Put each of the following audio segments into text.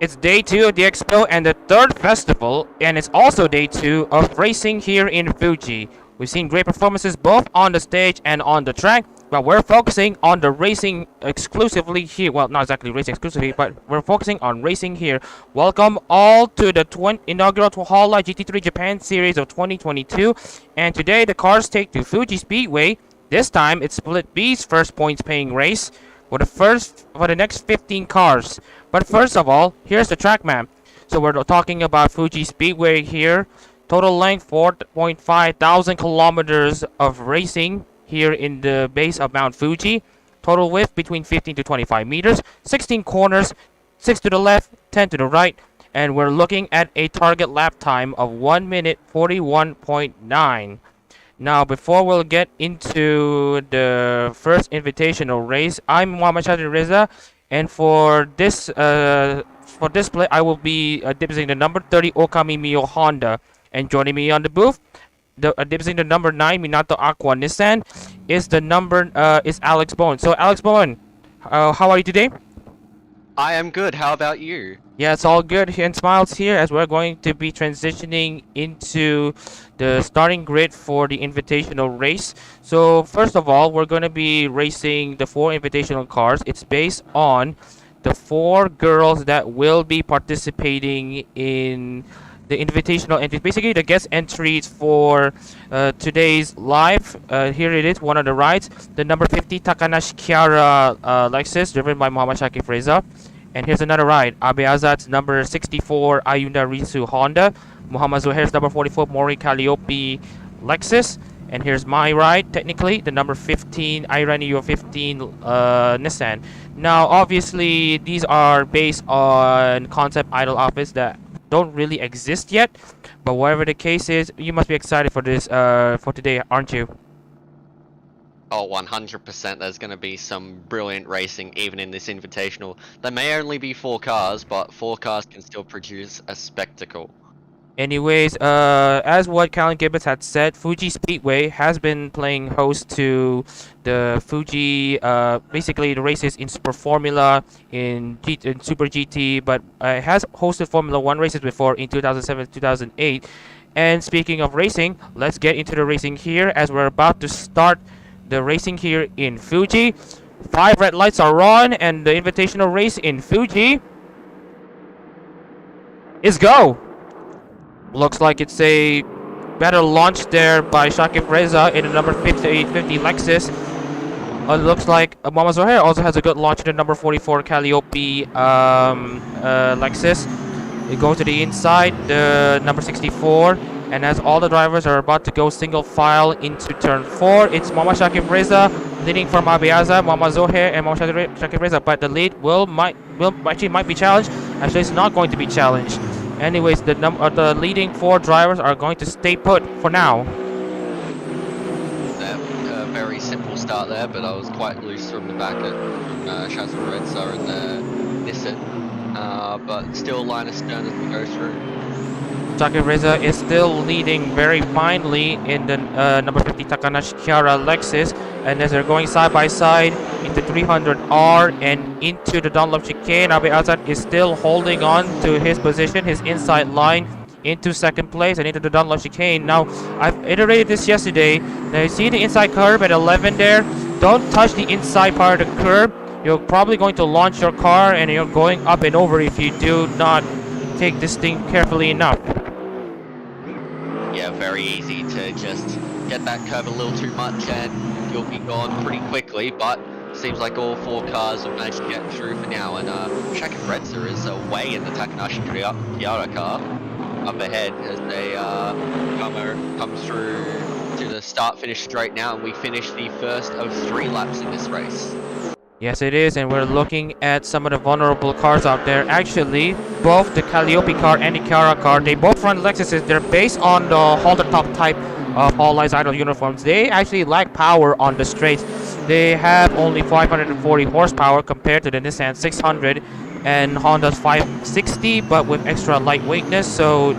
It's day 2 of the expo and the third festival, and it's also day 2 of racing here in Fuji. We've seen great performances both on the stage and on the track, but we're focusing on the racing exclusively here. Well, not exactly racing exclusively, but we're focusing on racing here. Welcome all to the inaugural Hololive GT3 Japan Series of 2022, and today the cars take to Fuji Speedway. This time it's Split B's first points paying race for the next 15 cars. But first of all, here's the track map. So we're talking about Fuji Speedway here. Total length 4.5 thousand kilometers of racing here in the base of Mount Fuji. Total width between 15 to 25 meters. 16 corners, 6 to the left, 10 to the right. And we're looking at a target lap time of 1 minute 41.9. Now, before we'll get into the first invitational race, I'm Muhammad Reza, and for this play, I will be dibsing the number 30 Okami Mio Honda, and joining me on the booth, dibsing the number 9 Minato Aqua Nissan, is Alex Bowen. So, Alex Bowen, how are you today? I am good. How about you? Yeah, it's all good and smiles here as we're going to be transitioning into the starting grid for the invitational race. So first of all, we're going to be racing the 4 invitational cars. It's based on the 4 girls that will be participating in the invitational entries. Basically, the guest entries for today's live. Here it is, one of the rides. The number 50 Takanashi Kiara Lexus, driven by Muhammad Shakif Reza. And here's another ride. Abe Azad's number 64 Ayunda Risu Honda. Muhammad Zuhair's number 44 Mori Calliope Lexus. And here's my ride, technically, the number 15 Iranio 15 Nissan. Now, obviously, these are based on concept idol outfits that don't really exist yet. But whatever the case is, you must be excited for this for today, aren't you? Oh, 100%. There's going to be some brilliant racing even in this invitational. There may only be 4 cars, but 4 cars can still produce a spectacle. Anyways, as what Callan Gibbons had said, Fuji Speedway has been playing host to the Fuji, basically the races in Super Formula, in Super GT, but it has hosted Formula 1 races before in 2007, 2008. And speaking of racing, let's get into the racing here as we're about to start the racing here in Fuji. 5 red lights are on, and the invitational race in Fuji is go. Looks like it's a better launch there by Shakif Reza in the number 50 Lexus. Looks like Muhammad Zohair also has a good launch in the number 44 Calliope Lexus. It goes to the inside, the number 64. And as all the drivers are about to go single file into turn 4, it's Muhammad Shakif Reza leading from Abiyaza, Muhammad Zohair, and Muhammad Shakif Reza. But the lead might be challenged. Actually, it's not going to be challenged. Anyways, the leading 4 drivers are going to stay put for now. Very simple start there, but I was quite loose from the back at Shazza Reza and Nissan. But still line of stern as we go through. Shakif Reza is still leading very finely in the number 50 Takanashi Kiara Lexus, and as they're going side by side into 300R and into the Dunlop chicane, Abe Azad is still holding on to his position, his inside line into second place and into the Dunlop chicane. Now, I've iterated this yesterday. Now you see the inside curb at 11 there. Don't touch the inside part of the curb. You're probably going to launch your car and you're going up and over if you do not take this thing carefully enough. Yeah, very easy to just get that curve a little too much and you'll be gone pretty quickly, but seems like all 4 cars have managed to get through for now, and Shakif Reza is away in the Takanashi Kiara car up ahead as they come through to the start-finish straight now, and we finish the first of 3 laps in this race. Yes, it is, and we're looking at some of the vulnerable cars out there. Actually, both the Calliope car and the Kiara car, they both run Lexuses. They're based on the halter top type of Hololive's idol uniforms. They actually lack power on the straights. They have only 540 horsepower compared to the Nissan 600, and Honda's 560, but with extra lightweightness. So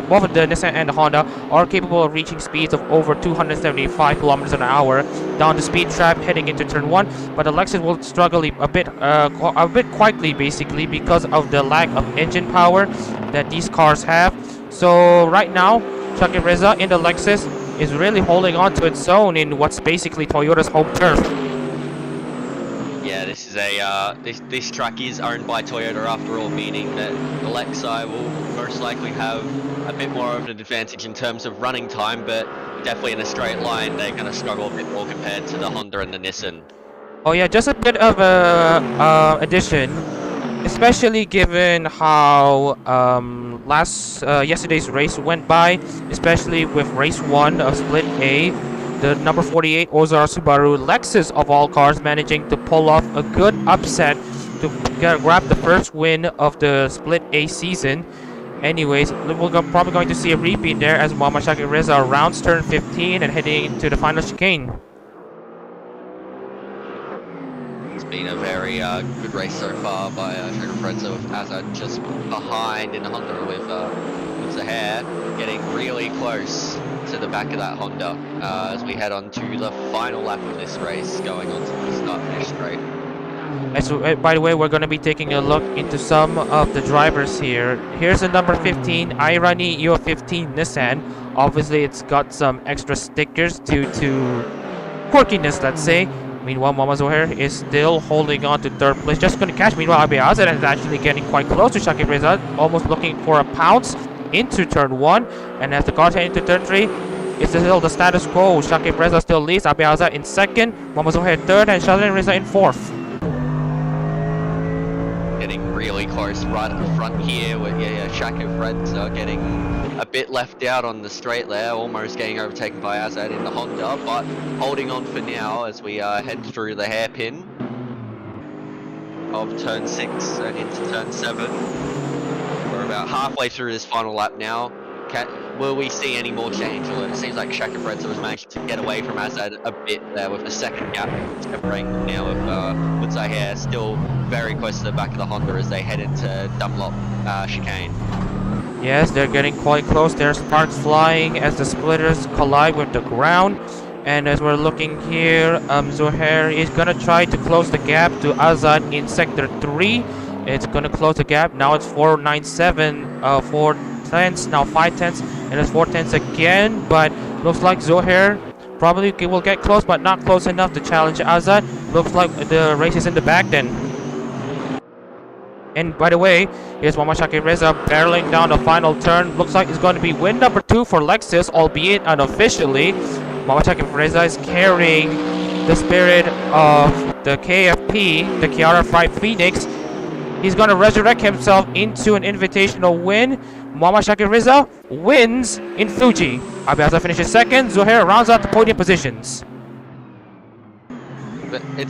both the Nissan and the Honda are capable of reaching speeds of over 275 kilometers an hour down the speed trap heading into turn 1. But the Lexus will struggle a bit quietly, basically, because of the lack of engine power that these cars have. So right now, Chucky Reza in the Lexus is really holding on to its own in what's basically Toyota's home turf. Yeah, this is this track is owned by Toyota after all, meaning that the Lexi will most likely have a bit more of an advantage in terms of running time, but definitely in a straight line they're going to struggle a bit more compared to the Honda and the Nissan. Oh yeah, just a bit of a addition, especially given how yesterday's race went by, especially with race 1 of Split A. The number 48 Ozar Subaru Lexus of all cars managing to pull off a good upset to grab the first win of the Split A season. Anyways, we're probably going to see a repeat there as Mamashaki Reza rounds turn 15 and heading into the final chicane. It's been a very good race so far by Shaka Fredza, with Azad just behind in the Honda with Zahir getting really close to the back of that Honda as we head on to the final lap of this race, going on to the start-finish straight. So, by the way, we're going to be taking a look into some of the drivers here. Here's the number 15 Irani EO15 Nissan. Obviously, it's got some extra stickers due to quirkiness, let's say. Meanwhile, Mama Zohair is still holding on to third place, just going to catch. Meanwhile, Abe Azad is actually getting quite close to Shakib Reza, almost looking for a pounce into turn 1. And as the car head into turn 3, it's still the status quo. Shakib Reza still leads, Abe Azad in second, Mama Zohair third, and Shadrin Reza in fourth. Getting really close right at the front here, with Shakib Reza getting a bit left out on the straight there, almost getting overtaken by Azad in the Honda, but holding on for now as we head through the hairpin of turn 6 and into turn 7. We're about halfway through this final lap now. Will we see any more change? Although it seems like Shaka Fredza was managed to get away from Azad a bit there with the second gap separating them now, with Zahir still very close to the back of the Honda as they head into Dunlop chicane. Yes, they're getting quite close. There's sparks flying as the splitters collide with the ground. And as we're looking here, Zohair is going to try to close the gap to Azad in sector 3. It's going to close the gap. Now it's 497, 4 tenths, now 5 tenths, and it's 4 tenths again. But looks like Zohair probably will get close, but not close enough to challenge Azad. Looks like the race is in the back then. And by the way, here's Mamashaki Reza barreling down the final turn. Looks like it's going to be win number 2 for Lexus, albeit unofficially. Mamashaki Reza is carrying the spirit of the KFP, the Kiara Fried Phoenix. He's going to resurrect himself into an invitational win. Mamashaki Reza wins in Fuji. Abiyaza finishes second. Zohair rounds out the podium positions. But it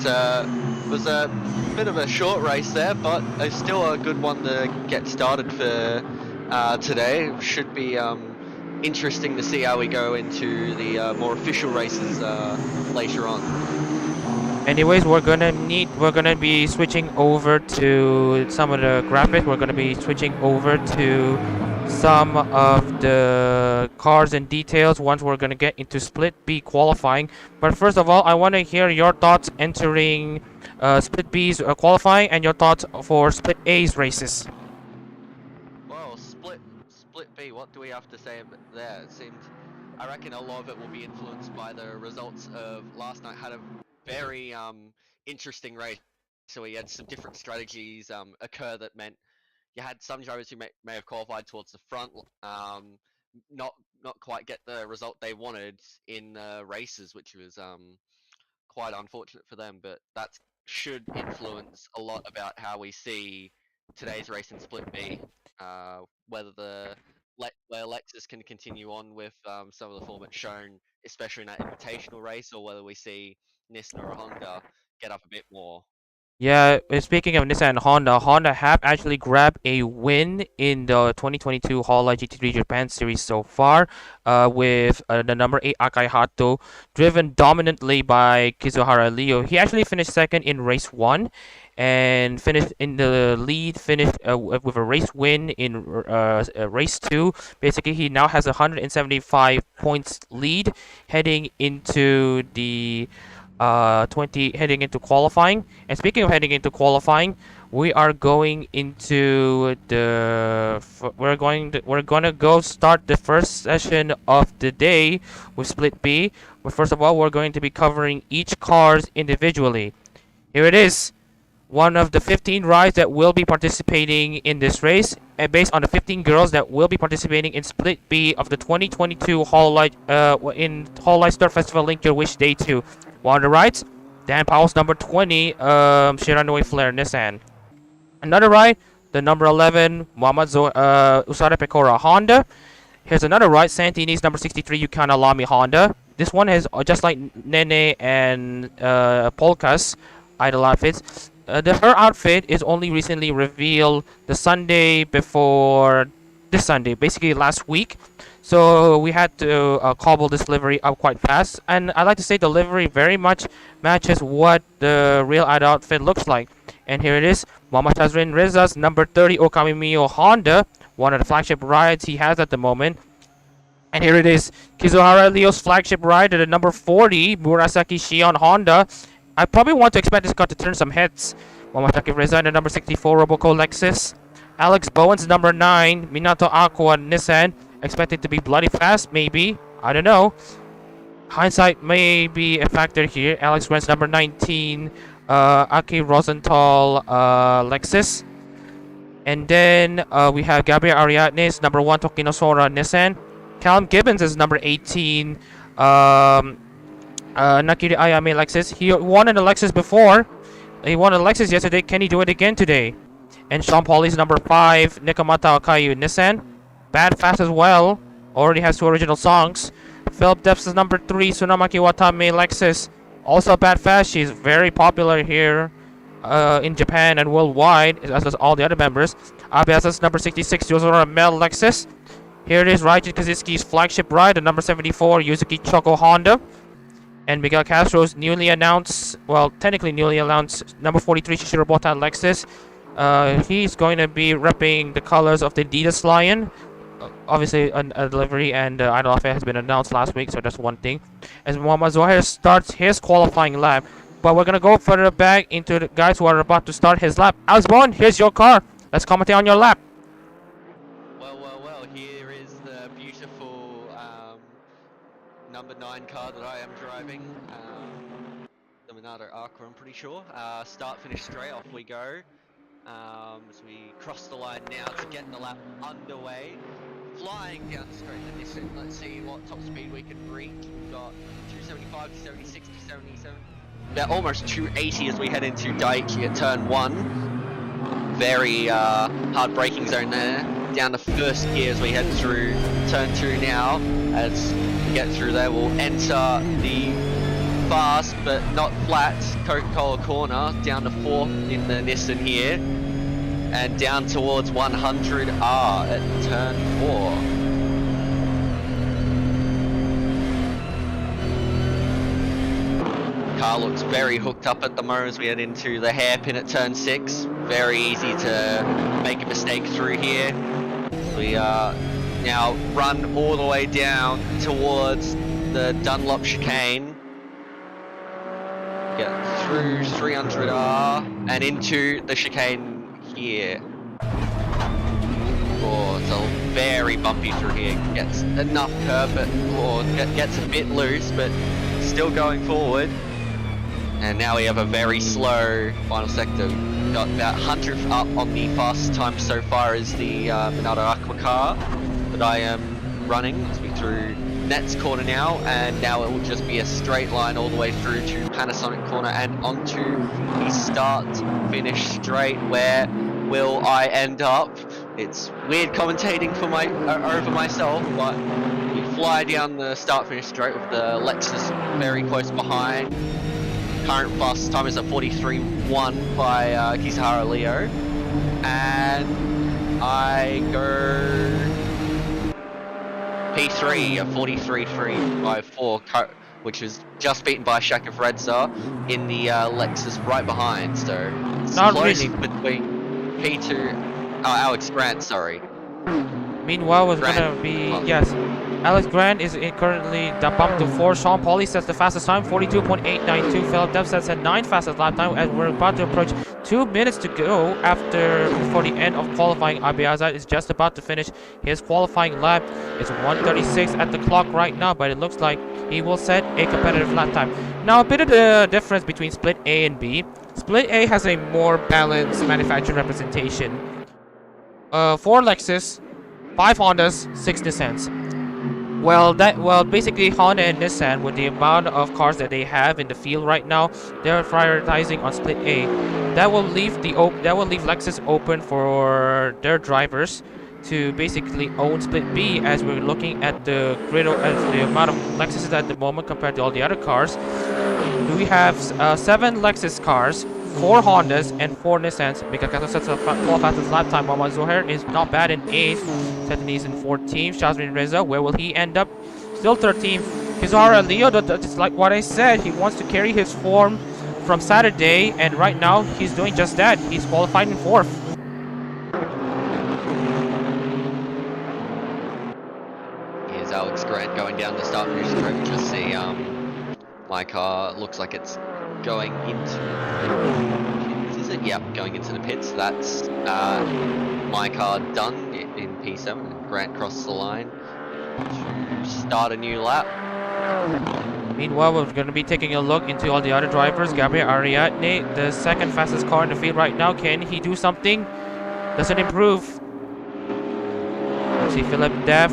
was a bit of a short race there, but it's still a good one to get started for today. Should be interesting to see how we go into the more official races later on. Anyways, we're gonna be switching over to some of the graphics. We're gonna be switching over to some of the cars and details once we're gonna get into Split B qualifying. But first of all, I want to hear your thoughts entering Split B's qualifying and your thoughts for Split A's races. Well, Split B, what do we have to say there? It seems, I reckon a lot of it will be influenced by the results of last night. Had a very interesting race, so we had some different strategies occur that meant you had some drivers who may have qualified towards the front, not quite get the result they wanted in races, which was quite unfortunate for them. But that should influence a lot about how we see today's race in Split B, whether where Lexus can continue on with some of the form it's shown, especially in that invitational race, or whether we see Nissan or a Honda get up a bit more. Yeah, speaking of Nissan and Honda, Honda have actually grabbed a win in the 2022 Hololive GT3 Japan Series so far, with the number 8 Akai Hato, driven dominantly by Kizuhara Leo. He actually finished second in race 1 and finished in the lead, finished with a race win in race 2. Basically, he now has a 175 points lead heading into the 20 heading into qualifying. And speaking of heading into qualifying, we are going into we're gonna go start the first session of the day with split B. But first of all, we're going to be covering each cars individually. Here it is, one of the 15 rides that will be participating in this race, and based on the 15 girls that will be participating in Split B of the 2022 Hololive Star Festival Link Your Wish Day 2. One on the right, Dan Powell's number 20, Shiranui Flare Nissan. Another ride, the number 11, Usada Pecora Honda. Here's another ride, Santini's number 63, Yukana Lamy Honda. This one has, just like Nene and Polka's idol outfits, her outfit is only recently revealed the Sunday before this Sunday, basically last week. So we had to cobble this livery up quite fast, and I like to say the livery very much matches what the real idol outfit looks like. And here it is, Muhammad Tazrin Reza's number 30 Okami Mio Honda, one of the flagship rides he has at the moment. And here it is, Kizuhara Leo's flagship ride at the number 40 Murasaki Shion Honda. I probably want to expect this car to turn some heads. Momoshiki Reza in the number 64 Roboco Lexus. Alex Bowen's number 9 Minato Aqua Nissan. Expected to be bloody fast, maybe. I don't know. Hindsight may be a factor here. Alex Grant's number 19 Aki Rosenthal Lexus. And then we have Gabriel Ariadne's number 1 Tokino Sora Nissan. Callum Gibbons is number 18 Nakiri Ayame Lexus. He won in the Lexus before. He won a Lexus yesterday. Can he do it again today? And Sean Pauly's number 5 Nikamata Akayu Nissan. Bad Fast as well. Already has 2 original songs. Philip Depps is number 3 Tsunamaki Watame Lexus. Also Bad Fast. She's very popular here in Japan and worldwide, as does all the other members. Abiasa's number 66 Yozora Mel Lexus. Here it is, Raijin Kazuki's flagship ride, the number 74 Yuzuki Choco Honda. And Miguel Castro's newly announced, well, technically newly announced, number 43 Shishiro Botan Lexus. He's going to be repping the colors of the Adidas Lion. Obviously, a delivery and idol outfit has been announced last week, so that's one thing. As Muhammad Zohair starts his qualifying lap. But we're going to go further back into the guys who are about to start his lap. Osborne, here's your car. Let's commentate on your lap. Well, here is the beautiful number 9 car that I am driving. The Minato Aqua, I'm pretty sure. Start, finish, straight, off we go. As we cross the line now to get the lap underway. Flying down the straight and distance. Let's see what top speed we can reach. We've got 275, 276, 277. About almost 280 as we head into Daiichi at turn 1. Very hard braking zone there. Down to first gear as we head through turn 2 now. As we get through there, we'll enter the fast but not flat Coca-Cola corner down to 4th in the Nissan here. And down towards 100R at turn 4. Car looks very hooked up at the moment as we head into the hairpin at turn 6. Very easy to make a mistake through here. We now run all the way down towards the Dunlop chicane. Get through 300R and into the chicane here. Oh, it's a very bumpy through here. Gets enough curb, but gets a bit loose, but still going forward. And now we have a very slow final sector. We've got about 100 up on the fastest time so far as the Minato Aqua car that I am running. As we through Nets corner now, and now it will just be a straight line all the way through to Panasonic corner and onto the start finish straight. Where will I end up? It's weird commentating for over myself, but we fly down the start finish straight with the Lexus very close behind. current fastest time is a 43.1 by Kisahara Leo. And I go P3, a 43.354, which was just beaten by Shaka Fredza in the Lexus right behind. So it's Not close really. between P2, Alex Grant, sorry. Meanwhile, it's Grant. gonna be yes. Alex Grant is currently bumped to 4. Sean Pauly sets the fastest time, 42.892. Philip Dev sets a 9th fastest lap time, as we're about to approach 2 minutes to go before the end of qualifying. Abiazat is just about to finish his qualifying lap. It's 1:36 at the clock right now, but it looks like he will set a competitive lap time. Now, a bit of the difference between Split A and B. Split A has a more balanced manufacturer representation. 4 Lexus, 5 Hondas, 6 Nissans. Well, basically Honda and Nissan, with the amount of cars that they have in the field right now, they're prioritizing on Split A. That will leave Lexus open for their drivers to basically own Split B, as we're looking at the grid as the amount of Lexuses at the moment compared to all the other cars. We have 7 Lexus cars, 4 Hondas, and 4 Nissans. Mikakato sets a 12 fastest lap time. Mohamed Zohair is not bad in 8th. Setanis in 14th. Shazrin Reza, where will he end up? Still 13th. Kizara Leo, it's like what I said. He wants to carry his form from Saturday, and right now he's doing just that. He's qualified in 4th. Here's Alex Grant going down the start finish strip. Just see, my car looks like it's going into is it? Yep, going into the pits. That's my car done in P7. Grant crosses the line to start a new lap. Meanwhile, we're going to be taking a look into all the other drivers. Gabriel Ariadne, the 2nd fastest car in the field right now. Can he do something? Does it improve? Let's see, Philip Dev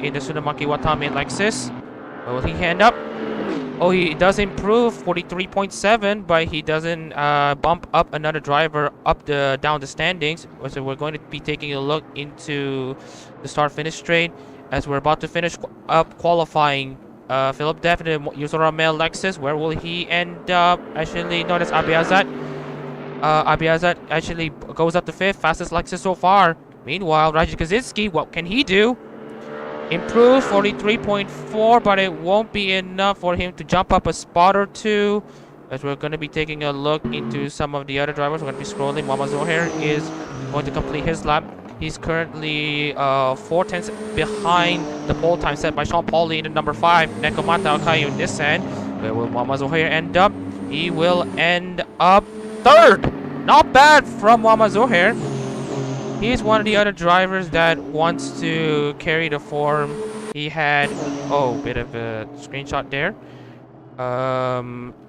in the Tsunamaki Watame Lexus. Where will he end up? Oh, he does improve 43.7, but he doesn't bump up another driver down the standings. So we're going to be taking a look into the start-finish straight as we're about to finish up qualifying. Philip Dev in the Yusora Male Lexus. Where will he end up? Actually, no, that's Abiazat. Abiazat actually goes up to 5th, fastest Lexus so far. Meanwhile, Rajiv Kaczynski, what can he do? Improves 43.4, but it won't be enough for him to jump up a spot or 2. As we're going to be taking a look into some of the other drivers, we're going to be scrolling. Mama Zohair is going to complete his lap. He's currently 4 tenths behind the pole time set by Sean Pauly in the number 5, Nekomata Akayu Nissan. Where will Mama Zohair end up? He will end up 3rd. Not bad from Mama Zohair. He's one of the other drivers that wants to carry the form. He had, bit of a screenshot there.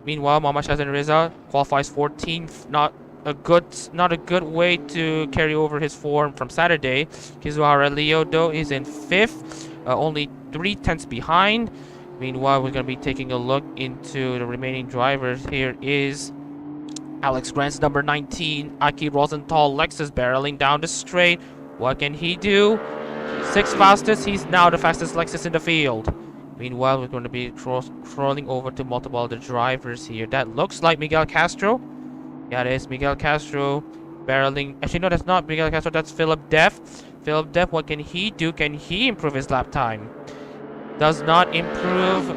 Meanwhile, Mama Shazan Reza qualifies 14th. Not a good way to carry over his form from Saturday. Kizuhara Leo though is in 5th, only 3 tenths behind. Meanwhile, we're gonna be taking a look into the remaining drivers. Here is Alex Grant's number 19, Aki Rosenthal Lexus barreling down the straight. What can he do? 6th fastest. He's now the fastest Lexus in the field. Meanwhile, we're going to be scrolling over to multiple other drivers here. That looks like Miguel Castro. Yeah, it is Miguel Castro barreling. Actually, no, that's not Miguel Castro. That's Philip Dev. Philip Dev, what can he do? Can he improve his lap time? Does not improve.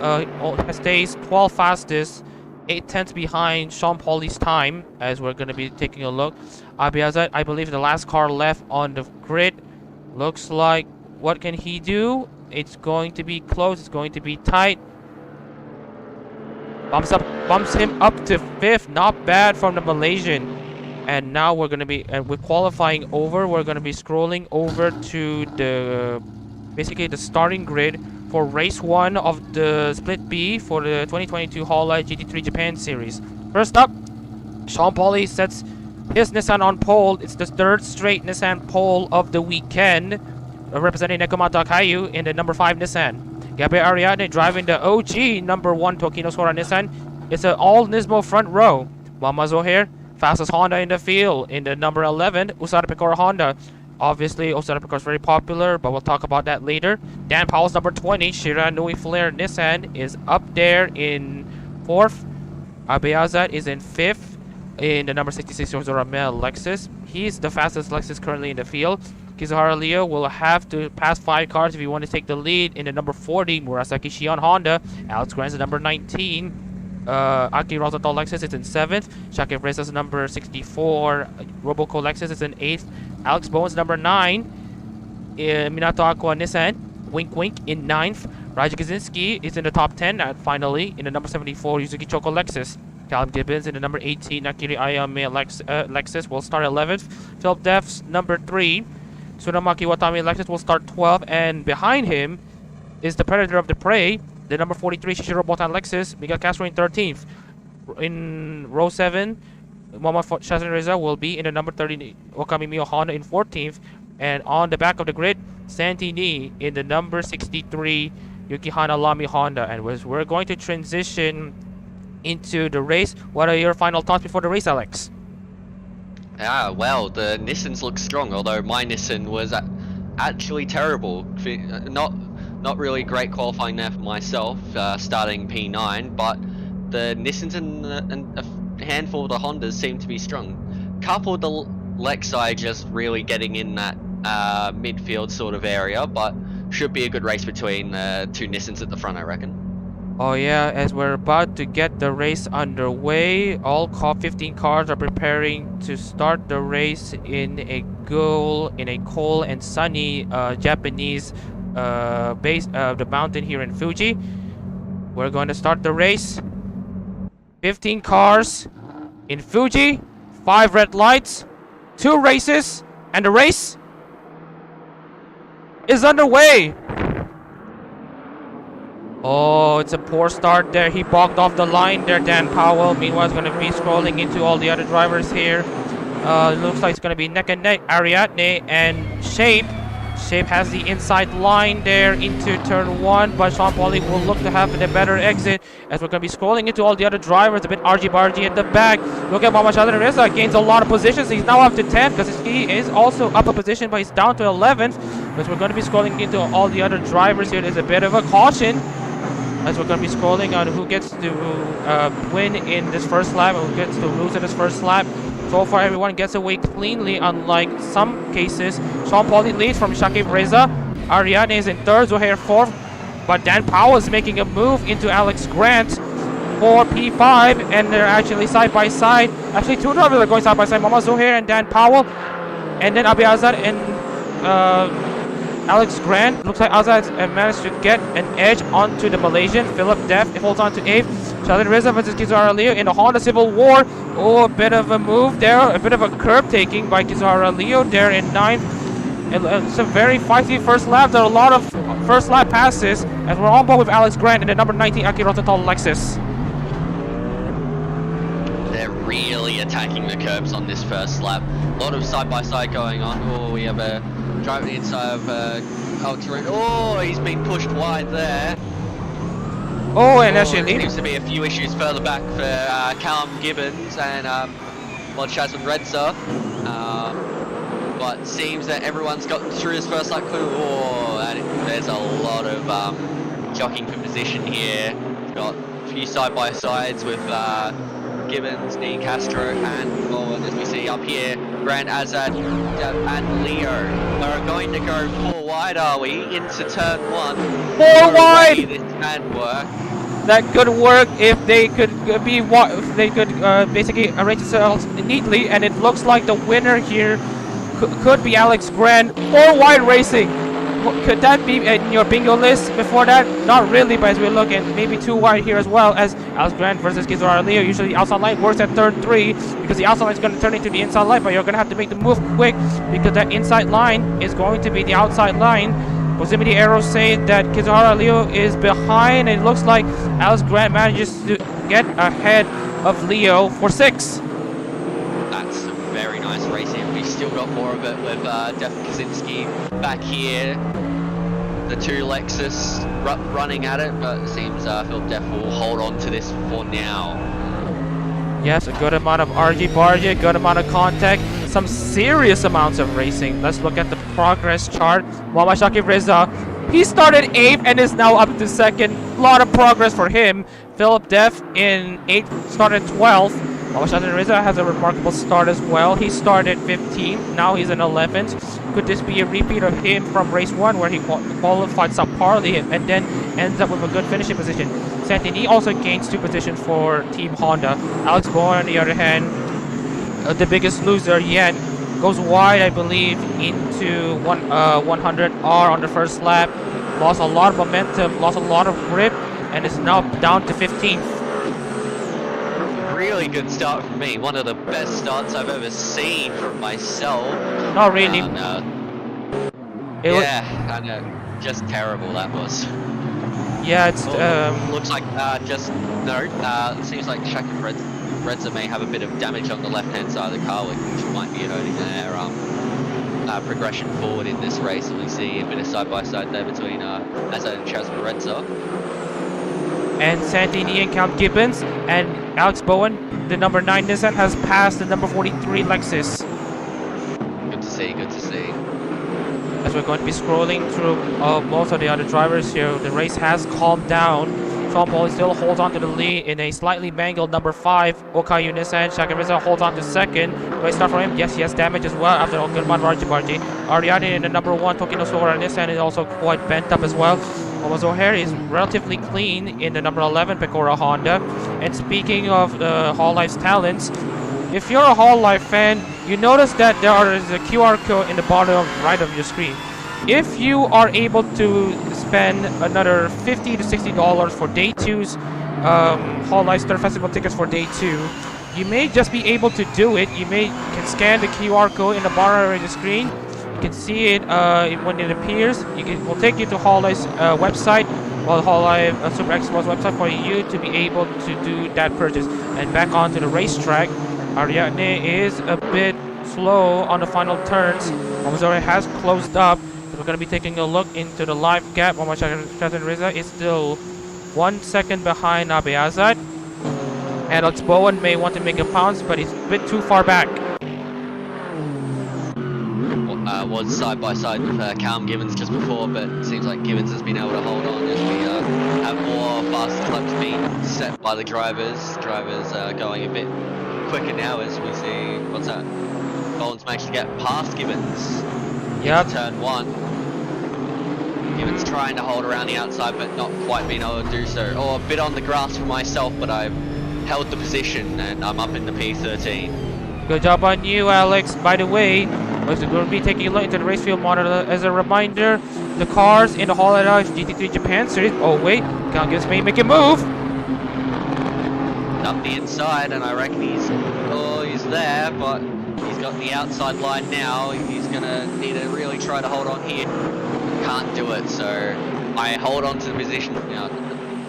Stays 12th fastest. 8 tenths behind Sean Pauly's time, as we're going to be taking a look. Abiazat, I believe, the last car left on the grid. Looks like, what can he do? It's going to be close. It's going to be tight. Bumps him up to 5th. Not bad from the Malaysian. And now we're going to be, with qualifying over, we're going to be scrolling over to basically the starting grid for race 1 of the Split B for the 2022 Hololive GT3 Japan Series. First up, Sean Pauly sets his Nissan on pole. It's the 3rd straight Nissan pole of the weekend, representing Nekomata Akayu in the number 5 Nissan. Gabriel Ariadne driving the OG number 1 Tokino Sora Nissan. It's an all Nismo front row. Mama Zohair, fastest Honda in the field in the number 11 Usada Pecora Honda. Obviously, Osada Picard is very popular, but we'll talk about that later. Dan Powell's number 20, Shira Nui Flair Nissan, is up there in 4th. Abiazat is in 5th in the number 66 Zoramel Lexus. He's the fastest Lexus currently in the field. Kizuhara Leo will have to pass 5 cars if you want to take the lead in the number 40 Murasaki Shion Honda. Alex Grant's the number 19. Aki Rosato Lexus is in 7th. Shakib Reza's number 64 Roboco Lexus is in 8th. Alex Bowen's number 9. Minato Aqua Nissan Wink Wink in 9th. Raja Kaczynski is in the top 10 finally in the number 74 Yuzuki Choco Lexus. Callum Gibbons in the number 18 Nakiri Ayame Lexus will start 11th. Philip Deff's number 3 Tsunamaki Watami Lexus will start 12th, and behind him is the Predator of the Prey, the number 43 Shishiro Botan Lexus, Miguel Castro in 13th. In row 7, Mohamed Shazin Reza will be in the number 30 Okami Mio Honda in 14th, and on the back of the grid, Santini in the number 63 Yukihana Lamy Honda. And we're going to transition into the race. What are your final thoughts before the race, Alex? Well, the Nissans look strong, although my Nissan was actually terrible. Not really great qualifying there for myself, starting P9, but the Nissans and a handful of the Hondas seem to be strong. Couple of the Lexi just really getting in that midfield sort of area, but should be a good race between the 2 Nissans at the front, I reckon. Oh yeah, as we're about to get the race underway, all 15 cars are preparing to start the race in a cool and sunny Japanese base of the mountain here in Fuji. We're going to start the race. 15 cars in Fuji, 5 red lights, 2 races, and the race is underway. Oh, it's a poor start there. He bogged off the line there, Dan Powell. Meanwhile, is going to be scrolling into all the other drivers here. It looks like it's going to be neck and neck. Ariadne and Shape. Shape has the inside line there into turn 1, but Sean Pauly will look to have the better exit as we're going to be scrolling into all the other drivers. A bit argy-bargy at the back. Look at Mohamed Shazin Reza gains a lot of positions. He's now up to 10th because he is also up a position, but he's down to 11th. As we're going to be scrolling into all the other drivers here, there's a bit of a caution as we're going to be scrolling on who gets to win in this first lap and who gets to lose in this first lap. So far, everyone gets away cleanly, unlike some cases. Sean Pauly leads from Shakib Reza. Ariadne is in 3rd, Zuhair 4th. But Dan Powell is making a move into Alex Grant for P5, and they're actually side by side. Actually, 2 drivers are going side by side, Mama Zuhair and Dan Powell. And then Abi Azad and Alex Grant. Looks like Azad managed to get an edge onto the Malaysian. Philip Deff holds on to 8th. Shazin Reza versus Kizuhara Leo in the Honda Civil War. Oh, a bit of a move there. A bit of a curb taking by Kizuhara Leo there in 9th. It's a very feisty first lap. There are a lot of first lap passes as we're on board with Alex Grant in the number 19 Akira Total Lexus. They're really attacking the curbs on this first lap. A lot of side-by-side going on. Oh, we have a driver inside of Alex Grant. Oh, he's been pushed wide there. Oh, and actually seems to be a few issues further back for Callum Gibbons and Shazin Reza. But seems that everyone's gotten through this first lap. Oh, and there's a lot of jockeying for position here. Got a few side-by-sides with Gibbons, Dean Castro, and as we see up here, Grant Azad and Leo are going to go 4 wide, are we, into turn 1. 4 wide! This can work. That could work if they could basically arrange themselves neatly, and it looks like the winner here could be Alex Grant. 4 wide racing. Could that be in your bingo list before that? Not really, but as we look at maybe 2 wide here as well, as Alex Grant versus Kizuhara Leo. Usually the outside line works at turn 3 because the outside line is going to turn into the inside line, but you're going to have to make the move quick because that inside line is going to be the outside line. Proximity arrows say that Kizuhara Leo is behind, and it looks like Alex Grant manages to get ahead of Leo for 6. That's very nice racing. We've still got more of it with Def Kaczynski back here. The 2 Lexus running at it, but it seems Phil Def will hold on to this for now. Yes, a good amount of argy-bargy, a good amount of contact, some serious amounts of racing. Let's look at the progress chart. Mohamed Shakib Reza He started 8th and is now up to 2nd. A lot of progress for him. Philip Def in 8th started 12th. Kawashita Riza has a remarkable start as well. He started 15th, now he's in 11th. Could this be a repeat of him from race 1 where he qualified subparly and then ends up with a good finishing position? Santini also gains 2 positions for Team Honda. Alex Bowen, on the other hand, the biggest loser yet, goes wide, I believe, into 100R on the first lap. Lost a lot of momentum, lost a lot of grip, and is now down to 15th. Really good start from me. One of the best starts I've ever seen from myself. Not really. I know. Just terrible that was. Yeah, it's looks like it seems like Shaq and Redza may have a bit of damage on the left-hand side of the car, which might be hurting their progression forward in this race. And we see a bit of side-by-side there between Azad and Chaz Redza. And Santini and Count Gibbons and Alex Bowen, the number 9 Nissan has passed the number 43 Lexus. Good to see, good to see. As we're going to be scrolling through most of the other drivers here, the race has calmed down. Sean Paul still holds on to the lead in a slightly mangled number 5 Okayu Nissan. Shakariza holds on to 2nd. Do I start for him? Yes, he has damage as well after Okirman Rajibarji. Ariane in the number 1 Tokino Sora Nissan is also quite bent up as well. Thomas O'Hare is relatively clean in the number 11 Pecora Honda. And speaking of Hololive's talents, if you're a Hololive fan, you notice that there is a QR code in the bottom right of your screen. If you are able to spend another $50 to $60 for Day 2's Hololive Star Festival tickets for Day 2, you may just be able to do it. You can scan the QR code in the bottom of the screen. You can see it when it appears. It will take you to Hololive's website, Hololive Super Expo's website, for you to be able to do that purchase. And back onto the racetrack, Ariadne is a bit slow on the final turns. Momozori has closed up. We're going to be taking a look into the live gap. Momashatan Riza is still 1 second behind Abe Azad. And Alex Bowen may want to make a pounce, but he's a bit too far back. Was side by side with Callum Gibbons just before, but it seems like Gibbons has been able to hold on as we have more fast clubs being set by the drivers. Drivers going a bit quicker now as we see, what's that? Bowen's managed to get past Gibbons. Yep. Turn 1. Gibbons trying to hold around the outside, but not quite being able to do so. Or a bit on the grass for myself, but I've held the position and I'm up in the P13. Good job on you, Alex. By the way, we're going to be taking a look into the race field monitor. As a reminder, the cars in the Hololive GT3 Japan Series. Oh wait, Count Gibbons may make a move. Up the inside, and I reckon he's there, but he's got the outside line now. He's gonna need to really try to hold on here. Can't do it, so I hold on to the position.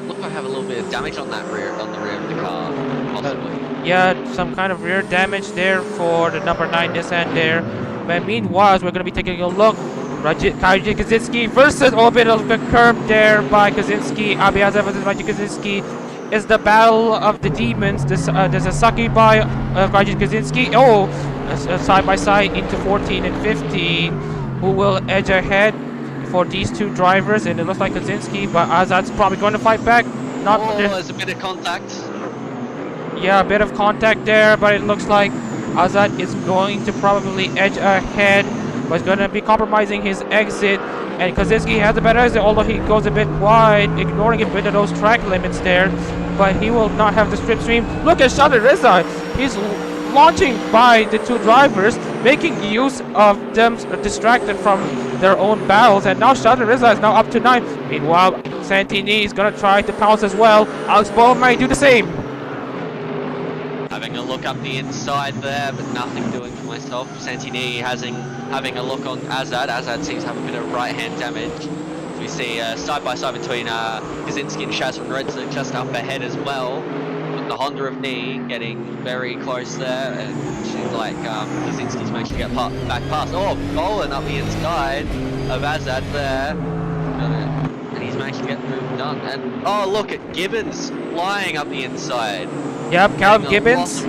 Look, I have a little bit of damage on the rear of the car, possibly. Yeah, some kind of rear damage there for the number 9 Nissan there. But meanwhile, we're going to be taking a look. Kaiji Kaczynski versus a bit of the curb there by Kaczynski. Abiyaza versus Kaiji Kaczynski is the battle of the demons. There's a Saki by Kaiji Kaczynski. Oh, side by side into 14 and 15. Who will edge ahead for these two drivers? And it looks like Kaczynski, but Azad's probably going to fight back. There's a bit of contact. Yeah, a bit of contact there, but it looks like Azad is going to probably edge ahead, but he's going to be compromising his exit. And Kaczynski has a better exit, although he goes a bit wide, ignoring a bit of those track limits there. But he will not have the slipstream. Look at Shadar Reza. He's launching by the two drivers, making use of them distracted from their own battles. And now Shadar Reza is now up to 9. Meanwhile, Santini is going to try to pounce as well. Alex Bowen might do the same. Having a look up the inside there, but nothing doing for myself. Santini having a look on Azad. Azad seems to have a bit of right-hand damage. We see side by side between Kaczynski and Shazvan Redza just up ahead as well. But the Honda of Knee getting very close there, and it seems like Kaczynski's managed to get back past. Oh, Bowen up the inside of Azad there. And he's managed to get the move done. And oh, look at Gibbons flying up the inside. Yep, Callum Gibbons.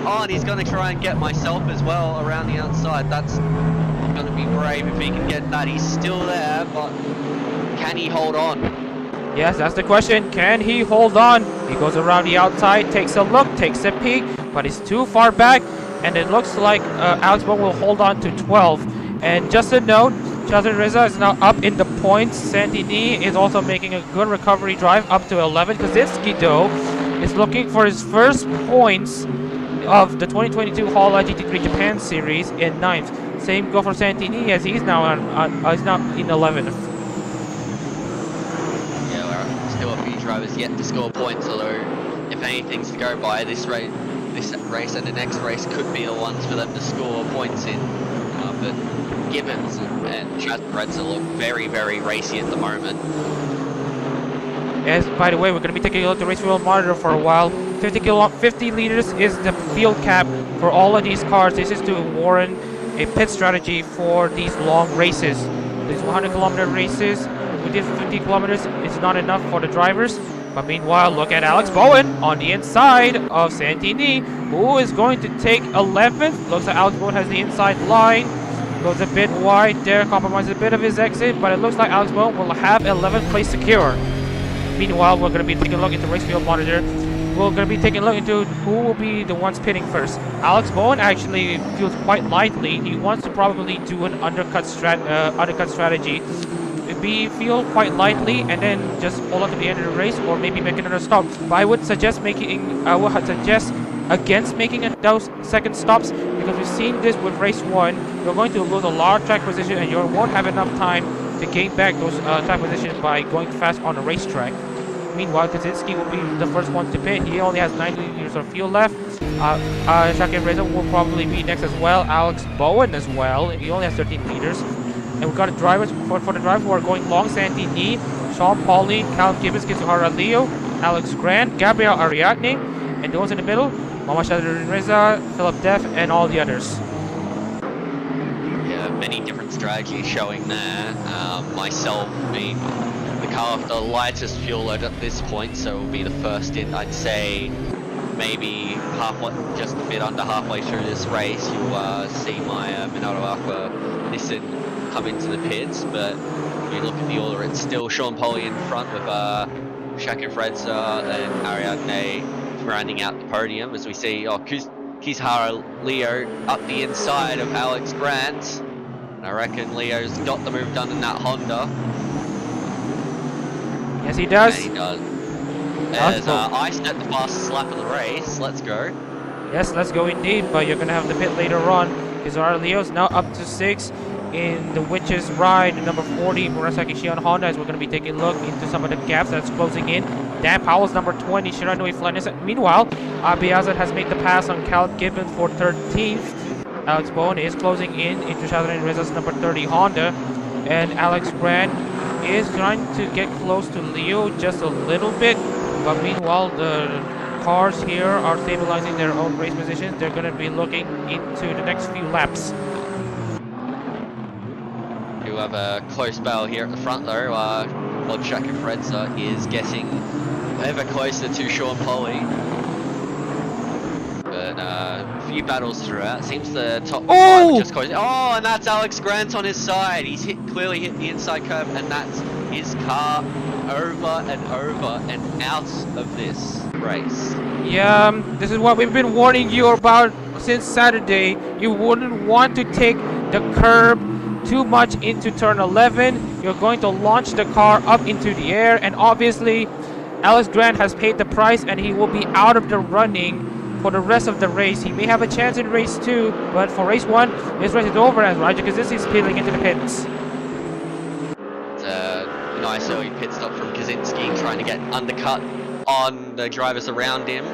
Oh, and he's going to try and get myself as well around the outside. That's going to be brave if he can get that. He's still there, but Can he hold on? Yes, that's the question. Can he hold on? He goes around the outside, takes a look, takes a peek, but he's too far back, and it looks like Alex Bowman will hold on to 12. And just a note, Chazan Reza is now up in the points. Santini is also making a good recovery drive up to 11. Kaczynski, though, is looking for his first points of the 2022 Hololive GT3 Japan Series in 9th. Same go for Santini as he's now in 11th. Yeah, well, still a few drivers yet to score points, although if anything's to go by, this race and the next race could be the ones for them to score points in. But Gibbons and Chad Redza look very, very racy at the moment. As by the way, we're going to be taking a look at the race wheel monitor for a while. 50 liters is the fuel cap for all of these cars. This is to warrant a pit strategy for these long races. These 100-kilometer races, within 50 kilometers, it's not enough for the drivers. But meanwhile, look at Alex Bowen on the inside of Santini, who is going to take 11th. Looks like Alex Bowen has the inside line. Goes a bit wide there, compromises a bit of his exit, but it looks like Alex Bowen will have 11th place secure. Meanwhile, we're going to be taking a look into race field monitor. We're going to be taking a look into who will be the ones pitting first. Alex Bowen actually feels quite lightly. He wants to probably do an undercut strategy. Feel quite lightly and then just pull up to the end of the race, or maybe make another stop. But I would suggest against making those second stops, because we've seen this with race 1. You're going to lose a lot of track position and you won't have enough time to gain back those track positions by going fast on the racetrack. Meanwhile, Kaczynski will be the first one to pit. He only has 90 liters of fuel left. Shakir Reza will probably be next as well. Alex Bowen as well. He only has 13 liters. And we've got drivers for the drivers who are going long: Santini, Sean Pauline, Callum Gibbons, Kizuhara Leo, Alex Grant, Gabriel Ariadne, and those in the middle, Mama Shadrin Reza, Philip Deff, and all the others. Yeah, many different strategies showing there. Myself being the car with the lightest fuel load at this point, so will be the first in, I'd say, maybe just a bit under halfway through this race. You'll see my Minato Aqua Nissan come into the pits, but if you look at the order, it's still Sean Polly in front with Shaka Fredza and Ariadne rounding out the podium, as we see Kizhara Leo up the inside of Alex Grant. And I reckon Leo's got the move done in that Honda. Yes, he does. And he does. There's Ice at the fastest lap of the race. Let's go. Yes, let's go indeed, but you're going to have the pit later on. Kizhara Leo's now up to 6. In the Witch's Ride, number 40, Murasaki Shion Honda, as we're going to be taking a look into some of the gaps that's closing in. Dan Powell's number 20, Shiranui Flanis. Meanwhile, Abiazad has made the pass on Cal Gibbons for 13th. Alex Bowen is closing in into Shadrin Reza's number 30 Honda. And Alex Grant is trying to get close to Leo just a little bit. But meanwhile, the cars here are stabilizing their own race positions. They're going to be looking into the next few laps. We have a close battle here at the front though. Bob Shaka Fredza is getting ever closer to Sean Polly. But a few battles throughout. Seems the top five just close. Oh, and that's Alex Grant on his side. He's clearly hit the inside curve, and that's his car over and over and out of this race. Yeah, this is what we've been warning you about since Saturday. You wouldn't want to take the curb too much into turn 11. You're going to launch the car up into the air, and obviously Alex Grant has paid the price and he will be out of the running for the rest of the race. He may have a chance in race 2, but for race 1, this race is over as Raja Kaczynski is peeling into the pits. It's a nice early pit stop from Kaczynski, trying to get undercut on the drivers around him.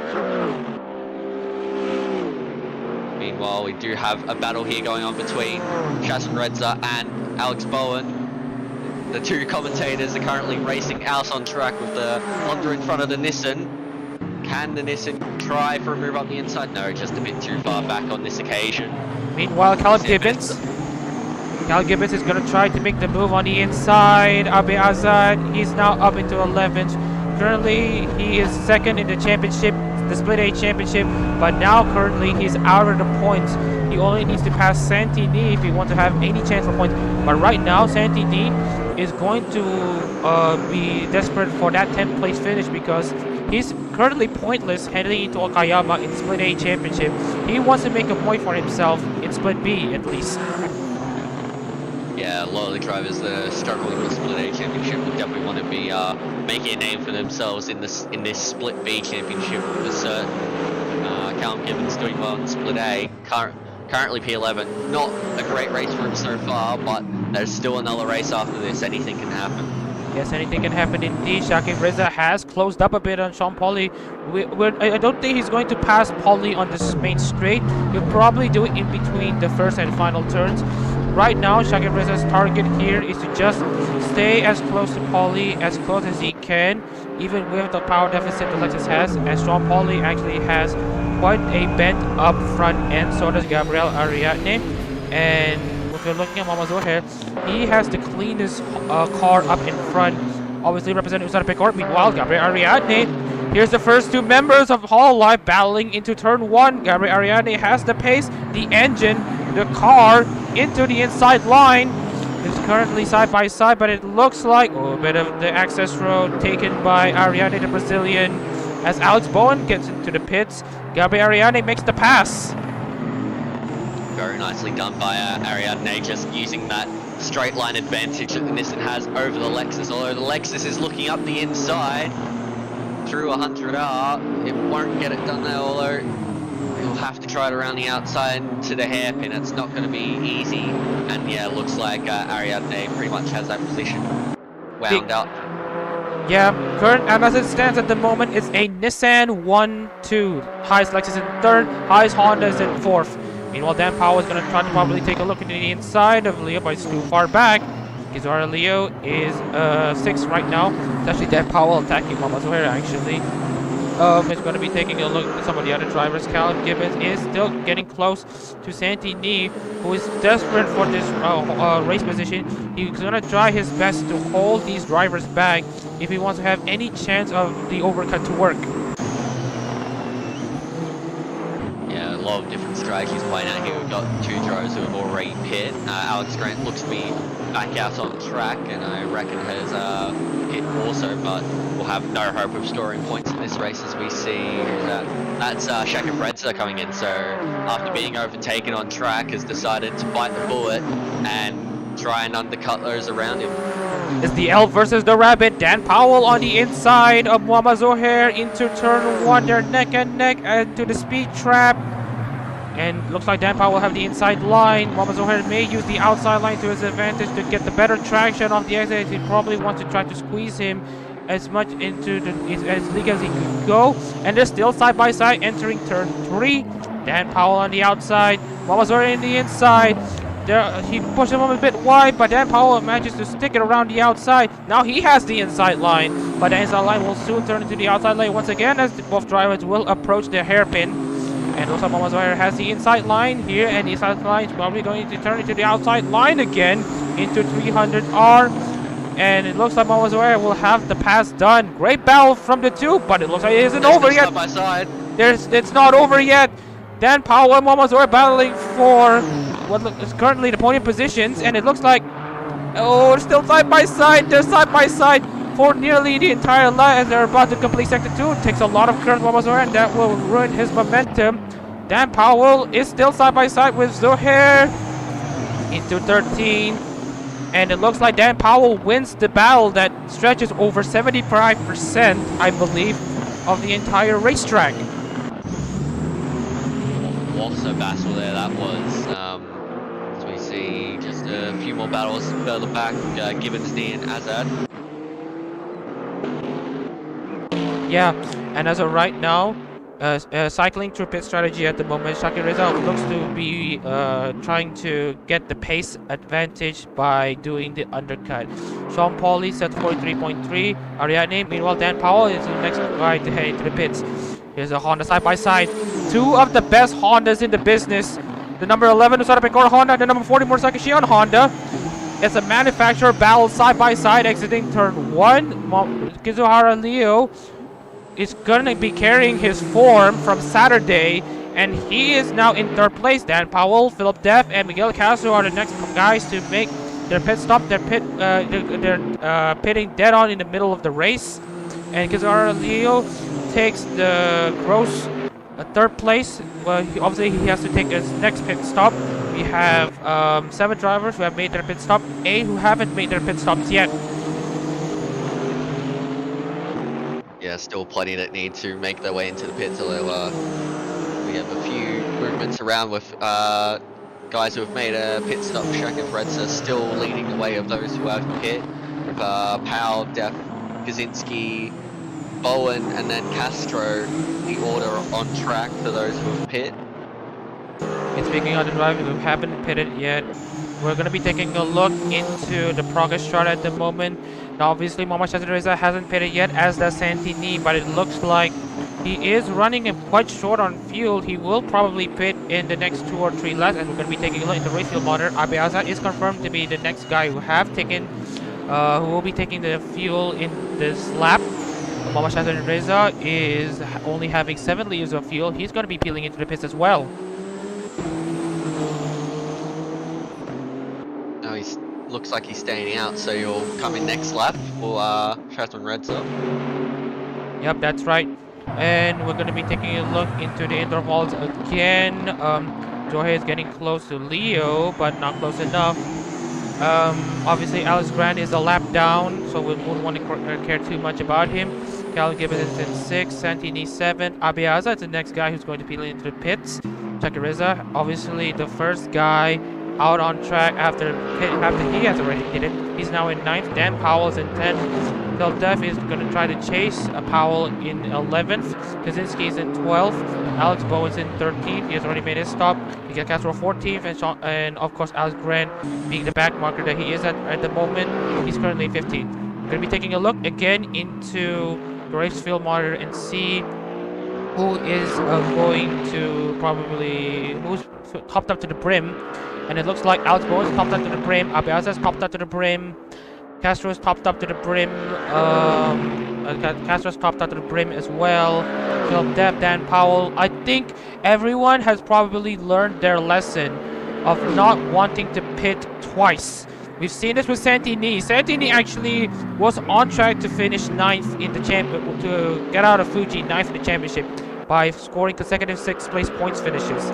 Meanwhile, we do have a battle here going on between Shaston Redza and Alex Bowen. The two commentators are currently racing out on track with the Honda in front of the Nissan. Can the Nissan try for a move up the inside? No, just a bit too far back on this occasion. Meanwhile, Cal Gibbons is going to try to make the move on the inside. Abe Azad, he's now up into 11th. Currently, he is second in the championship, the Split A Championship, but now currently he's out of the points. He only needs to pass Santini if he wants to have any chance for points. But right now, Santini is going to be desperate for that 10th place finish because he's currently pointless heading into Okayama in Split A Championship. He wants to make a point for himself in Split B at least. Yeah, a lot of the drivers that are struggling with Split A Championship would definitely want to be making a name for themselves in this Split B Championship for certain. Callum Gibbons doing well in Split A, currently P11. Not a great race for him so far, but there's still another race after this. Anything can happen. Yes, anything can happen indeed. Shaki Reza has closed up a bit on Sean Pauly. I don't think he's going to pass Pauly on this main straight. He'll probably do it in between the first and final turns. Right now, Shaki Reza's target here is to just stay as close to Pauly as close as he can, even with the power deficit the Lexus has, as Sean Pauly actually has quite a bent up front end, so does Gabriel Ariadne. And if you're looking at Mama Zohair, he has the cleanest car up in front, obviously representing Usada Picard. Meanwhile, Gabriel Ariadne, here's the first two members of Hololive battling into turn 1. Gabriel Ariadne has the pace, the engine, the car into the inside line. It's currently side by side, but it looks like a bit of the access road taken by Ariadne, the Brazilian, as Alex Bowen gets into the pits. Gabriel Ariadne makes the pass. Very nicely done by Ariadne, just using that straight line advantage that the Nissan has over the Lexus. Although the Lexus is looking up the inside through 100R, it won't get it done there, although he'll have to try it around the outside to the hairpin. It's not going to be easy. And yeah, it looks like Ariadne pretty much has that position wound up. Yeah, current and as it stands at the moment, it's a Nissan 1-2. Highest Lexus in third, highest Honda is in 4th. Meanwhile, Dan Powell is going to try to probably take a look into the inside of Leo, but he's too far back. Kizara Leo is 6th right now. It's actually Dan Powell attacking Mama Zohair actually. Is going to be taking a look at some of the other drivers. Callum Gibbons is still getting close to Santini, who is desperate for this race position. He's going to try his best to hold these drivers back if he wants to have any chance of the overcut to work. Yeah, a lot of different strategies playing out here. We've got two drivers who have already pit. Alex Grant looks to be back out on track, and I reckon has pit also, but we'll have no hope of scoring points in this race as we see that's Shaka Bredza coming in. So after being overtaken on track, has decided to bite the bullet and try and undercut those around him. It's the elk versus the rabbit. Dan Powell on the inside of Mama Zohair into turn 1. They're neck and neck to the speed trap. And looks like Dan Powell will have the inside line. Mama Zohair may use the outside line to his advantage to get the better traction off the exit. He probably wants to try to squeeze him as much into as league as he could go. And they're still side by side entering turn 3. Dan Powell on the outside. Mama Zohair in the inside. He pushed him a bit wide, but Dan Powell manages to stick it around the outside. Now he has the inside line, but the inside line will soon turn into the outside lane once again as both drivers will approach the hairpin. And also Mama Zohair has the inside line here, and the inside line is probably going to turn into the outside line again into 300R. And it looks like Mama Zohair will have the pass done. Great battle from the two, but it looks like it isn't over yet. Side by side. It's not over yet. Dan Powell and Mama Zohair battling for what is currently the podium positions, and it looks like they're still side by side. They're side by side for nearly the entire line as they're about to complete sector 2. It takes a lot of current Mama Zohair, and that will ruin his momentum. Dan Powell is still side by side with Zohair into 13, and it looks like Dan Powell wins the battle that stretches over 75%, I believe, of the entire racetrack. What a battle there that was. As we see just a few more battles further back, Gibbons, D and Azad. Yeah, and as of right now, cycling through pit strategy at the moment, Shaki Reza looks to be trying to get the pace advantage by doing the undercut. Sean Pauly set 43.3. Ariadne, meanwhile, Dan Powell is the next guy to head into the pits. Here's a Honda side by side. Two of the best Hondas in the business. The number 11 Usada Picard Honda, the number 40 Murasaki Shion Honda. It's a manufacturer battle side by side exiting turn 1. Kizuhara Leo is gonna be carrying his form from Saturday, and he is now in third place. Dan Powell, Philip Deff, and Miguel Castro are the next guys to make their pit stop. They're pitting dead on in the middle of the race, and Kizar Leo takes the gross third place. Well, obviously he has to take his next pit stop. We have 7 drivers who have made their pit stop, 8 who haven't made their pit stops yet. Yeah, still plenty that need to make their way into the pits, although we have a few movements around with guys who have made a pit stop. Shaq and Reds are still leading the way of those who have pit, with Powell, Depp, Kaczynski, Bowen, and then Castro, the order on track for those who have pit. And speaking of the drivers who haven't pitted yet, we're going to be taking a look into the progress chart at the moment. Now obviously Mohamed Shazareza hasn't pitted yet, as does Santini, but it looks like he is running quite short on fuel. He will probably pit in the next 2 or 3 laps, and we're going to be taking a look into race fuel monitor. Abeaza is confirmed to be the next guy who will be taking the fuel in this lap. Mohamed Shazareza is only having 7 liters of fuel. He's going to be peeling into the pits as well. No, he looks like he's staying out, so you'll come in next lap for Shazman Redza. Yep, that's right. And we're going to be taking a look into the intervals again. Jorge is getting close to Leo, but not close enough. Obviously, Alex Grant is a lap down, so we won't want to care too much about him. Cal Gibbons is in 6, Santini 7. Abeaza is the next guy who's going to be into the pits. Chakariza, obviously the first guy out on track after he has already hit it. He's now in 9th. Dan Powell's in 10th. Phil Duff is going to try to chase Powell in 11th. Kaczynski is in 12th. Alex Bowen's in 13th. He has already made his stop. Miguel Castro 14th, and of course Alex Grant being the back marker that he is at the moment. He's currently 15th. We're going to be taking a look again into the race field monitor and see who is who's topped up to the brim. And it looks like Alex Bowen's topped up to the brim. Abeaza's topped up to the brim. Castro's topped up to the brim. Castro's topped up to the brim as well. Philip Depp, Dan Powell. I think everyone has probably learned their lesson of not wanting to pit twice. We've seen this with Santini. Santini actually was on track to finish 9th in the to get out of Fuji 9th in the championship by scoring consecutive 6th place points finishes.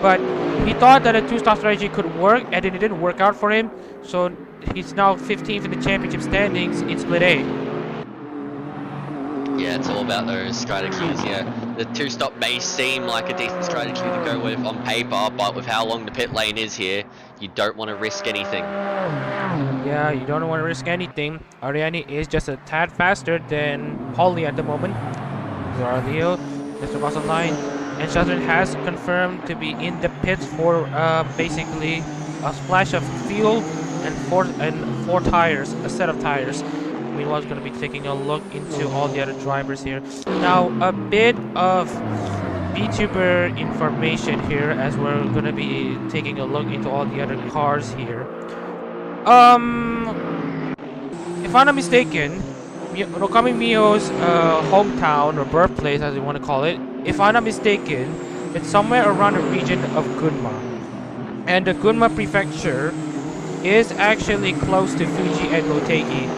But he thought that a 2-stop strategy could work, and it didn't work out for him. So he's now 15th in the championship standings in Split A. Yeah, it's all about those strategies. Yeah, the 2-stop may seem like a decent strategy to go with on paper, but with how long the pit lane is here, you don't want to risk anything. Yeah, you don't want to risk anything. Ariane is just a tad faster than Holly at the moment. Leo, Mr. Cross line, and Shazran has confirmed to be in the pits for basically a splash of fuel and four tires, a set of tires. Meanwhile, it's going to be taking a look into all the other drivers here. Now, a bit of VTuber information here, as we're going to be taking a look into all the other cars here. If I'm not mistaken, Rokami Mio's hometown or birthplace, as you want to call it, if I'm not mistaken, it's somewhere around the region of Gunma. And the Gunma prefecture is actually close to Fuji and Motegi.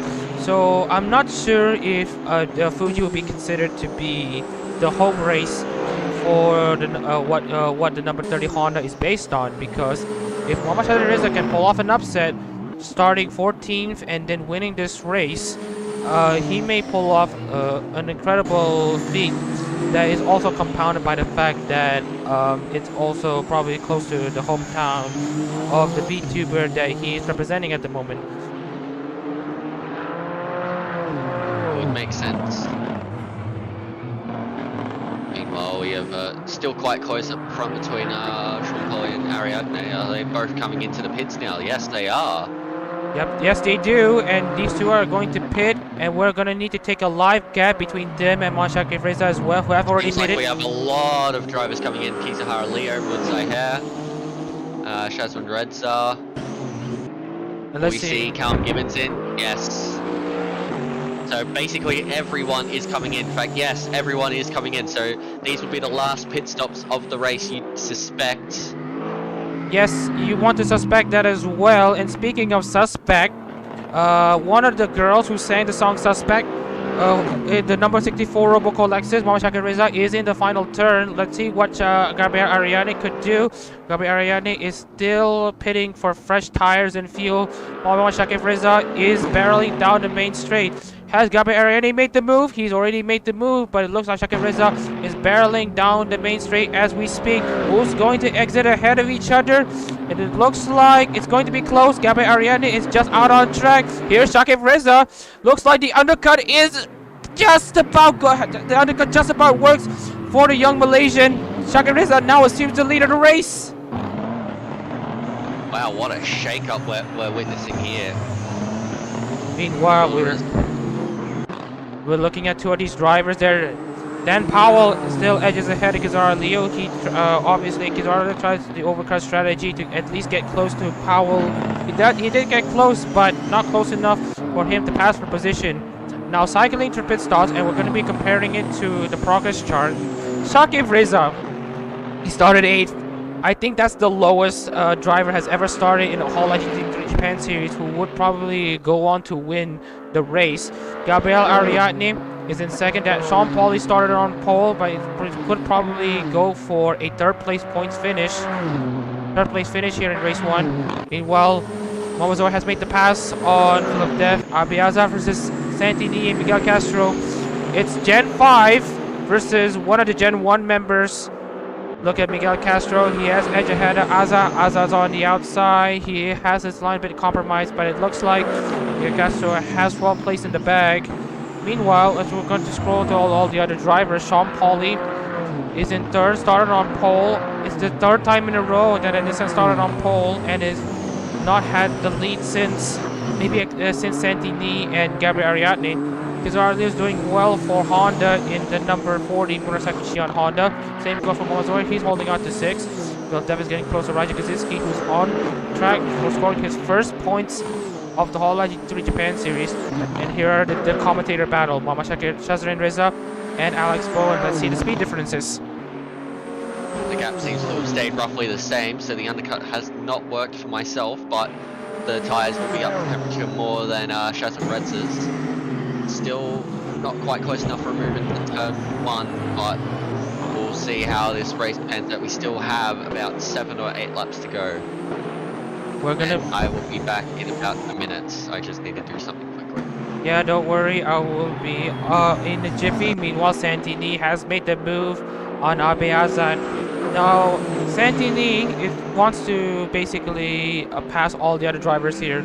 So I'm not sure if the Fuji will be considered to be the home race for the, what the number 30 Honda is based on, because if Mohamed Shazareza can pull off an upset starting 14th and then winning this race, he may pull off an incredible feat that is also compounded by the fact that it's also probably close to the hometown of the VTuber that he is representing at the moment. Would make sense. Meanwhile, we have still quite close up front between Sean Polly and Ariadne. Are they both coming into the pits now? Yes, they are. Yep, yes they do, and these two are going to pit, and we're going to need to take a live gap between them and Mashaki Freza as well, who have already pitted. Like we have a lot of drivers coming in. Kizahara Leo, Munsai Hair, Shazwan Redza. And let's see Callum Gibbons in. Yes. So basically everyone is coming in. In fact, yes, everyone is coming in. So these will be the last pit stops of the race, you'd suspect. Yes, you want to suspect that as well. And speaking of suspect, one of the girls who sang the song Suspect, the number 64 Roboco Lexus, Mama Shaka Reza, is in the final turn. Let's see what Gabriel Ariane could do. Gabriel Ariane is still pitting for fresh tires and fuel. Mama Shaka Reza is barreling down the main straight. Has Gabriel Ariane made the move? He's already made the move, but it looks like Shaka Reza is barreling down the main straight as we speak. Who's going to exit ahead of each other? And it looks like it's going to be close. Gabriel Ariane is just out on track. Here's Shaka Reza. Looks like the undercut is just about good. The undercut just about works for the young Malaysian. Shaka Reza now assumes the lead of the race. Wow, what a shake-up we're witnessing here. Meanwhile, we're looking at two of these drivers there. Dan Powell still edges ahead of Kizaru Leo. He obviously Kizaru tries the overcut strategy to at least get close to Powell. He did get close, but not close enough for him to pass for position. Now cycling through pit stops, and we're going to be comparing it to the progress chart. Shakib Reza, he started 8th. I think that's the lowest driver has ever started in a Hololive GT3 Japan Series who would probably go on to win the race. Gabriel Ariadne is in 2nd. That Sean Pauli started on pole, but could probably go for a 3rd place points finish. 3rd place finish here in race 1. Meanwhile, Momozoe has made the pass on Philip Dev. Abiaza versus Santini and Miguel Castro. It's Gen 5 versus one of the Gen 1 members. Look at Miguel Castro. He has edge ahead of Aza. Aza's on the outside. He has his line a bit compromised, but it looks like Miguel Castro has well placed in the bag. Meanwhile, as we're going to scroll to all the other drivers, Sean Pauli is in 3rd, started on pole. It's the 3rd time in a row that a Nissan started on pole and is not had the lead since since Santini and Gabriel Ariadne. Kizaru is doing well for Honda in the number 40 motorcycle Shion Honda. Same goes for Momozoe. He's holding on to 6th. Well, Dev is getting close to Raja Kaczynski, who's on track for scoring his first points of the Hololive GT3 Japan Series. And here are the commentator battle. Mama Shazrin Reza and Alex Bowen. Let's see the speed differences. The gap seems to have stayed roughly the same, so the undercut has not worked for myself, but the tyres will be up to temperature more than Shazrin Reza's. Still not quite close enough for a movement in turn 1, but we'll see how this race pans out. We still have about 7 or 8 laps to go. I will be back in about a minute. I just need to do something quickly. Yeah, don't worry. I will be in the jiffy. Meanwhile, Santini has made the move on Abeazan. Now, Santini wants to basically pass all the other drivers here.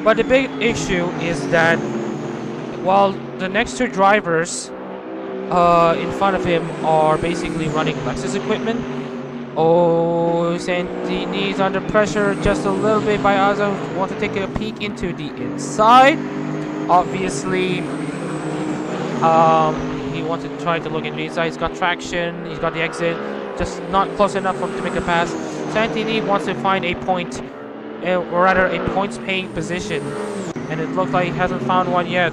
But the big issue is that while the next 2 drivers in front of him are basically running Lexus equipment, Santini's under pressure just a little bit by Aza, who wants to take a peek into the inside. Obviously, he wants to try to look into the inside. He's got traction, he's got the exit, just not close enough for him to make a pass. Santini wants to find a point, or rather a points-paying position, and it looks like he hasn't found one yet.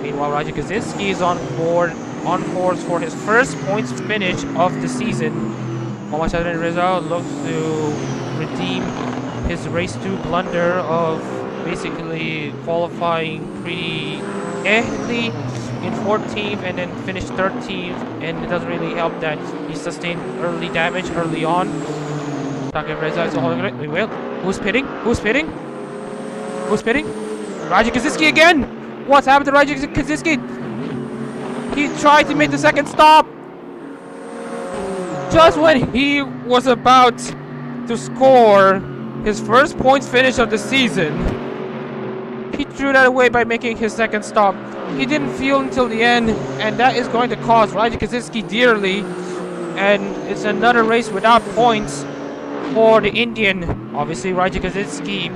Meanwhile, Raja Kaczynski is on course for his first points finish of the season. Mohammad Shadrin Reza looks to redeem his race 2 blunder of basically qualifying pretty early in 14th and then finished 13th, and it doesn't really help that he sustained early damage early on. Shakib Reza is holding it. We will. Who's pitting? Who's pitting? Who's pitting? Raja Kaczynski again! What's happened to Raja Kaczynski? He tried to make the second stop. Just when he was about to score his first points finish of the season, he threw that away by making his second stop. He didn't feel until the end, and that is going to cost Raja Kaczynski dearly. And it's another race without points for the Indian. Obviously, Raja Kaczynski,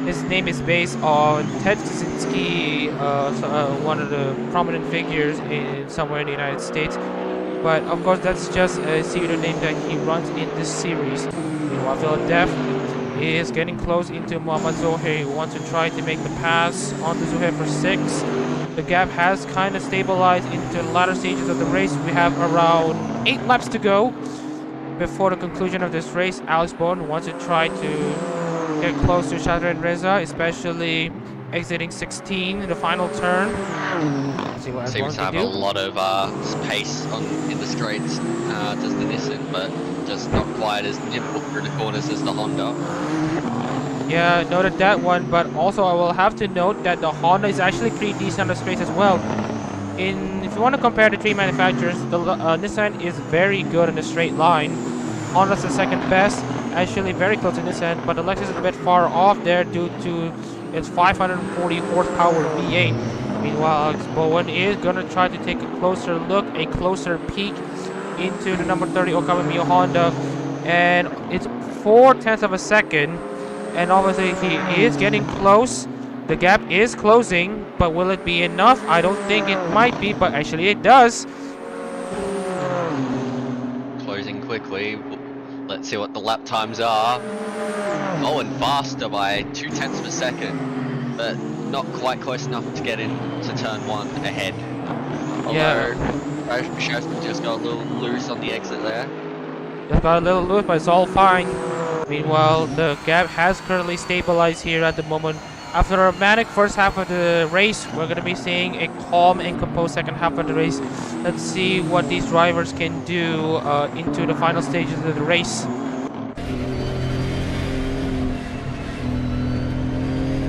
his name is based on Ted Kaczynski, one of the prominent figures somewhere in the United States. But of course, that's just a pseudonym that he runs in this series. Meanwhile, Philip Dev is getting close into Muhammad Zohair. He wants to try to make the pass onto Zohair for 6. the gap has kind of stabilized into the latter stages of the race. We have around 8 laps to go before the conclusion of this race. Alex Bowen wants to try to get close to Shadra and Reza, especially exiting 16 in the final turn. Let's see what Seems to have a lot of pace in the straights, does the Nissan, but just not quite as nimble through the corners as the Honda. Yeah, noted that one, but also I will have to note that the Honda is actually pretty decent on the straights as well. If you want to compare the three manufacturers, the Nissan is very good in the straight line. Honda's the second best, actually very close to Nissan, but the Lexus is a bit far off there due to its 540 horsepower V8. Meanwhile, Alex Bowen is going to try to take a closer look, a closer peek into the number 30 Okama Mio Honda, and it's 0.4 of a second. And obviously he is getting close. The gap is closing, but will it be enough? I don't think it might be, but actually it does. Closing quickly. Let's see what the lap times are. Oh, and faster by 0.2 of a second, but not quite close enough to get into turn 1 ahead. Although, just got a little loose on the exit there. Just got a little loose, but it's all fine. Meanwhile, the gap has currently stabilized here at the moment. After a manic first half of the race, we're going to be seeing a calm and composed second half of the race. Let's see what these drivers can do into the final stages of the race.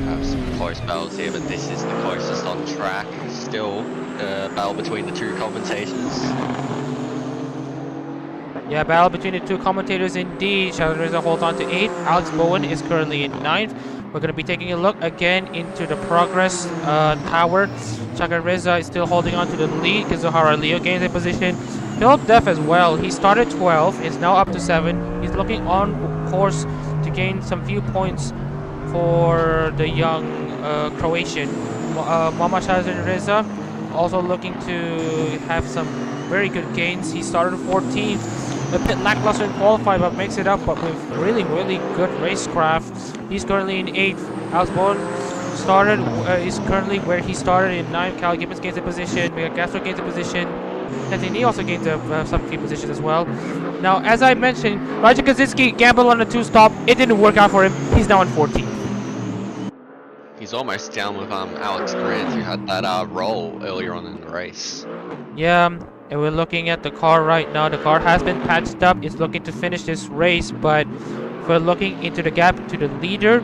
Have some close battles here, but this is the closest on track. Still, the battle between the two commentators. Yeah, battle between the two commentators indeed. Shadra Reza holds on to 8th. Alex Bowen is currently in 9th. We're going to be taking a look again into the progress tower. Shadra Reza is still holding on to the lead. Kizuhara Leo gains a position. Philip Duff as well. He started 12. Is now up to 7. He's looking on course to gain some few points for the young Croatian. Muhammad Shadra Reza also looking to have some very good gains. He started 14th. A bit lackluster in qualifying, but makes it up, but with really good racecraft. He's currently in 8th. Alex Bowen is currently where he started in 9th. Cal Gibbons gains a position. We got Castro gains a position. Nathan also gains some key positions as well. Now, as I mentioned, Raja Kaczynski gambled on the 2-stop. It didn't work out for him. He's now in 14th. He's almost down with Alex Grant, who had that roll earlier on in the race. Yeah. And we're looking at the car right now. The car has been patched up. It's looking to finish this race, but if we're looking into the gap to the leader,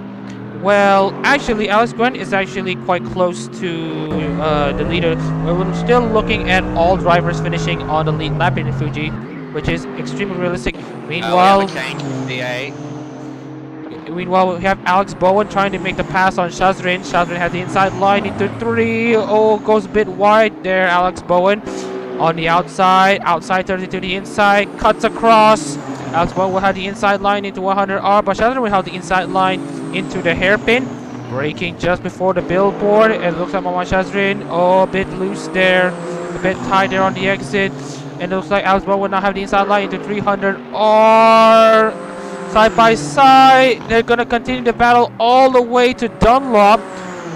well, actually, Alex Grant is actually quite close to the leader. We're still looking at all drivers finishing on the lead lap in Fuji, which is extremely realistic. Meanwhile, we have Alex Bowen trying to make the pass on Shazrin. Shazrin has the inside line into 3. Oh, goes a bit wide there, Alex Bowen. On the outside turns into the inside, cuts across. Alex Bowen will have the inside line into 100R, but Shadra will have the inside line into the hairpin. Braking just before the billboard. It looks like Mama Shazrin, a bit loose there, a bit tight there on the exit. And it looks like Alex Bowen will now have the inside line into 300R. Side by side, they're going to continue the battle all the way to Dunlop.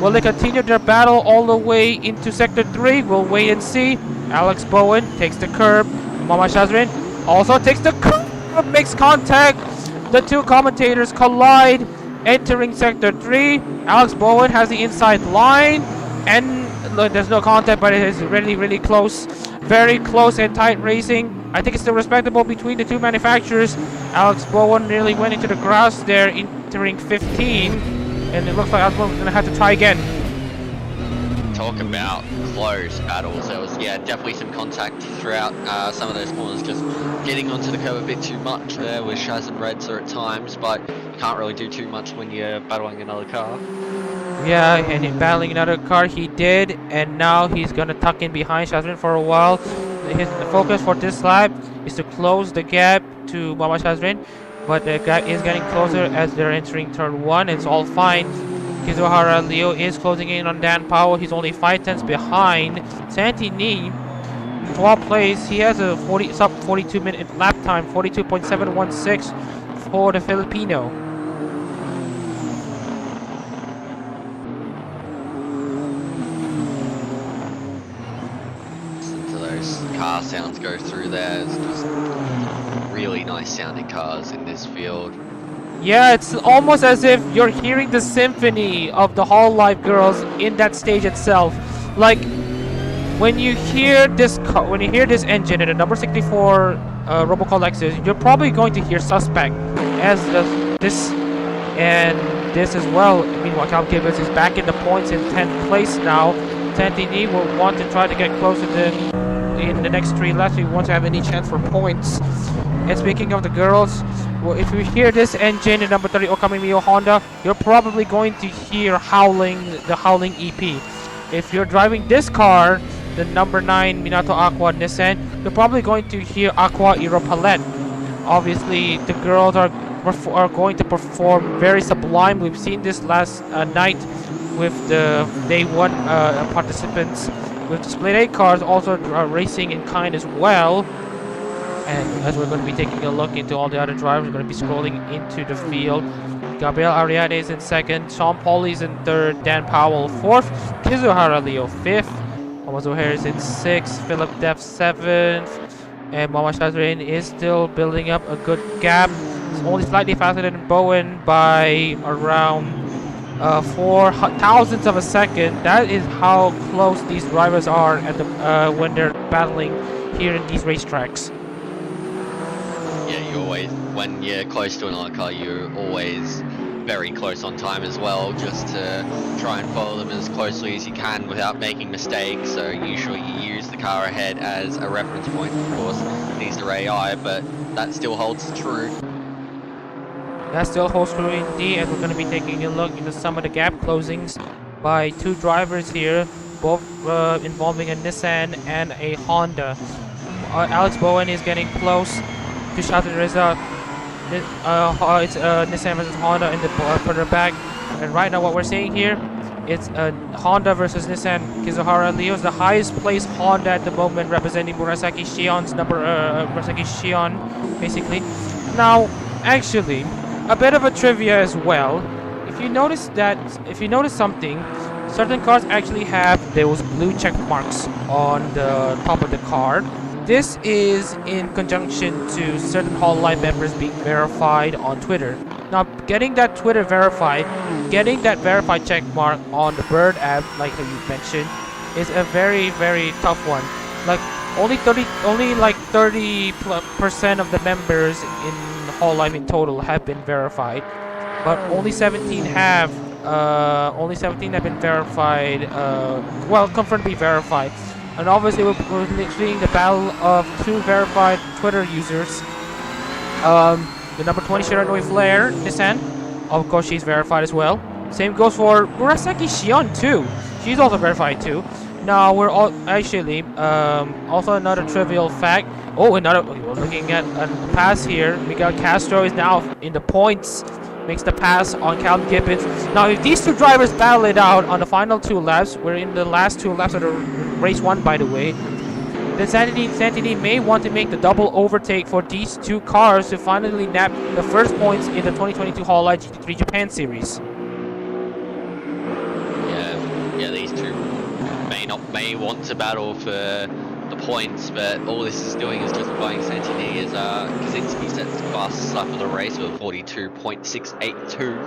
Will they continue their battle all the way into Sector 3? We'll wait and see. Alex Bowen takes the curb. Mama Shazrin also takes the curb. Makes contact. The two commentators collide. Entering Sector 3. Alex Bowen has the inside line. And look, there's no contact, but it is really close. Very close and tight racing. I think it's still respectable between the two manufacturers. Alex Bowen nearly went into the grass there, entering 15. And it looks like Alex Bowen's going to have to try again. Talk about close battles. There was, definitely some contact throughout some of those corners, just getting onto the curb a bit too much there with Shaz and Redzer at times, but you can't really do too much when you're battling another car. Yeah, and in battling another car he did, and now he's going to tuck in behind Shazrin for a while. The focus for this lap is to close the gap to Mama Shazrin, but the gap is getting closer as they're entering turn 1. It's all fine. Kizuhara Leo is closing in on Dan Powell. He's only 5/10 behind. Santini, 12th place. He has a sub 42-minute lap time, 42.716 for the Filipino. go through there. It's just really nice sounding cars in this field. Yeah, it's almost as if you're hearing the symphony of the Hololive girls in that stage itself. Like when you hear this engine in a number 64 Robocall Lexus, you're probably going to hear Suspect as this and this as well. Meanwhile, Cal Gibbons is back in the points in 10th place now. Tantini will want to try to get closer in the next 3 laps. We want to have any chance for points. And speaking of the girls, well, if you hear this engine in number 30 Okami Mio Honda, you're probably going to hear the Howling EP. If you're driving this car, the number 9 Minato Aqua Nissan, you're probably going to hear Aqua Iro Palette. Obviously, the girls are going to perform very sublime. We've seen this last night with the day 1 participants with the Split 8 cars also racing in kind as well. And as we're going to be taking a look into all the other drivers, we're going to be scrolling into the field. Gabriel Ariade is in 2nd, Sean Pauli is in 3rd, Dan Powell 4th, Kizuhara Leo 5th, Thomas O'Hare is in 6th, Philip Deff 7th, and Mama Shazrain is still building up a good gap. It's only slightly faster than Bowen by around 4 thousandths of a second. That is how close these drivers are at the when they're battling here in these racetracks. Yeah, you always, when you're close to another car, you're always very close on time as well, just to try and follow them as closely as you can without making mistakes. So usually you use the car ahead as a reference point. Of course, these are AI, but that still holds true. That still holds true indeed, and we're going to be taking a look into some of the gap closings by 2 drivers here, both involving a Nissan and a Honda. Alex Bowen is getting close to Shatan Reza. It's Nissan versus Honda in the further back, and right now what we're seeing here, it's Honda versus Nissan. Kizuhara Leo is the highest placed Honda at the moment, representing Murasaki Shion's Murasaki Shion, basically. Now, actually, a bit of a trivia as well. If you notice something, certain cars actually have those blue check marks on the top of the car. This is in conjunction to certain Hololive members being verified on Twitter. Now, getting that verified check mark on the Bird app, like you mentioned, is a very, very tough one. Like only 30% of the members in Hololive in total have been verified, but only 17 have been verified. Confirmed to be verified. And obviously we're seeing the battle of 2 verified Twitter users. The number 20 Shiranui Flair, Nissan. Of course, she's verified as well. Same goes for Murasaki Shion too. She's also verified too. Now we're all actually also another trivial fact. We're looking at a pass here. Miguel Castro is now in the points. Makes the pass on Calvin Gibbons. Now, if these 2 drivers battle it out on the final 2 laps, we're in the last 2 laps of the race 1, by the way, then Santini may want to make the double overtake for these 2 cars to finally nab the first points in the 2022 Hololive GT3 Japan Series. Yeah, these 2 may want to battle for the points, but all this is doing is just buying Santini as Kaczynski sets the fastest lap of the race with 42.682.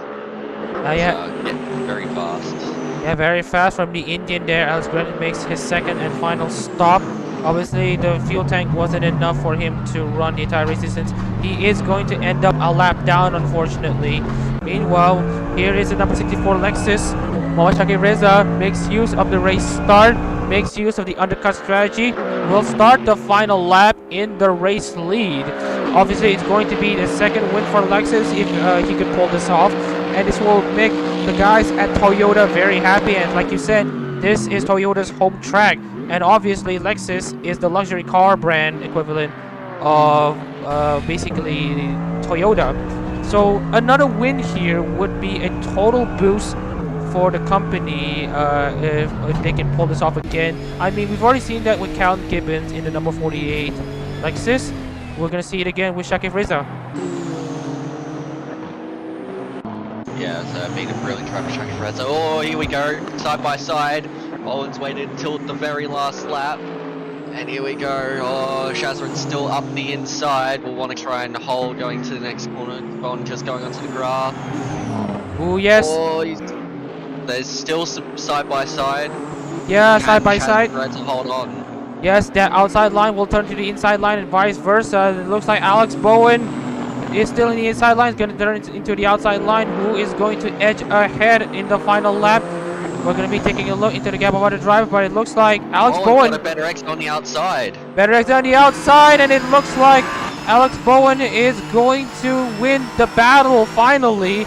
Very fast. Yeah, very fast from the Indian there. Alex Brennan makes his 2nd and final stop. Obviously, the fuel tank wasn't enough for him to run the entire race distance. He is going to end up a lap down, unfortunately. Meanwhile, here is the number 64 Lexus. Mawashaki Reza makes use of the race start, makes use of the undercut strategy, will start the final lap in the race lead. Obviously, it's going to be the 2nd win for Lexus if he could pull this off, and this will make the guys at Toyota very happy. And like you said, this is Toyota's home track, and obviously Lexus is the luxury car brand equivalent of basically Toyota. So another win here would be a total boost for the company if they can pull this off again. I mean, we've already seen that with Calvin Gibbons in the number 48 Lexus. We're gonna see it again with Shakib Reza. Yeah, so being a brilliant driver, Shakib Reza. Oh, here we go, side by side. Owens waited until the very last lap, And here we go. Oh, Shazrin's still up the inside. We'll want to try and hold going to the next corner. Bond just going onto the graph. Oh, yes. Oh, there's still some side by side. Yeah, side by side. To hold on. Yes, that outside line will turn to the inside line and vice versa. It looks like Alex Bowen is still in the inside line. Is going to turn into the outside line. Who is going to edge ahead in the final lap? We're going to be taking a look into the gap of other driver, but it looks like Alex Bowen. Got a better X on the outside. Better X on the outside, and it looks like Alex Bowen is going to win the battle finally.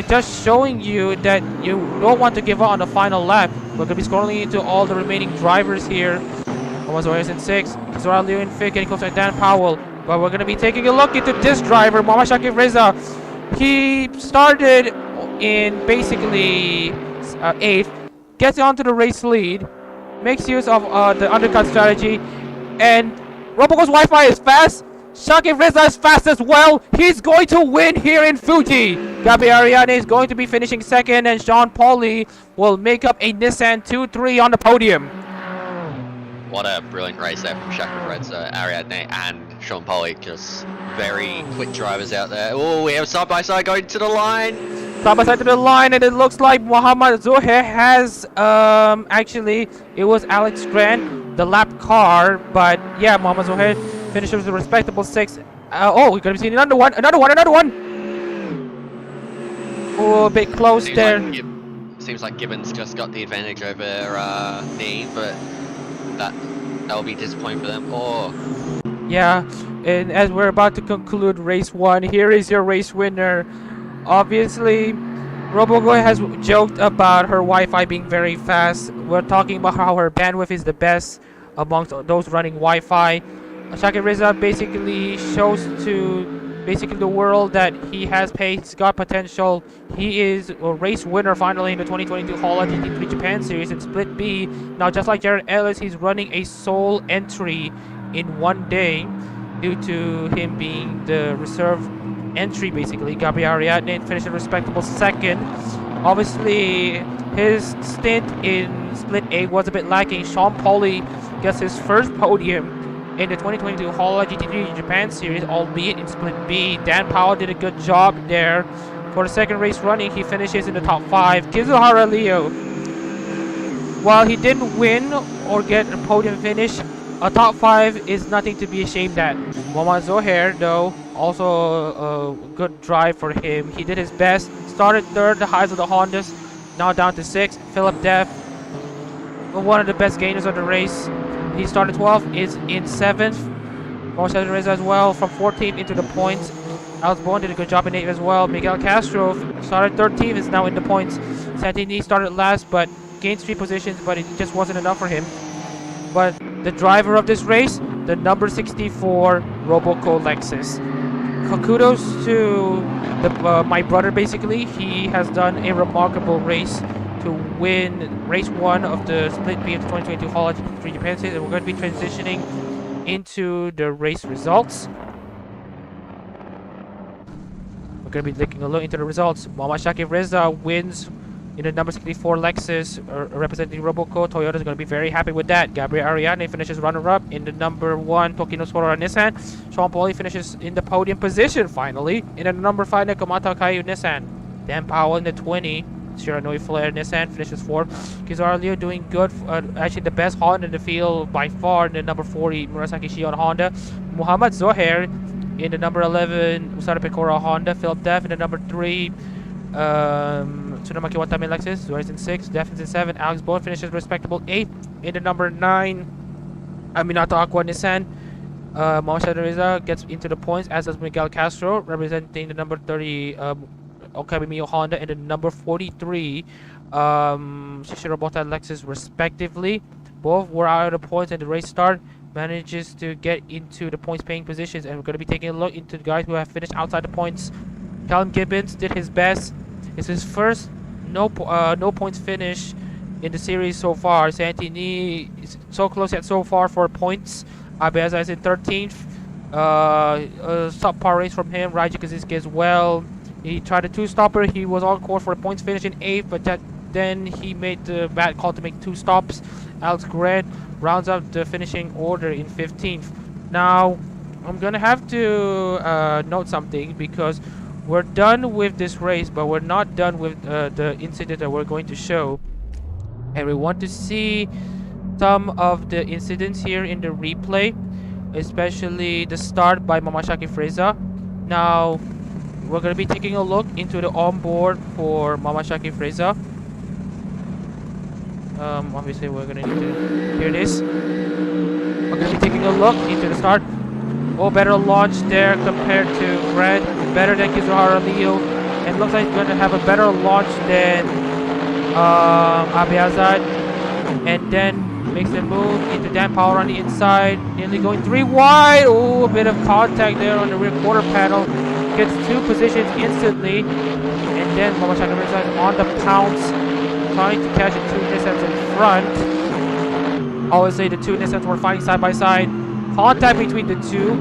Just showing you that you don't want to give up on the final lap. We're going to be scrolling into all the remaining drivers here. Thomas Zohar is in 6th. Zora Liu in 5th, getting closer to Dan Powell. But we're going to be taking a look into this driver, Mohammad Shakib Reza. He started in basically 8th, gets onto the race lead, makes use of the undercut strategy, and Roboco's Wi-Fi is fast. Shakib Reza is fast as well. He's going to win here in Fuji. Gabi Ariane is going to be finishing 2nd, and Sean Pauly will make up a Nissan 2-3 on the podium. What a brilliant race there from Shakib Reza, Ariadne, and Sean Pauly. Just very quick drivers out there. Oh, we have side by side going to the line. Side by side to the line, and it looks like Mohammad Zohar has actually it was Alex Grant, the lap car, but yeah, Mohammad Zohar finishes with a respectable 6th. Oh, we're gonna be seeing another one. Oh, a bit close there. Seems like Gibbons just got the advantage over Nee, but that'll be disappointing for them. Oh. Yeah, and as we're about to conclude race 1, here is your race winner. Obviously, Robogoy has joked about her Wi-Fi being very fast. We're talking about how her bandwidth is the best amongst those running Wi-Fi. Shakib Reza basically shows to the world that he has pace, he's got potential. He is a race winner finally in the 2022 Hololive GT3 Japan Series in Split B. Now, just like Jared Ellis, he's running a sole entry in one day due to him being the reserve entry basically. Gabriel Ariadne finished a respectable 2nd. Obviously, his stint in Split A was a bit lacking. Sean Pauly gets his first podium in the 2022 Hololive GT3 Japan Series, albeit in Split B. Dan Powell did a good job there. For the 2nd race running, he finishes in the top 5. Kizuhara Leo, while he didn't win or get a podium finish, a top 5 is nothing to be ashamed at. Mohammad Zohar, though, also a good drive for him. He did his best. Started 3rd, the highs of the Hondas. Now down to 6th. Philip Deff, one of the best gainers of the race. He started 12th, is in 7th. Mohammad Reza as well, from 14th into the points. Alex Bowen did a good job in 8th as well. Miguel Castro started 13th, is now in the points. Santini started last, but gained 3 positions, but it just wasn't enough for him. But the driver of this race, the number 64 Roboco Lexus. Kudos to my brother basically. He has done a remarkable race to win race 1 of the Split B of the 2022 Hololive GT3 Japan Series, and we're going to be transitioning into the race results. We're going to be taking a look into the results. Mohammad Shakib Reza wins in the number 64 Lexus, representing Roboco. Toyota is going to be very happy with that. Gabriel Ariadne finishes runner-up in the number 1 Tokino Sora Nissan. Sean Pauly finishes in the podium position finally in the number 5 Nekomata Kayu Nissan. Dan Powell in the 20 Shiranui Flair Nissan finishes 4th. Kizaru Liu doing good, actually the best Honda in the field by far in the number 40 Murasaki Shion Honda. Mohammad Zohar in the number 11 Usada Pecora Honda. Philip Deff in the number 3 Tsunamaki Watame Lexus. Zohar is in 6th, Deff is in 7th. Alex Bowen finishes respectable 8th in the number 9 Aminato Aqua Nissan. Mohammad Reza gets into the points, as does Miguel Castro, representing the number 30 Okabimiyo Honda and the number 43 Shishiro Bota Lexus respectively. Both were out of the points, and the race start manages to get into the points paying positions, and we're going to be taking a look into the guys who have finished outside the points. Callum Gibbons did his best. It's his first no points finish in the series so far. Santini is so close yet so far for points. Abeza is in 13th. Subpar race from him. Raiji Kazuki as well. He tried a 2-stopper. He was on course for a points finish in 8th, but then he made the bad call to make 2 stops. Alex Grant rounds up the finishing order in 15th. Now, I'm gonna have to note something because we're done with this race, but we're not done with the incident that we're going to show. And we want to see some of the incidents here in the replay, especially the start by Mamashaki Freza. Now, we're going to be taking a look into the onboard for Mamashaki Freza. Obviously, we're going to need to hear this. We're going to be taking a look into the start. Oh, better launch there compared to Grant. Better than Kizuhara Leo. And looks like he's going to have a better launch than Abiazad. And then makes the move into Dan Power on the inside. Nearly going 3 wide. Oh, a bit of contact there on the rear quarter panel. Gets 2 positions instantly. And then Mamashaki Freza is on the pounce. Trying to catch the 2 Nissans in front. Obviously, the 2 Nissans were fighting side by side. Contact between the two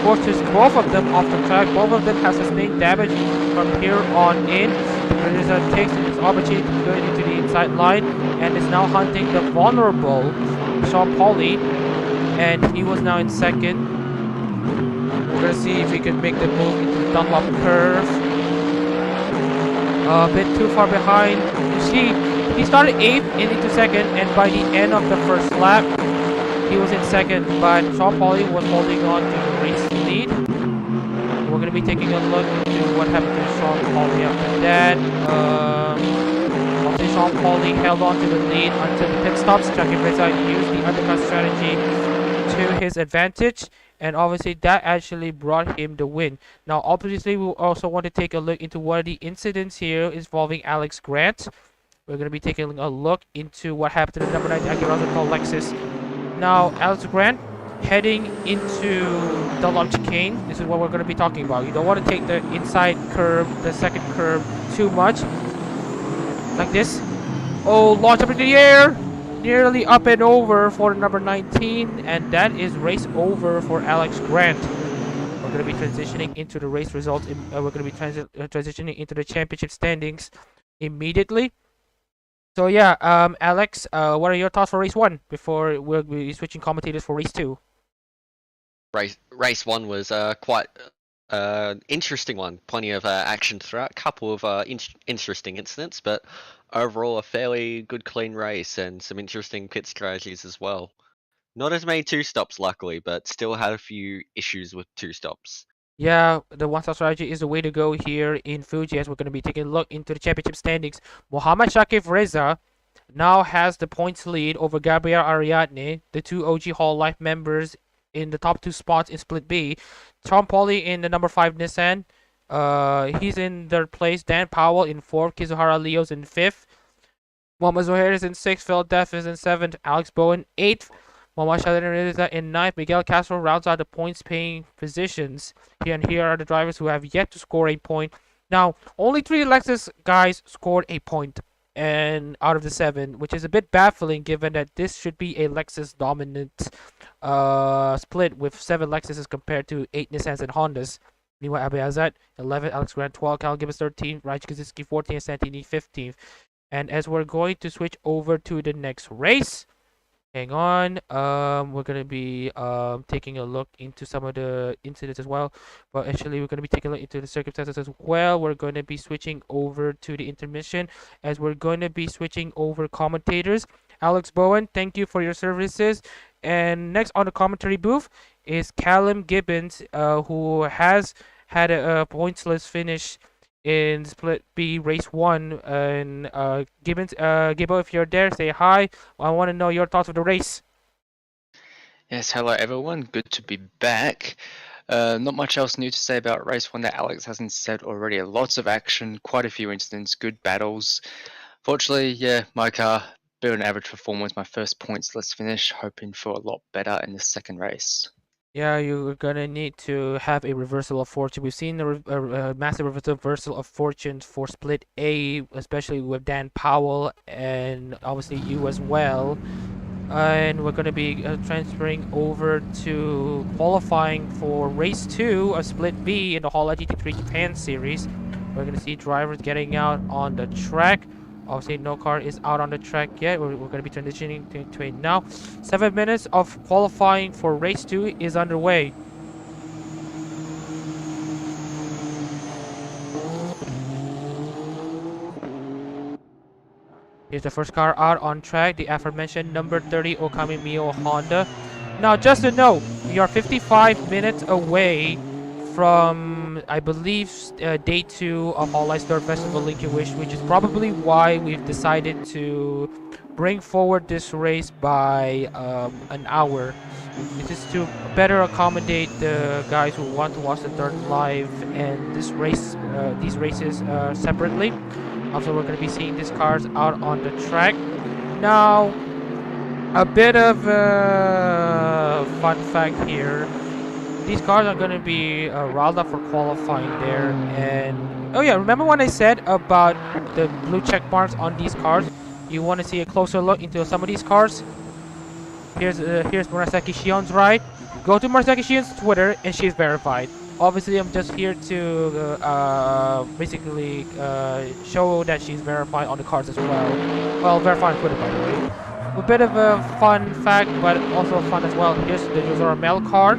forces both of them off the track. Both of them have sustained damage from here on in. Freza takes his opportunity to go into the inside line and is now hunting the vulnerable Sean Pauli. And he was now in second. We're gonna see if he can make the move into the Dunlop curve. A bit too far behind. You see, he started 8th and into second, and by the end of the first lap, he was in second, but Sean Pauli was holding on to the race lead. We're going to be taking a look into what happened to Sean Pauli after that. Obviously, Sean Pauli held on to the lead until the pit stops. Jackie Freza used the undercut strategy to his advantage, and obviously that actually brought him the win. Now, obviously, we also want to take a look into what are the incidents here involving Alex Grant. We're going to be taking a look into what happened to the number 9 Acura called Lexus. Now, Alex Grant heading into the launch chicane. This is what we're going to be talking about. You don't want to take the inside curve, the second curve, too much. Like this. Oh, launch up into the air. Nearly up and over for number 19. And that is race over for Alex Grant. We're going to be transitioning into the race results. We're going to be transitioning into the championship standings immediately. So yeah, Alex, what are your thoughts for race 1 before we'll be switching commentators for race 2? Race 1 was quite interesting one. Plenty of action throughout. Couple of interesting incidents, but overall a fairly good, clean race and some interesting pit strategies as well. Not as many 2-stops, luckily, but still had a few issues with 2-stops. Yeah, the one-stop strategy is the way to go here in Fuji, as we're going to be taking a look into the championship standings. Mohammad Shakif Reza now has the points lead over Gabriel Ariadne, the 2 OG Hololive members in the top 2 spots in Split B. Sean Pauli in the number 5 Nissan. He's in 3rd place. Dan Powell in 4th. Kizuhara Leo's in 5th. Mohamed Zohair is in 6th. Phil Deff is in 7th. Alex Bowen 8th. Mohamed Shalit in 9th. Miguel Castro rounds out the points-paying positions. And here are the drivers who have yet to score a point. Now, only 3 Lexus guys scored a point and out of the 7, which is a bit baffling given that this should be a Lexus dominant split with 7 Lexuses compared to 8 Nissans and Hondas. Meanwhile, Abiazad 11th, Alex Grant 12th, Cal Gibbons 13th, Raj Kaczynski 14th, and Santini 15th. And as we're going to switch over to the next race, hang on, we're going to be taking a look into some of the incidents as well. But actually, we're going to be taking a look into the circumstances as well. We're going to be switching over to the intermission as we're going to be switching over commentators. Alex Bowen, thank you for your services. And next on the commentary booth is Callum Gibbons, who has had a pointsless finish in Split B Race 1. And Gibbons, Gibbo, if you're there, say hi. I want to know your thoughts of the race. Yes, hello everyone. Good to be back. Not much else new to say about Race 1 that Alex hasn't said already. Lots of action, quite a few incidents, good battles. Fortunately, yeah, my car, bit of an average performance, my first pointsless finish, hoping for a lot better in the second race. Yeah, you're gonna need to have a reversal of fortune. We've seen a massive reversal of fortune for Split A, especially with Dan Powell and obviously you as well. And we're gonna be transferring over to qualifying for Race 2 of Split B in the Hololive GT3 Japan Series. We're gonna see drivers getting out on the track. Obviously, no car is out on the track yet. We're going to be transitioning to it now. 7 minutes of qualifying for race 2 is underway. Here's the first car out on track, the aforementioned number 30 Okami Mio Honda. Now, just to note, we are 55 minutes away from, I believe, day 2 of Hololive's third festival, Lincoln Wish, which is probably why we've decided to bring forward this race by an hour. This is to better accommodate the guys who want to watch the third live and this race, these races separately. Also, we're going to be seeing these cars out on the track. Now, a bit of a fun fact here. These cars are going to be riled up for qualifying there. And, oh yeah, remember when I said about the blue check marks on these cars? You want to see a closer look into some of these cars? Here's Murasaki Shion's ride. Go to Murasaki Shion's Twitter and she's verified. Obviously, I'm just here to basically show that she's verified on the cars as well. Well, verified on Twitter, by the way. A bit of a fun fact, but also fun as well. Here's the Uzoramel car.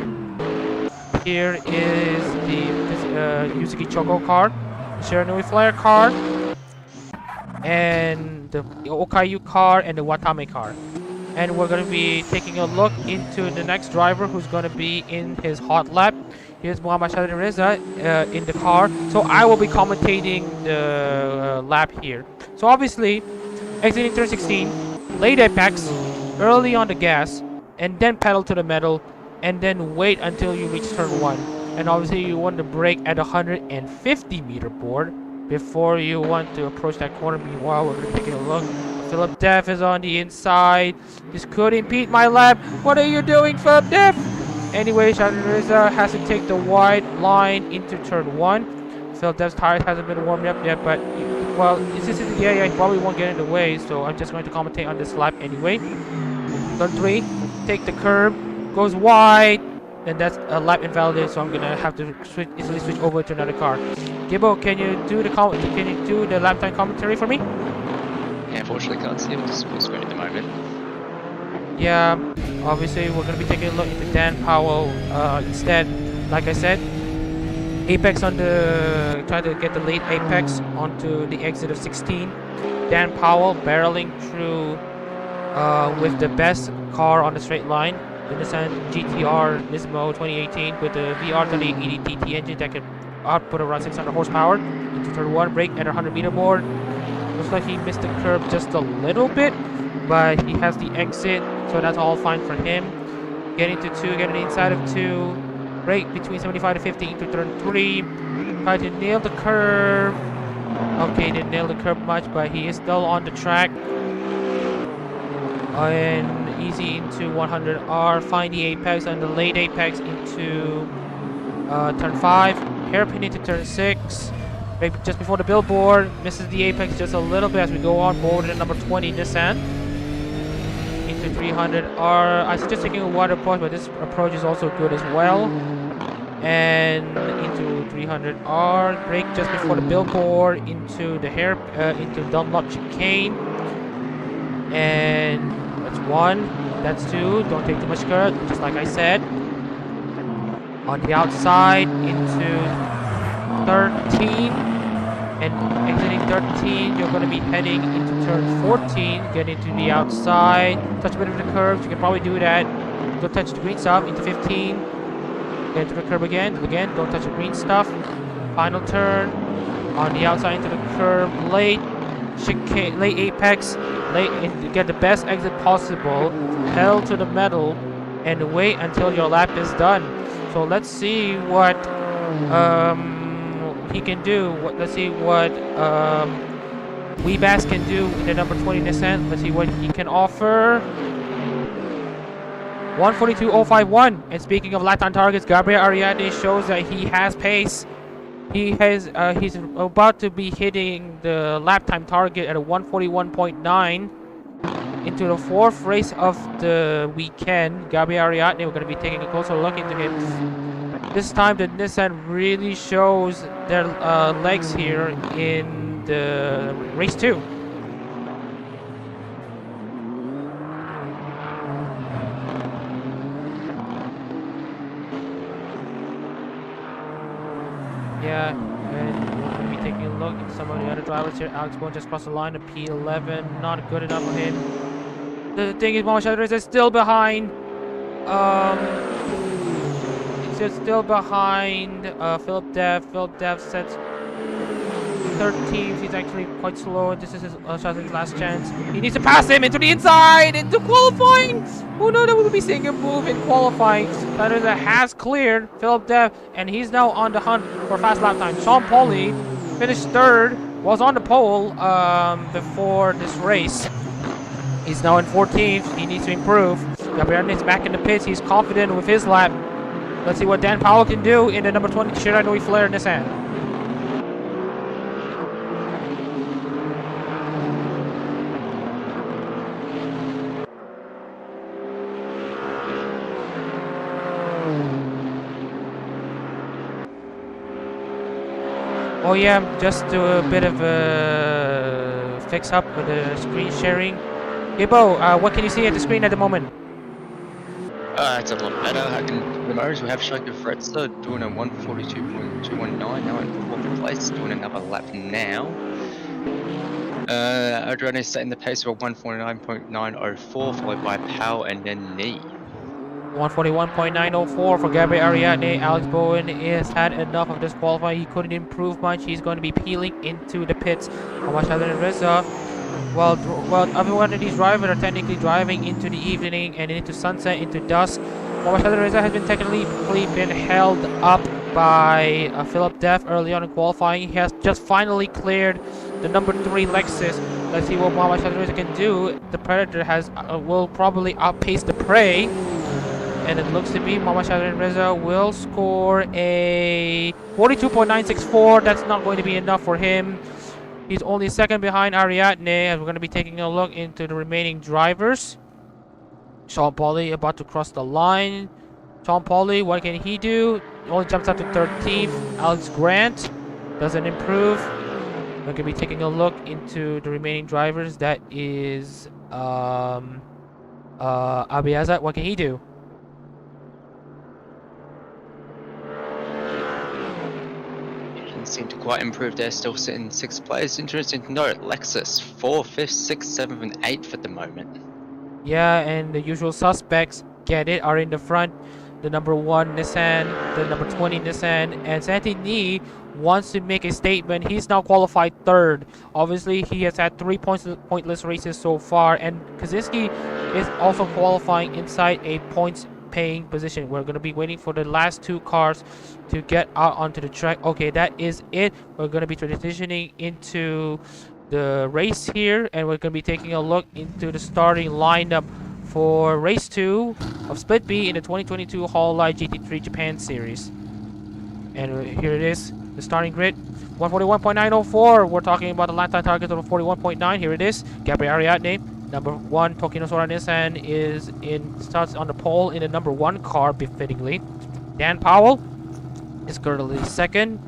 Here is the Yuzuki Choco car, Shiranui Flare car, and the Okayu car, and the Watame car. And we're going to be taking a look into the next driver who's going to be in his hot lap. Here's Muhammad Shahid Reza in the car. So I will be commentating the lap here. So obviously, exiting turn 16, late apex, early on the gas, and then pedal to the metal, and then wait until you reach turn 1. And obviously you want to brake at 150 meter board before you want to approach that corner. Meanwhile, we're going to take a look. Philip Def is on the inside. This could impede my lap. What are you doing, Philip Def? Anyway, Shahid Reza has to take the wide line into turn 1. Philip Def's tires hasn't been warmed up yet, but, well, he probably won't get in the way, so I'm just going to commentate on this lap anyway. Turn 3, take the curb, goes wide, and that's a lap invalidated, so I'm gonna have to easily switch over to another car. Gibbo, can you do the lap time commentary for me? Yeah, unfortunately can't see it on the small screen at the moment. Yeah, obviously we're gonna be taking a look into Dan Powell instead. Like I said, apex on the try to get the late apex onto the exit of 16. Dan Powell barreling through with the best car on the straight line, the Nissan GT-R Nismo 2018 with the VR3880 TT engine that can output around 600 horsepower into turn 1, brake at 100 meter board. Looks like he missed the curb just a little bit, but he has the exit, so that's all fine for him. Getting to 2, getting inside of 2, brake between 75 to 50 into turn 3. Try to nail the curb. Okay, didn't nail the curb much, but he is still on the track. And easy into 100R, find the apex and the late apex into turn 5. Hairpin into turn 6. Just before the billboard, misses the apex just a little bit as we go on board in number 20 Nissan. Into 300R. I suggest taking a wider approach, but this approach is also good as well. And into 300R, brake just before the billboard into the into Dunlop chicane. And that's 1, that's 2. Don't take too much curve, just like I said. On the outside into 13, and exiting 13, you're going to be heading into turn 14, get into the outside, touch a bit of the curves, you can probably do that. Don't touch the green stuff, into 15, get into the curb again, don't touch the green stuff. Final turn, on the outside into the curb, late apex, to get the best exit possible, pedal to the metal, and wait until your lap is done. So let's see what he can do. Let's see what Weebass can do in the number 20 Nissan. Let's see what he can offer. 142.051. And speaking of lap time targets, Gabriel Ariadne shows that he has pace. He's about to be hitting the lap time target at a 141.9 into the 4th race of the weekend. Gabriel Ariadne, we're going to be taking a closer look into him. This time the Nissan really shows their legs here in the race 2. taking a look at some of the other drivers here. Alex Bowen just crossed the line to P11. Not good enough for him. The thing is, Mohamed Shadri is still behind. He's still behind Philip Dev. Philip Dev sets 13th. He's actually quite slow. This is his last chance. He needs to pass him into the inside, into qualifying. Who knows that we'll be seeing him move in qualifying. That has cleared Philip Dev, and he's now on the hunt for fast lap time. Sean Pauly finished third, was on the pole before this race. He's now in 14th. He needs to improve. Gabriel is back in the pits. He's confident with his lap. Let's see what Dan Powell can do in the number 20 Shiranui Flair Nissan. Oh yeah, just do a bit of a fix up with the screen sharing. Gibbo, what can you see at the screen at the moment? It's a lot better. I can, the motors we have Shaka Fretzer doing a 142.219, now in 4th place, doing another lap now. Adriano is setting the pace of a 149.904, followed by Powell and then Knee. 141.904 for Gabriel Ariadne. Alex Bowen has had enough of this qualifying. He couldn't improve much. He's going to be peeling into the pits. Reza. Well, every one of these drivers are technically driving into the evening and into sunset, into dusk. Reza has been technically been held up by Philip Dev early on in qualifying. He has just finally cleared the number 3 Lexus. Let's see what Reza can do. The Predator will probably outpace the Prey. And it looks to be Mohamed Reza will score a 42.964. That's not going to be enough for him. He's only second behind Ariadne, and we're going to be taking a look into the remaining drivers. Sean Pauly about to cross the line. Sean Pauly, what can he do? He only jumps up to 13th. Alex Grant doesn't improve. We're going to be taking a look into the remaining drivers. That is Abiazat. What can he do? Seem to quite improve there, still sitting 6th place. Interesting to note, Lexus 4th, 5th, 6th, 7th and 8th at the moment. Yeah, and the usual suspects are in the front. The number 1 Nissan, the number 20 Nissan, and Santini wants to make a statement. He's now qualified 3rd. Obviously, he has had 3 pointless races so far, and Kaczynski is also qualifying inside a points paying position. We're going to be waiting for the last 2 cars to get out onto the track. Okay, that is it. We're going to be transitioning into the race here, and we're going to be taking a look into the starting lineup for race 2 of Split B in the 2022 Hololive GT3 Japan Series. And here it is, the starting grid. 141.904. We're talking about the lap time target of 41.9. Here it is. Gabriel Ariadne. Number 1 Tokinosora Nissan starts on the pole in the number 1 car, befittingly. Dan Powell is currently 2nd.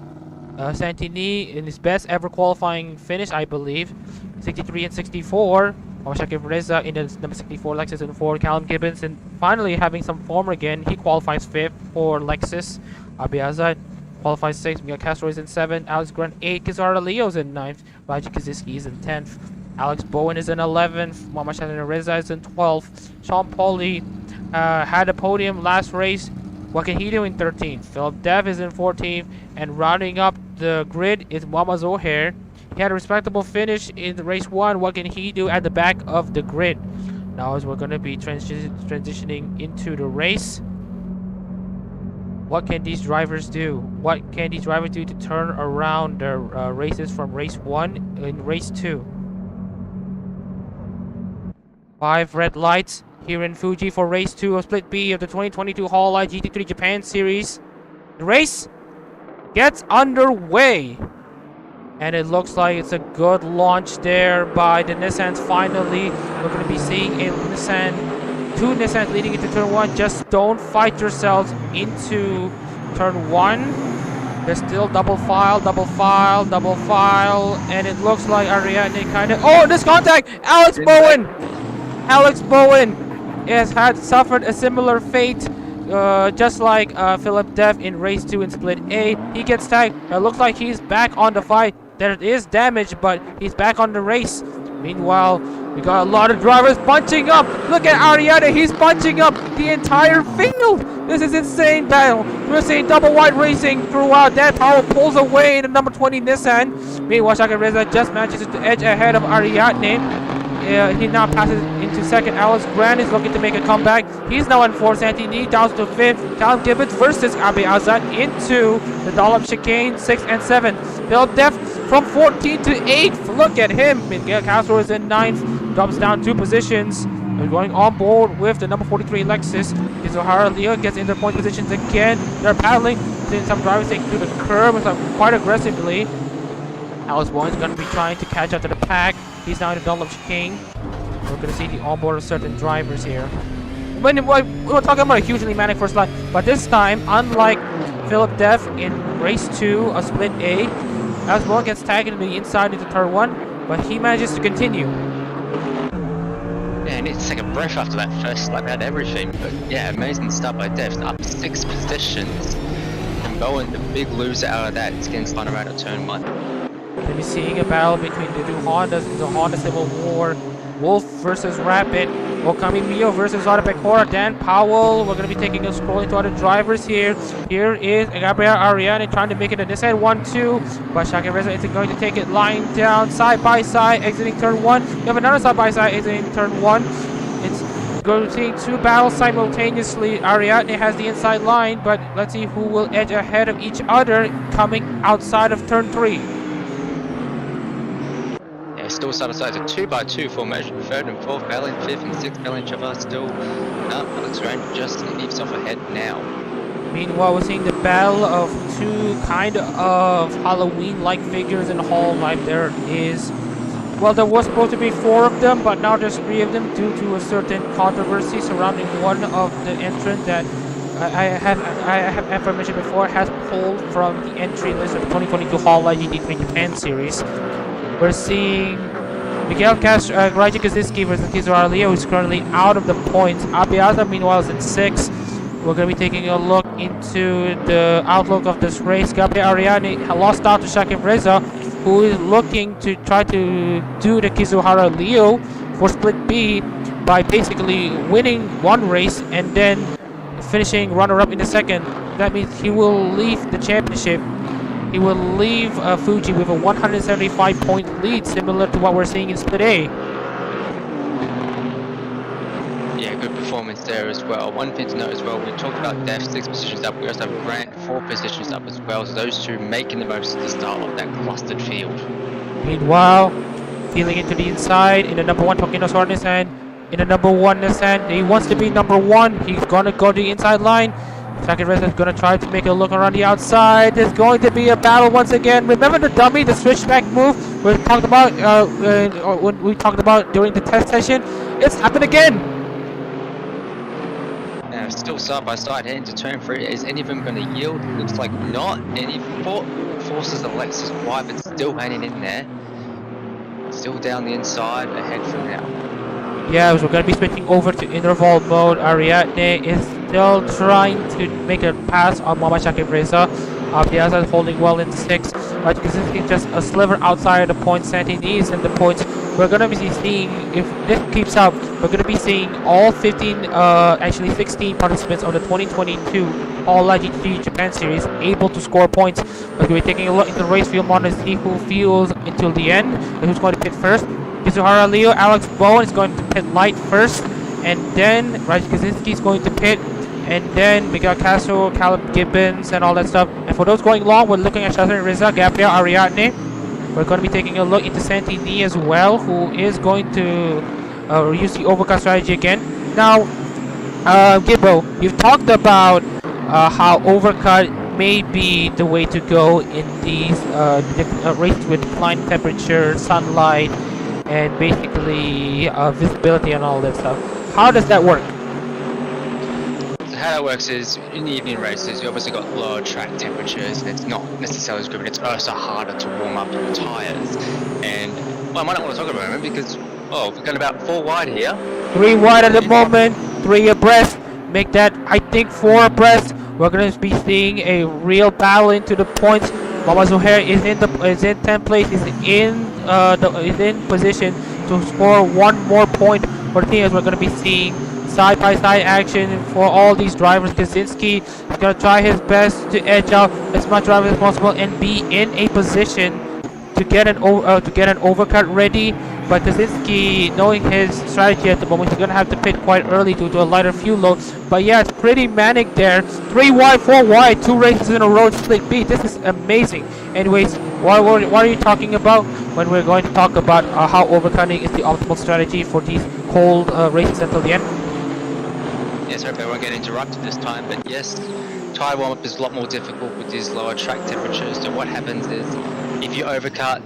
Santini in his best ever qualifying finish, I believe. 63 and 64. Shakib Reza in the number 64 Lexus and 4. Callum Gibbons, and finally having some form again. He qualifies 5th for Lexus. Abiazad qualifies 6th. Miguel Castro is in 7th. Alex Grant 8th. Kizara Leo's in 9th. Raji Kaczynski is in 10th. Alex Bowen is in 11th. Mohamed Reza is in 12th. Sean Pauly had a podium last race. What can he do in 13th? Philip Dev is in 14th. And rounding up the grid is Muhammad Zohair. He had a respectable finish in the race 1. What can he do at the back of the grid? Now as we're going to be transitioning into the race. What can these drivers do? What can these drivers do to turn around the races from race 1 in race 2? 5 red lights here in Fuji for race 2 of Split B of the 2022 Hololive GT3 Japan Series. The race gets underway. And it looks like it's a good launch there by the Nissans finally. We're going to be seeing a Nissan, 2 Nissans leading into turn 1. Just don't fight yourselves into turn 1. There's still double file, and it looks like Ariadne kind of... Oh, this contact! Alex Bowen! Alex Bowen has suffered a similar fate, just like Philip Dev in race 2 in Split A. He gets tagged. It looks like he's back on the fight. there is damage, but he's back on the race. Meanwhile, we got a lot of drivers bunching up. Look at Ariane, he's bunching up the entire field. This is insane battle. We're seeing double wide racing throughout. Dan Powell pulls away in the number 20 Nissan. Meanwhile, Shaka Reza just manages to edge ahead of Ariadne. He now passes into second. Alex Grant is looking to make a comeback. He's now in fourth. Santini down to fifth. Callum Gibbons versus Abe Azad into the Dollop chicane, 6th and 7th. Bill Def from 14th to 8th. Look at him. Miguel Castro is in 9th. Drops down 2 positions. We're going on board with the number 43 Lexus. Izuhara Leo gets in the point positions again. They're battling. Seeing some drivers taking through the curb quite aggressively. Alice Boyne is going to be trying to catch up to the pack. He's now in the Dollop chicane. We're going to see the onboard of certain drivers here. When we're talking about a hugely manic first line, but this time, unlike Philip Deff in race 2, a split A, Alice Boyne gets tagged into the inside into turn 1, but he manages to continue. Yeah, I need to take a breath after that first lap out everything, but yeah, amazing start by Deff, up 6 positions. And Bowen, the big loser out of that, is getting spun around at turn 1. We'll be seeing a battle between the two Hondas, the Honda Civil War, Wolf versus Rapid, Okami Mio versus Arapekora, Dan Powell. We're going to be taking a scroll into other drivers here. Here is Gabriel Ariane trying to make it a Nissan 1-2, but Shaka Reza is going to take it lying down side by side, exiting turn 1. We have another side by side exiting turn 1. It's going to see 2 battles simultaneously. Ariadne has the inside line, but let's see who will edge ahead of each other coming outside of turn 3. Still side to side, a 2x2 formation, 3rd and 4th battling, 5th and 6th battling each other. Still, Alex Grant just leaves off ahead now. Meanwhile, we're seeing the battle of 2 kind of Halloween-like figures in Hololive. There is, well, there was supposed to be 4 of them, but now there's 3 of them due to a certain controversy surrounding one of the entrants that I have information before has pulled from the entry list of the 2022 Hololive GT3 Japan Series. We're seeing Miguel Castro, Raja Kaczynski versus Kizuhara Leo, who's currently out of the points. Abiata, meanwhile, is in 6th. We're going to be taking a look into the outlook of this race. Gabriel Ariane lost out to Shakib Reza, who is looking to try to do the Kizuhara Leo for Split B by basically winning one race and then finishing runner-up in the second. That means he will leave the championship. He will leave Fuji with a 175-point lead, similar to what we're seeing in Split A. Yeah, good performance there as well. One thing to note as well, we talked about Dev 6 positions up, we also have Grant 4 positions up as well, so those 2 making the most of the start of that clustered field. Meanwhile, feeling into the inside in the number 1 Tokino Sword Nissan, in the number 1 Nissan, he wants to be number 1, he's gonna go to the inside line. Second race is going to try to make a look around the outside. There's going to be a battle once again. Remember the dummy, the switchback move we talked about when we talked about during the test session? It's happened again. Now still side by side heading to turn 3. Is any of them going to yield? Looks like not. Any forces Alexis wide, but still hanging in there. Still down the inside ahead from now. Yeah, so we're going to be switching over to interval mode. Ariadne is still trying to make a pass on Mama Shakib Reza. Abdiasa is holding well in 6th. Kaczynski just a sliver outside of the points. Santini is in the points. We're going to be seeing, if this keeps up, we're going to be seeing all 15, actually 16 participants on the 2022 Hololive GT3 Japan Series able to score points. We're going to be taking a look into the race field monitor to see who feels until the end and who's going to pit first. Kizuhara Leo, Alex Bowen is going to pit light first, and then Raj Kaczynski is going to pit, and then Miguel Castro, Caleb Gibbons, and all that stuff. And for those going long, we're looking at Shazan Reza, Gabriel Ariadne. We're going to be taking a look into Santini as well, who is going to use the overcut strategy again. Now, Gibbo, you've talked about how overcut may be the way to go in these races with declining temperature, sunlight, and basically visibility and all that stuff. How does that work? So how that works is, in the evening races, you obviously got lower track temperatures, and it's not necessarily as good, but it's also harder to warm up your tyres. And, well, I might not want to talk about it because, oh, we've got about 4 wide here. 3 wide at the moment, 3 abreast. Make that, I think, 4 abreast. We're going to be seeing a real battle into the points. Mama Zuhair is in 10th place, is in position to score one more point for the team, as we're going to be seeing side-by-side action for all these drivers. Kaczynski is going to try his best to edge out as much drivers as possible and be in a position to get an overcut ready. But Kaczynski, knowing his strategy at the moment, he's going to have to pit quite early due to a lighter fuel load. But yeah, it's pretty manic there. 3 wide, 4 wide, 2 races in a row, split B. This is amazing. Anyways, what are you talking about when we're going to talk about how overcutting is the optimal strategy for these cold races until the end? Yes, hope I won't get interrupted this time, but yes, tyre warm-up is a lot more difficult with these lower track temperatures. So what happens is, if you overcut,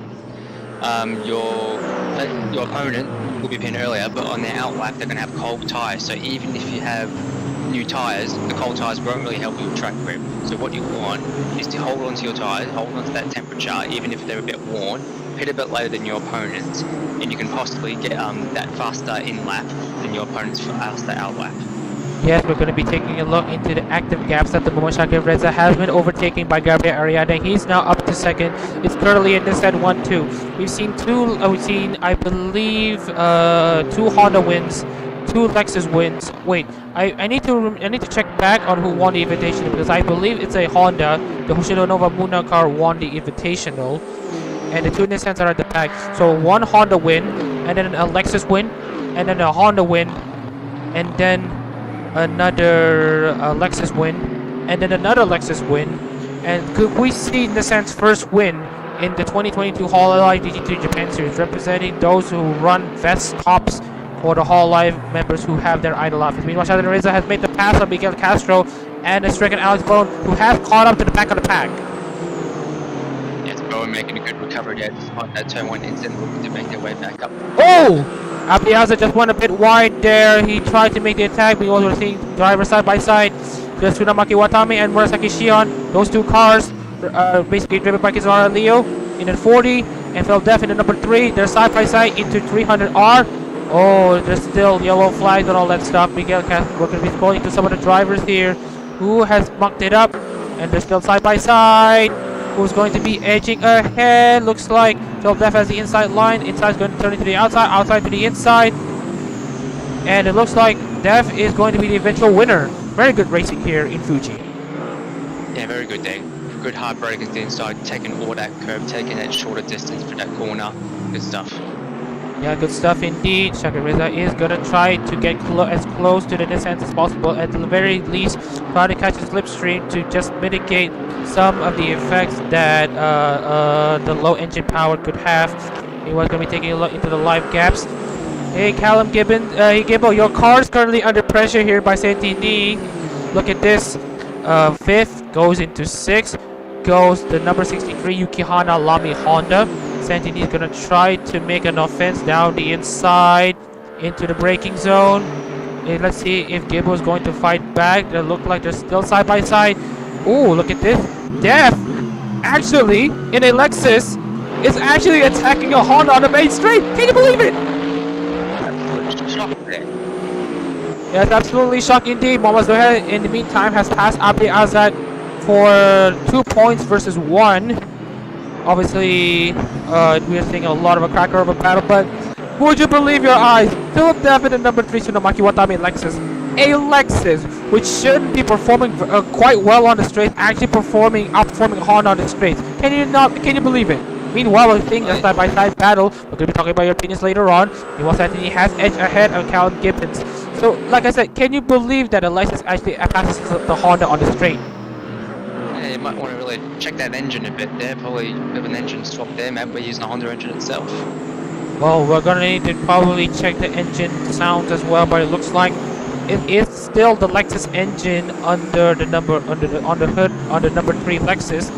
your opponent will be pitting earlier, but on their out lap they're going to have cold tyres. So even if you have new tyres, the cold tyres won't really help you with track grip. So what you want is to hold on to your tyres, hold on to that temperature, even if they're a bit worn, pit a bit later than your opponents, and you can possibly get that faster in lap than your opponent's faster out lap. Yes, we're going to be taking a look into the active gaps at the moment. Shakir Reza has been overtaken by Gabriel Ariada. He's now up to second. It's currently in this at 1-2. We've seen I believe, 2 Honda wins, 2 Lexus wins. Wait, I need to check back on who won the Invitational, because I believe it's a Honda. The Hoshino Nova Muna car won the Invitational, and the 2 Nissans are at the back. So 1 Honda win, and then a Lexus win, and then a Honda win, and then another Lexus win, and then another Lexus win. And could we see Nissan's first win in the 2022 Hololive GT3 Japan Series, representing those who run vest tops for the Hololive members who have their idle outfits. Meanwhile, Shadon Reza has made the pass on Miguel Castro and is stricken Alex Bone, who has caught up to the back of the pack. Yes, Bowen making a good recovery there despite that turn 1 incident, looking to make their way back up. Oh! Apiazza just went a bit wide there. He tried to make the attack. We also seeing drivers side by side. Just Tsunamaki Watami and Murasaki Shion. Those 2 cars basically driven by Kizara Leo in the 40 and fell deaf in the number 3. They're side by side into 300R. Oh, there's still yellow flags and all that stuff. Miguel Castro, we're going to be going to some of the drivers here who has mucked it up. And they're still side by side. Who's going to be edging ahead? Looks like Phil Def has the inside line. Inside's going to turn into the outside. Outside to the inside. And it looks like Def is going to be the eventual winner. Very good racing here in Fuji. Yeah, very good day. Good hard break to the inside, taking all that curve, taking that shorter distance for that corner. Good stuff. Yeah, good stuff indeed. Shakir Reza is going to try to get as close to the Nissan as possible. At the very least, try to catch a slipstream to just mitigate some of the effects that the low engine power could have. He was going to be taking a look into the live gaps. Hey, Callum Gibbon. Hey, Gibbo, your car is currently under pressure here by Santini. Look at this. 5th goes into 6th. Goes the number 63 Yukihana Lamy Honda. Santini is going to try to make an offense down the inside into the braking zone. And let's see if Gibbo is going to fight back. They look like they're still side by side. Oh, look at this. Def, actually, in a Lexus, is actually attacking a Honda on the main straight. Can you believe it? Yes, absolutely shocked indeed. Mohamed Zohair, in the meantime, has passed Abdi Azad for 2 points versus 1. Obviously, we are seeing a lot of a cracker of a battle, but would you believe your eyes? Philip David and number 3 Tsunamaki Watami Lexus. A Lexus, which shouldn't be performing quite well on the straight, actually outperforming Honda on the straight. Can you believe it? Meanwhile, we're seeing a side-by-side battle. We're going to be talking about your opinions later on. Meanwhile, Santini has edge ahead of Callum Gibbons. So, like I said, can you believe that a Lexus actually passes the Honda on the straight? Yeah, you might want to really check that engine a bit there. Probably a bit of an engine swap there. Maybe we're using a Honda engine itself. Well, we're going to need to probably check the engine sounds as well, but it looks like it is still the Lexus engine under the hood on the number 3 Lexus.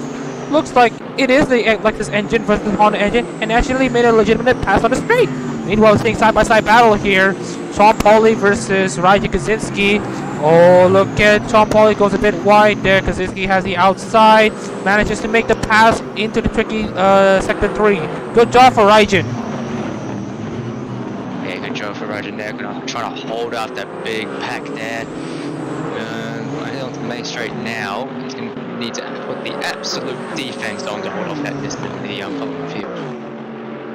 Looks like it is the Lexus engine versus Honda engine, and actually made a legitimate pass on the straight. Meanwhile, we're seeing side-by-side battle here. Sean Pauly versus Raji Kaczynski. Oh, look at Sean Pauly goes a bit wide there. Kaczynski has the outside, manages to make the pass into the tricky sector 3. Good job for Rajan. Yeah, good job for Rajan there. Gonna try to hold off that big pack there. Right on to the main straight now. He's gonna need to put the absolute defense on to hold off that distance in the following field.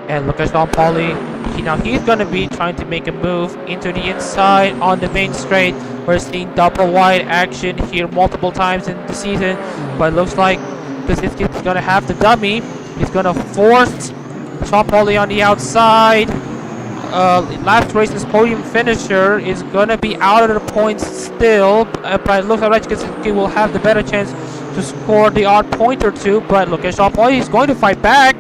And look at Sean Pauli. Now he's going to be trying to make a move into the inside on the main straight. We're seeing double wide action here multiple times in the season, but it looks like Kaczynski's going to have the dummy. He's going to force Sean Pauli on the outside. Last race's podium finisher is going to be out of the points still, but it looks like Kaczynski will have the better chance to score the odd point or two. But look at Sean Pauli, he's going to fight back.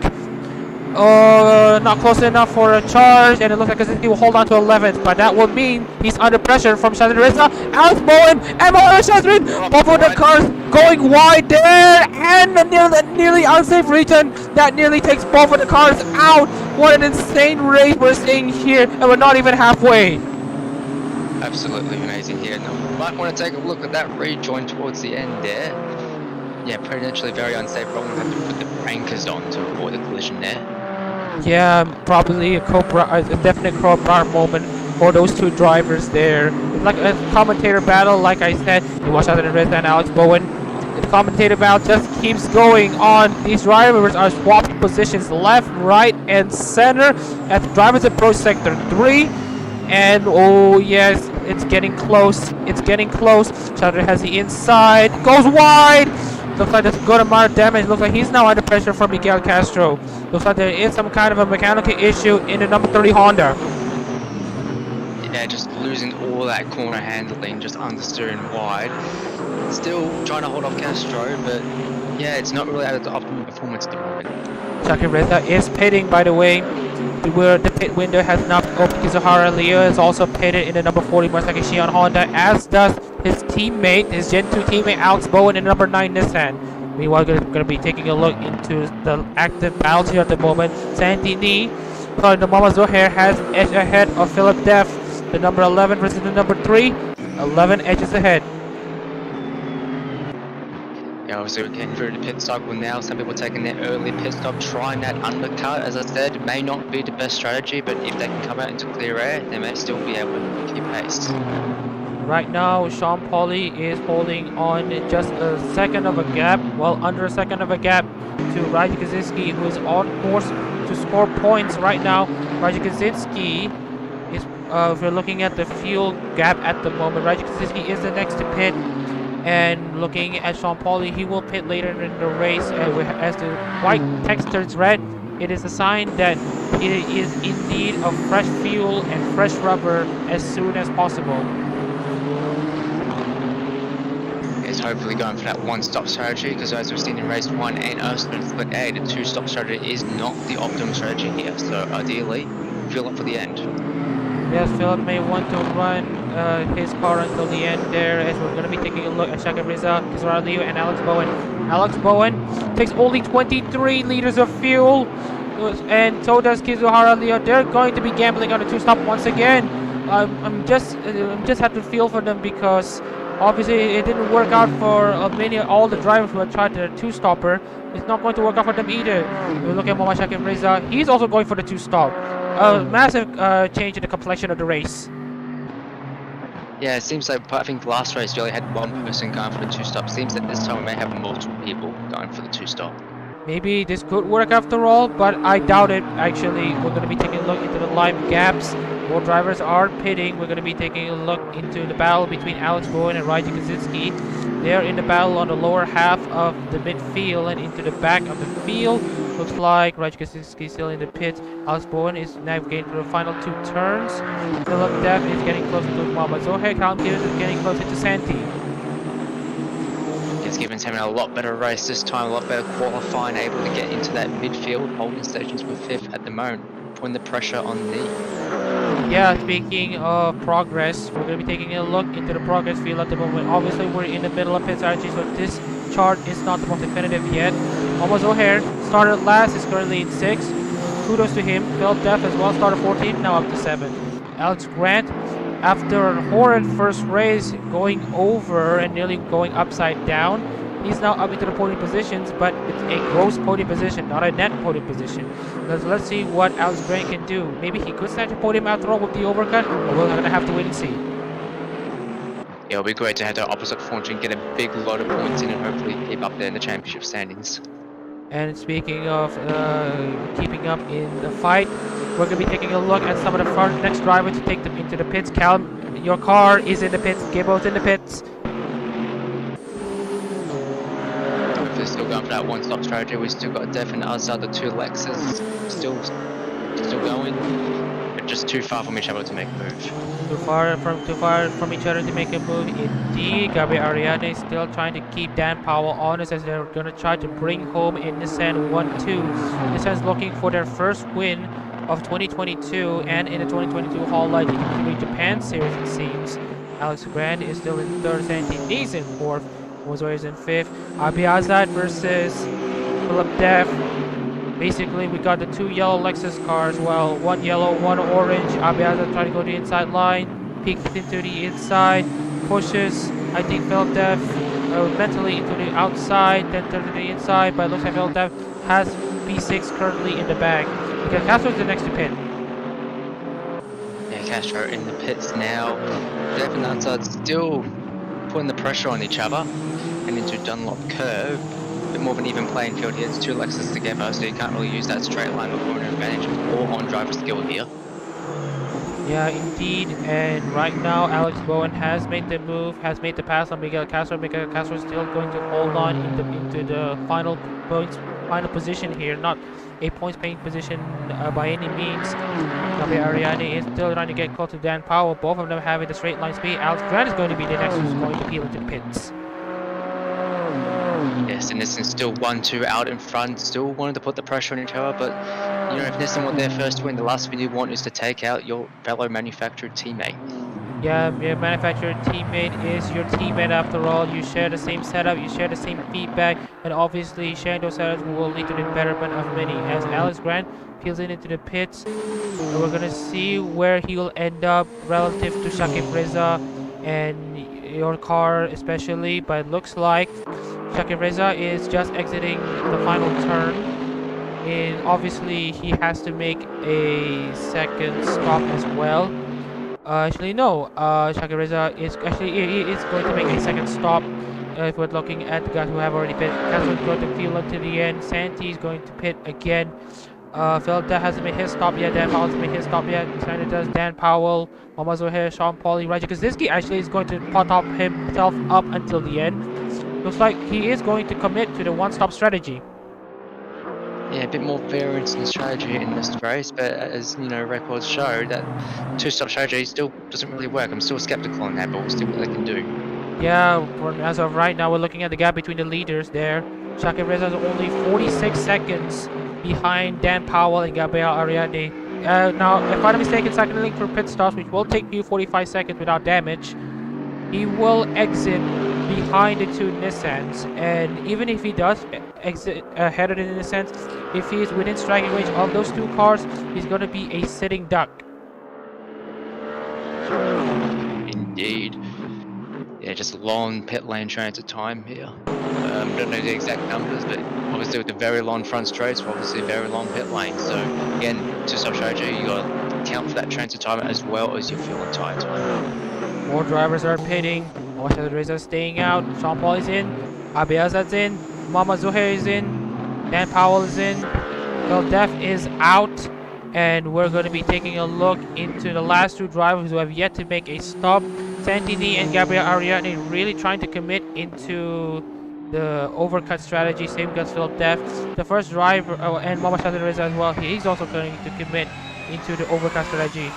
Not close enough for a charge, and it looks like Kaczynski will hold on to 11th, but that will mean he's under pressure from Shazrin Reza. Alex Bowen and Shazrin, both of the cars going wide there, and a nearly unsafe return that nearly takes both of the cars out. What an insane race we're seeing here, and we're not even halfway. Absolutely amazing here. Now, you might want to take a look at that rejoin towards the end there. Yeah, potentially very unsafe. Probably have to put the anchors on to avoid a collision there. Yeah, probably a definite Cobra moment for those two drivers there. It's like a commentator battle, like I said. You watch out the Reza and Alex Bowen. The commentator battle just keeps going on. These drivers are swapping positions left, right, and center as the drivers approach sector 3. And oh yes, it's getting close. It's getting close. Shadra has the inside, goes wide. Looks like there's a good amount of damage. Looks like he's now under pressure from Miguel Castro. Looks like there is some kind of a mechanical issue in the number 30 Honda. Yeah, just losing all that corner handling, just understeering wide. Still trying to hold off Castro, but yeah, it's not really at the optimum performance at the moment. Shaki Reza is pitting, by the way. The pit window has not opened. Kizuhara Leo is also pitted in the number 40 Masaki Shion Honda, as does his teammate, his Gen 2 teammate Alex Bowen in the number 9 Nissan. Meanwhile, we're going to be taking a look into the active battles here at the moment. Santini, the Mama Zohair has edge ahead of Philip Def. The number 11 versus the number 3. 11 edges ahead. Yeah, obviously we're getting through the pit cycle now. Some people taking their early pit stop, trying that undercut. As I said, may not be the best strategy, but if they can come out into clear air, they may still be able to keep pace. Right now, Sean Pauli is holding on just a second of a gap, well under a second of a gap to Raji Kaczynski, who is on course to score points right now. Raji Kaczynski is, if we're looking at the fuel gap at the moment, Raji Kaczynski is the next to pit. And looking at Sean Pauli, he will pit later in the race. As the white text turns red, it is a sign that it is in need of fresh fuel and fresh rubber as soon as possible. It's hopefully going for that one-stop strategy, because as we've seen in race 1 and also in split A, the two-stop strategy is not the optimum strategy here. So ideally, fuel up for the end. Yes, Philip may want to run his car until the end there, as we're going to be taking a look at Shaka Reza, Kizara Liu, and Alex Bowen. Alex Bowen takes only 23 liters of fuel, and so does Kizuhara Leo. They're going to be gambling on a two-stop once again. I'm just have to feel for them, because obviously it didn't work out for all the drivers who had tried the two-stopper. It's not going to work out for them either. We look at Mohammad Shakir Reza. He's also going for the two-stop. A massive change in the complexion of the race. Yeah, it seems like, I think the last race you only had one person going for the two-stop. Seems that this time we may have multiple people going for the two-stop. Maybe this could work after all, but I doubt it. Actually, we're going to be taking a look into the live gaps. More drivers are pitting. We're going to be taking a look into the battle between Alex Bowen and Raji Kaczynski. They're in the battle on the lower half of the midfield and into the back of the field. Looks like Raji Kaczynski is still in the pit. Alex Bowen is navigating through the final two turns. Philip Dev is getting closer to Mama Zohar. Callum Gibbons is getting closer to Santi. Gibbons having a lot better race this time, a lot better qualifying, able to get into that midfield, holding stations for 5th at the moment, putting the pressure on the... Yeah, speaking of progress, we're going to be taking a look into the progress field at the moment. Obviously, we're in the middle of pit strategy, so this chart is not the most definitive yet. Almost O'Hare started last, is currently in 6th. Kudos to him. Phil Deff as well, started 14th, now up to 7th. Alex Grant, after a horrid first race, going over and nearly going upside down, he's now up into the podium positions, but it's a gross podium position, not a net podium position. Let's see what Alex Grant can do. Maybe he could snatch a podium after all with the overcut, but we're going to have to wait and see. it'll be great to head to opposite fortune, get a big lot of points in, and hopefully keep up there in the championship standings. And speaking of keeping up in the fight, we're going to be taking a look at some of the next drivers to take them into the pits. Cal, your car is in the pits. Gibbo's in the pits. Hopefully still going for that one-stop strategy. We still got Def and Azad, the two Lexus, still going, but just too far from each other to make a move. Too far from each other to make a move. Indeed, Gabriel Ariadne still trying to keep Dan Powell honest as they're going to try to bring home in Nissan 1-2. Nissan's looking for their first win of 2022 and in the 2022 Hololive GT3 Japan Series, it seems. Alex Grant is still in third, Sandy Nees in fourth, Mozoy is in fifth. Abi Azad versus Philip Def. Basically, we got the two yellow Lexus cars. Well, one yellow, one orange. Abi Azad trying to go to the inside line, peeks into the inside, pushes. I think Philip Def mentally into the outside, then to the inside. But it looks like Philip Def has B6 currently in the bag. Because Castro's the next to pit. Yeah, Castro in the pits now. Def and Azad still putting the pressure on each other and into Dunlop curve. A bit more of an even playing field here. It's two Lexus together, so you can't really use that straight line or corner advantage or on driver skill here. Yeah, indeed. And right now, Alex Bowen has made the move, has made the pass on Miguel Castro. Miguel Castro is still going to hold on into the final position here. Not a points-paying position by any means. Gabriel Ariadne is still trying to get close to Dan Powell. Both of them having the straight line speed. Alex Grant is going to be the next who's going to peel into pits. Yes, and Nissan still 1-2 out in front, still wanted to put the pressure on each other, but you know, if Nissan want their first win, the last thing you want is to take out your fellow manufactured teammate. Yeah, your manufacturer teammate is your teammate after all. You share the same setup, you share the same feedback, and obviously sharing those setups will lead to the betterment of many. As Alex Grant peels into the pits, we're going to see where he will end up relative to Shakib Reza and your car especially, but it looks like Shakib Reza is just exiting the final turn. And obviously he has to make a second stop as well. Actually no, Shakib Reza is he is going to make a second stop. If we're looking at the guys who have already pit, Castle is going to peel into the end. Santi is going to pit again. Phil hasn't made his stop yet. Dan Powell hasn't made his stop yet. Sandra does. Dan Powell, Mama Zohair, Sean Pauly, Raja Kaczynski actually is going to pot up himself up until the end. Looks like he is going to commit to the one-stop strategy. Yeah, a bit more variance in strategy in this race, but as you know, records show that two-stop strategy still doesn't really work. I'm still skeptical on that, but we'll see what they can do. Yeah, as of right now, we're looking at the gap between the leaders there. Shakib Reza is only 46 seconds behind Dan Powell and Gabriel Ariadne. Now, if I'm not mistaken, second link for pit stops, which will take you 45 seconds without damage. He will exit behind the two Nissans, and even if he does exit ahead of the Nissans, if he is within striking range of those two cars, he's going to be a sitting duck. Indeed. Yeah, just long pit lane transit time here. Don't know the exact numbers, but obviously with the very long front straights, obviously very long pit lane. So again, two-stop strategy, you got to account for that transit time as well as your fuel and tire time. More drivers are pitting. Mohammed Reza is staying out. Sean Paul is in. Abi Azad's in. Mama Zuhair is in. Dan Powell is in. Phil Def is out. And we're going to be taking a look into the last two drivers who have yet to make a stop. Santini and Gabriel Ariadne really trying to commit into the overcut strategy. Same as Phil Def. The first driver, and Mama Reza as well, he's also going to commit into the overcut strategy.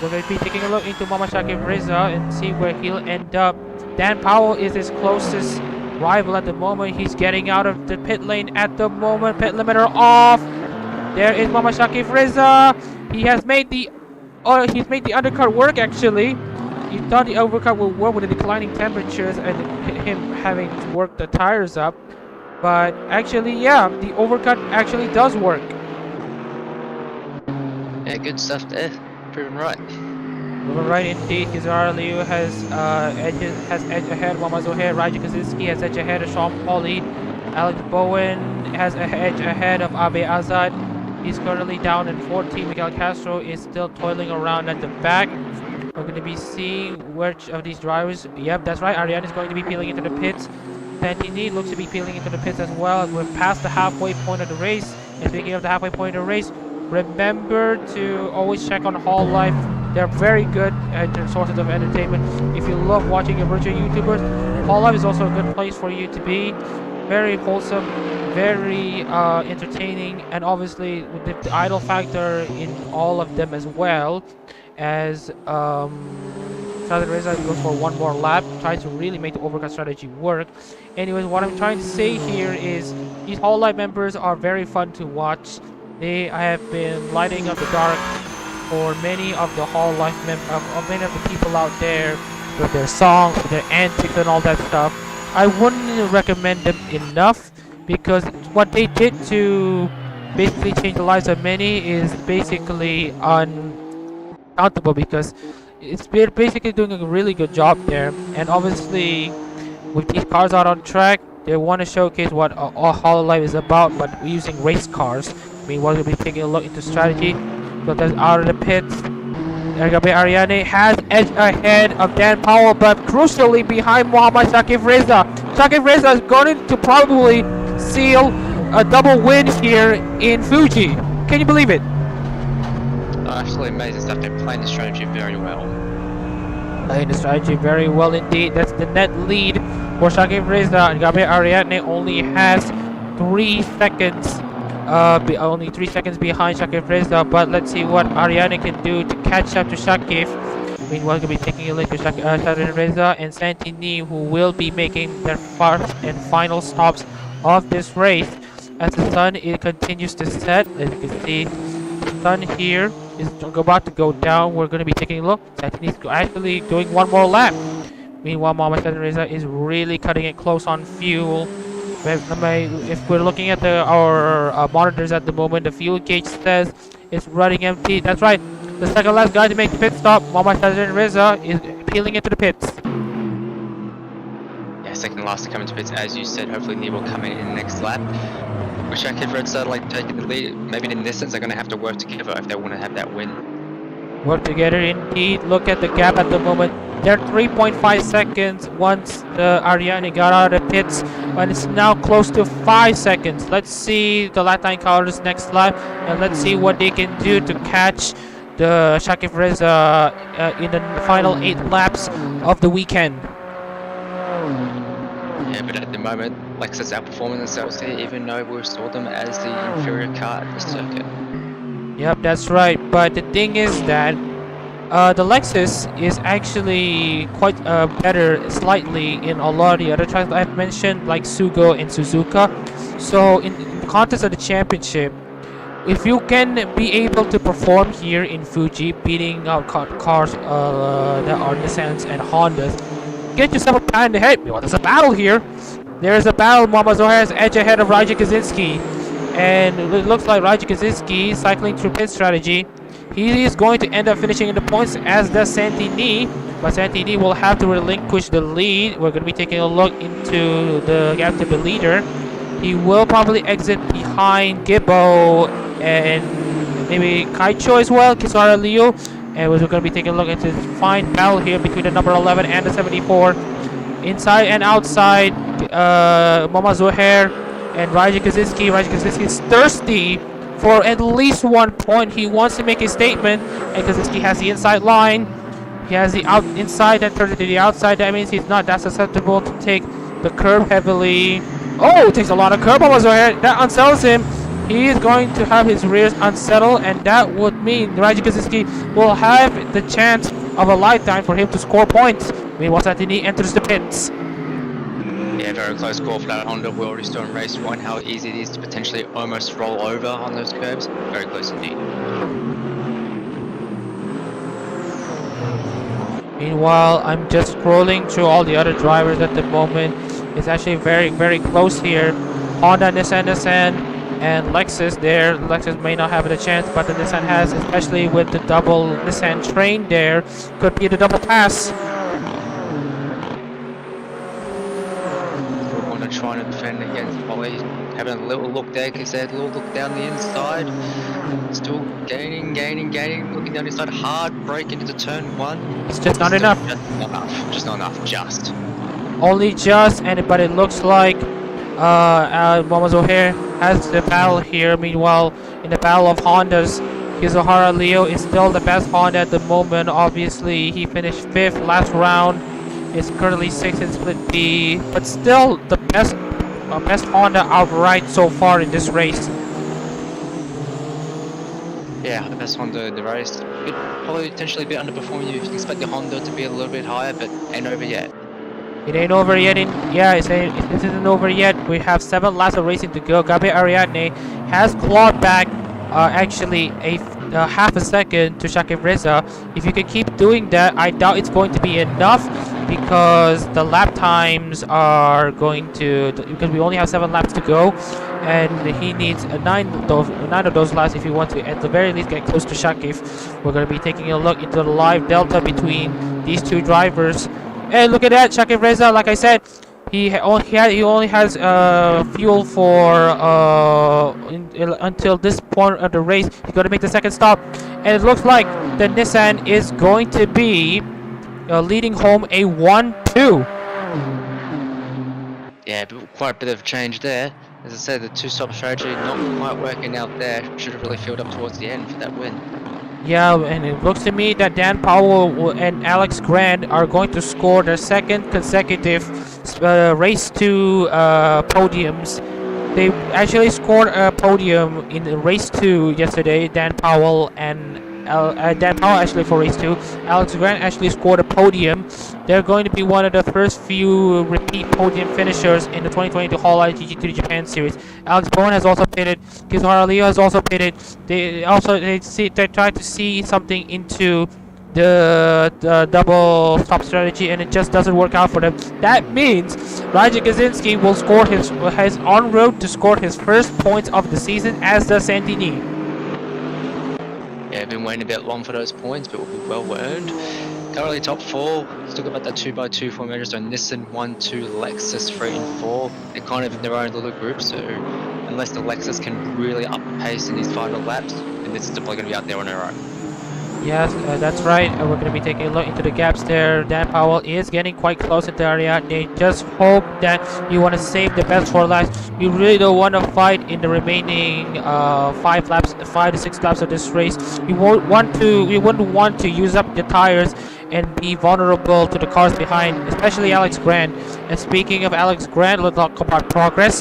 We're going to be taking a look into Mama Shakib Reza and see where he'll end up. Dan Powell is his closest rival at the moment. He's getting out of the pit lane at the moment. Pit limiter off. There is Mama Shakib Reza. He has made the undercut work actually. He thought the overcut would work with the declining temperatures and him having to work the tires up. But actually, yeah, the overcut actually does work. Yeah, good stuff there. Proven right. Proven right indeed. Kizar Liu has edge ahead. Mama Zohair. Raja Kaczynski has edge ahead of Sean Pauly. Alex Bowen has an edge ahead of Abe Azad. He's currently down in 14. Miguel Castro is still toiling around at the back. We're going to be seeing which of these drivers. Yep, that's right. Ariane is going to be peeling into the pits. Santini looks to be peeling into the pits as well. We're past the halfway point of the race. And speaking of the halfway point of the race, remember to always check on Hololive. They're very good sources of entertainment. If you love watching your virtual YouTubers, Hololive is also a good place for you to be. Very wholesome, very entertaining, and obviously with the idle factor in all of them as well. As Reza goes for one more lap, tries to really make the overcut strategy work. Anyways, what I'm trying to say here is these Hololive members are very fun to watch. They have been lighting up the dark for many of the Hololive many of the people out there with their songs, with their antics and all that stuff. I wouldn't recommend them enough because what they did to basically change the lives of many is basically uncountable, because it's basically doing a really good job there. And obviously with these cars out on track, they want to showcase what Hololive is about, but using race cars. I mean, we're going to be taking a look into strategy. So that's out of the pits. Ariane has edge ahead of Dan Powell, but crucially behind Muhammad Shakib Reza. Shakib Reza is going to probably seal a double win here in Fuji. Can you believe it? Absolutely amazing stuff. They're playing the strategy very well. Playing the strategy very well indeed. That's the net lead for Shakib Reza. And Gabriel Ariadne only has 3 seconds. Only 3 seconds behind Shakib Reza. But let's see what Ariadne can do to catch up to Shakib. Meanwhile, we'll be taking a look at Shakib Reza and Santini, who will be making their first and final stops of this race. As the sun continues to set, as you can see, the sun here is about to go down. We're going to be taking a look. Santini's actually doing one more lap. Meanwhile, Muhammad Reza is really cutting it close on fuel. If we're looking at our monitors at the moment, the fuel gauge says it's running empty. That's right. The second last guy to make the pit stop, Muhammad Reza, is peeling into the pits. Yeah, second last to come into pits, as you said. Hopefully, Neil will come in the next lap. Wish I could Red like taking the lead. Maybe in this sense, they're going to have to work together if they want to have that win. Work together indeed. Look at the gap at the moment. They're 3.5 seconds once Ariane got out of the pits, but it's now close to 5 seconds. Let's see the lap time counters next lap, and let's see what they can do to catch the Shakib Reza in the final 8 laps of the weekend. Yeah, but at the moment, Lexus outperforming themselves here, even though we saw them as the inferior car at the circuit. Yep, that's right. But the thing is that the Lexus is actually quite better slightly in a lot of the other tracks I've mentioned, like Sugo and Suzuka. So in the contest of the championship, if you can be able to perform here in Fuji, beating out cars that are Nissans and Hondas, get yourself a pat in the head. Well, there's a battle here. There is a battle. Muhammad Zohar's edge ahead of Raja Kaczynski. And it looks like Raja Kaczynski cycling through pit strategy. He is going to end up finishing in the points, as does Santini. But Santini will have to relinquish the lead. We're going to be taking a look into the gap to the leader. He will probably exit behind Gibbo and maybe Kaicho as well, Kisara Liu. And we're going to be taking a look at this fine battle here between the number 11 and the 74. Inside and outside, Muhammad Zohar and Raja Kaczynski. Raja Kaczynski is thirsty for at least 1 point. He wants to make a statement, and Kaczynski has the inside line. He has the inside that turns into the outside. That means he's not that susceptible to take the curb heavily. Oh, it takes a lot of curb. That unsettles him. He is going to have his rears unsettled, and that would mean Raja Kaczynski will have the chance of a lifetime for him to score points. Meanwhile, Santini enters the pits. Yeah, very close call for that Honda. We already saw in race 1 how easy it is to potentially almost roll over on those curves. Very close indeed. Meanwhile, I'm just scrolling through all the other drivers at the moment. It's actually very, very close here. Honda, Nissan, and Lexus there. Lexus may not have the chance, but the Nissan has, especially with the double Nissan train there. Could be the double pass. Trying to defend against Holly. having a little look there, because they had a little look down the inside. Still gaining, looking down the inside, hard break into turn 1. It's just not enough. Just not enough. Only just, but it looks like Momoz O'Hare has the battle here. Meanwhile, in the battle of Hondas, Kizuhara Leo is still the best Honda at the moment. Obviously, he finished 5th last round. Is currently 6th in Split B, but still the best Honda outright so far in this race. Yeah, the best Honda in the race. Probably potentially a bit underperforming. You expect the Honda to be a little bit higher, but ain't over yet. It ain't over yet. It isn't over yet. We have 7 laps of racing to go. Gabe Ariadne has clawed back actually a half a second to Shakib Reza. If you can keep doing that, I doubt it's going to be enough, because the lap times are going to, because we only have 7 laps to go, and he needs 9 of those laps if you want to at the very least get close to Shakib. We're going to be taking a look into the live delta between these two drivers. And look at that, Shakib Reza, like I said, he only has fuel for until this point of the race. He's going to make the second stop, and it looks like the Nissan is going to be leading home a 1-2. Yeah, but quite a bit of change there. As I said, the 2-stop strategy not quite working out there. Should have really filled up towards the end for that win. Yeah, and it looks to me that Dan Powell and Alex Grant are going to score their second consecutive race 2 podiums. They actually scored a podium in race 2 yesterday. Dan Powell actually for race 2. Alex Grant actually scored a podium. They're going to be one of the first few repeat podium finishers in the 2022 Hololive GT3 Japan Series. Alex Bowen has also pitted. Kizuhara Leo has also pitted. They try to see something into the double stop strategy, and it just doesn't work out for them. That means Raja Kaczynski will score his on road to score his first points of the season as the Santini. Yeah, been waiting a bit long for those points, but will be well earned. Currently top 4, still got about that 2x2 formation, so Nissan 1, 2, Lexus 3 and 4. They're kind of in their own little group, so unless the Lexus can really up the pace in these final laps, then this is probably going to be out there on their own. Yes, that's right. We're going to be taking a look into the gaps there. Dan Powell is getting quite close in the area. They just hope that you want to save the best 4 laps. You really don't want to fight in the remaining 5 to 6 laps of this race. You wouldn't want to use up your tires and be vulnerable to the cars behind, especially Alex Grant. And speaking of Alex Grant, let's talk about progress.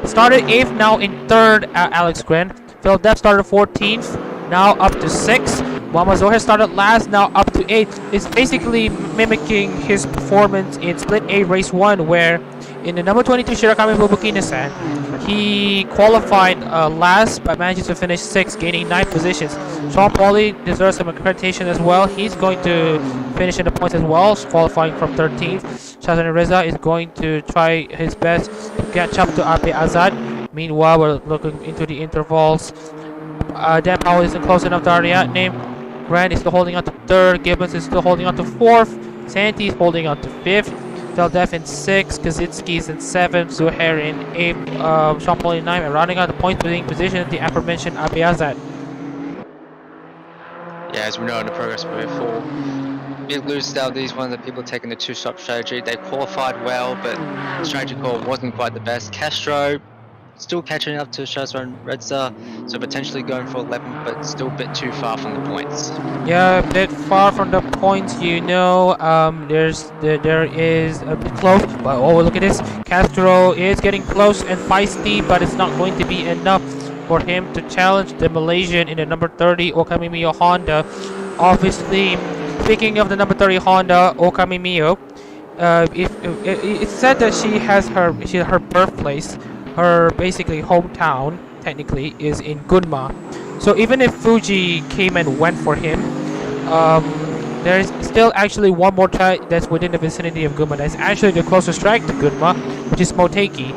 Started 8th, now in 3rd, Alex Grant. Phil Depp started 14th, now up to 6th. Momoz O'Hare started last, now up to 8th. It's basically mimicking his performance in Split A Race 1, where in the number 22 Shirakami Fubuki Nissan, he qualified last but managed to finish 6th, gaining 9 positions. Sean Pauly deserves some accreditation as well. He's going to finish in the points as well, qualifying from 13th. Shazan Reza is going to try his best to catch up to Abe Azad. Meanwhile, we're looking into the intervals. Dan Powell isn't close enough to Ariadne. Grant is still holding on to 3rd. Gibbons is still holding on to 4th. Santi is holding on to 5th. Deldef in 6th. Kaczynski's in 7th. Zuhair in 8th. Sean Paul in 9th. And rounding out the points leading position, the aforementioned Abe Azad. Yeah, as we know in the progress before, bit loose out these ones that people taking the 2-stop strategy. They qualified well, but the strategy call wasn't quite the best. Castro still catching up to Shazwan Reza, so potentially going for 11, but still a bit too far from the points. Yeah, a bit far from the points, you know. There is a bit close, but oh, look at this. Castro is getting close and feisty, but it's not going to be enough for him to challenge the Malaysian in the number 30 Okami Mio Honda. Obviously, speaking of the number 30 Honda Okami Mio, it's said that she has her birthplace. Her basically hometown technically is in Gunma, so even if Fuji came and went for him, there is still actually one more track that's within the vicinity of Gunma. That's actually the closest track to Gunma, which is Motegi,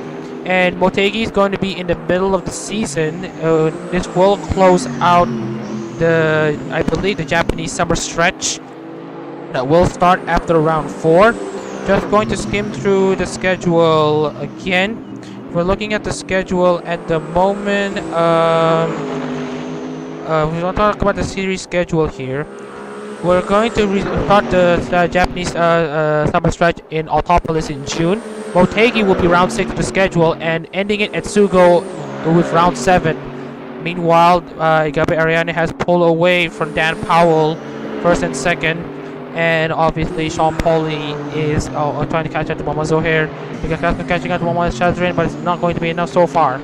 and Motegi is going to be in the middle of the season. This will close out I believe the Japanese summer stretch that will start after round 4. Just going to skim through the schedule again. we're looking at the schedule at the moment. We want to talk about the series schedule here. We're going to start the Japanese summer stretch in Autopolis in June. Motegi will be round 6 of the schedule and ending it at Sugo with round 7. Meanwhile, Gabi Ariane has pulled away from Dan Powell, first and second. And obviously, Sean Pauli is trying to catch up to Mama Zohair. Because catching up to Mama Shazrin, but it's not going to be enough so far.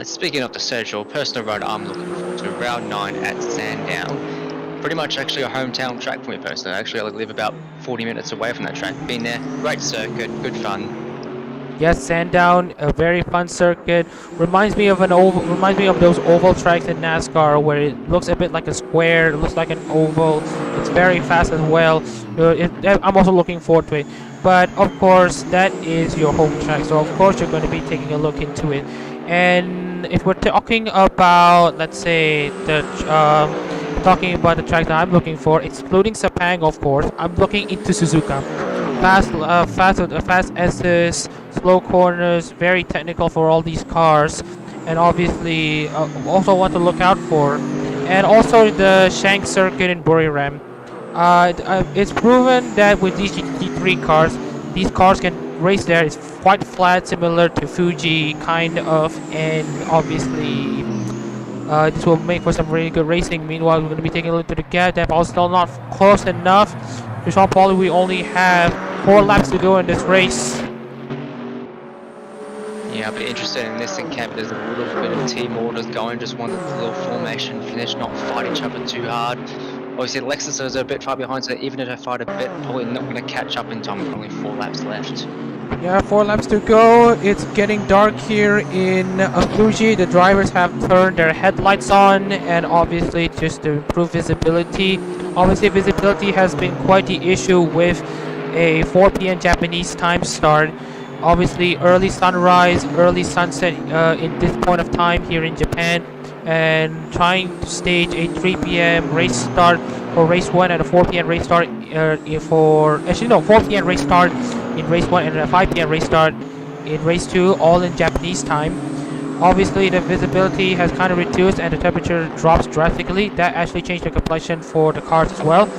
Speaking of the schedule, personal road I'm looking forward to round 9 at Sandown. Pretty much actually a hometown track for me personally. Actually, I live about 40 minutes away from that track. Been there, great circuit, good fun. Yes, Sandown, a very fun circuit. Reminds me of those oval tracks in NASCAR where it looks a bit like a square. It looks like an oval. It's very fast as well. I'm also looking forward to it. But of course, that is your home track, so of course you're going to be taking a look into it. And if we're talking about, let's say, talking about the track that I'm looking for, excluding Sepang, of course, I'm looking into Suzuka. Fast S's, slow corners, very technical for all these cars, and obviously also want to look out for. And also the Shank circuit in Buriram. It's proven that with these GT3 cars, these cars can race there. It's quite flat, similar to Fuji, kind of, and obviously this will make for some really good racing. Meanwhile, we're going to be taking a look at the gap. That ball's still not close enough. To Sean Pauli, we only have 4 laps to go in this race. Yeah, I'll be interested in this in camp. There's a little bit of team orders going. Just want the little formation finish, not fight each other too hard. Obviously, Lexus is a bit far behind, so even if I fight a bit, probably not going to catch up in time with only 4 laps left. Yeah, 4 laps to go. It's getting dark here in Fuji. The drivers have turned their headlights on, and obviously just to improve visibility. Obviously, visibility has been quite the issue with a 4 p.m. Japanese time start. Obviously, early sunrise, early sunset in this point of time here in Japan, and trying to stage a 3 p.m. race start for race 1 and a 4 p.m. race start 4 p.m. race start in race 1 and a 5 p.m. race start in race 2, all in Japanese time. Obviously, the visibility has kind of reduced and the temperature drops drastically. That actually changed the complexion for the cars as well.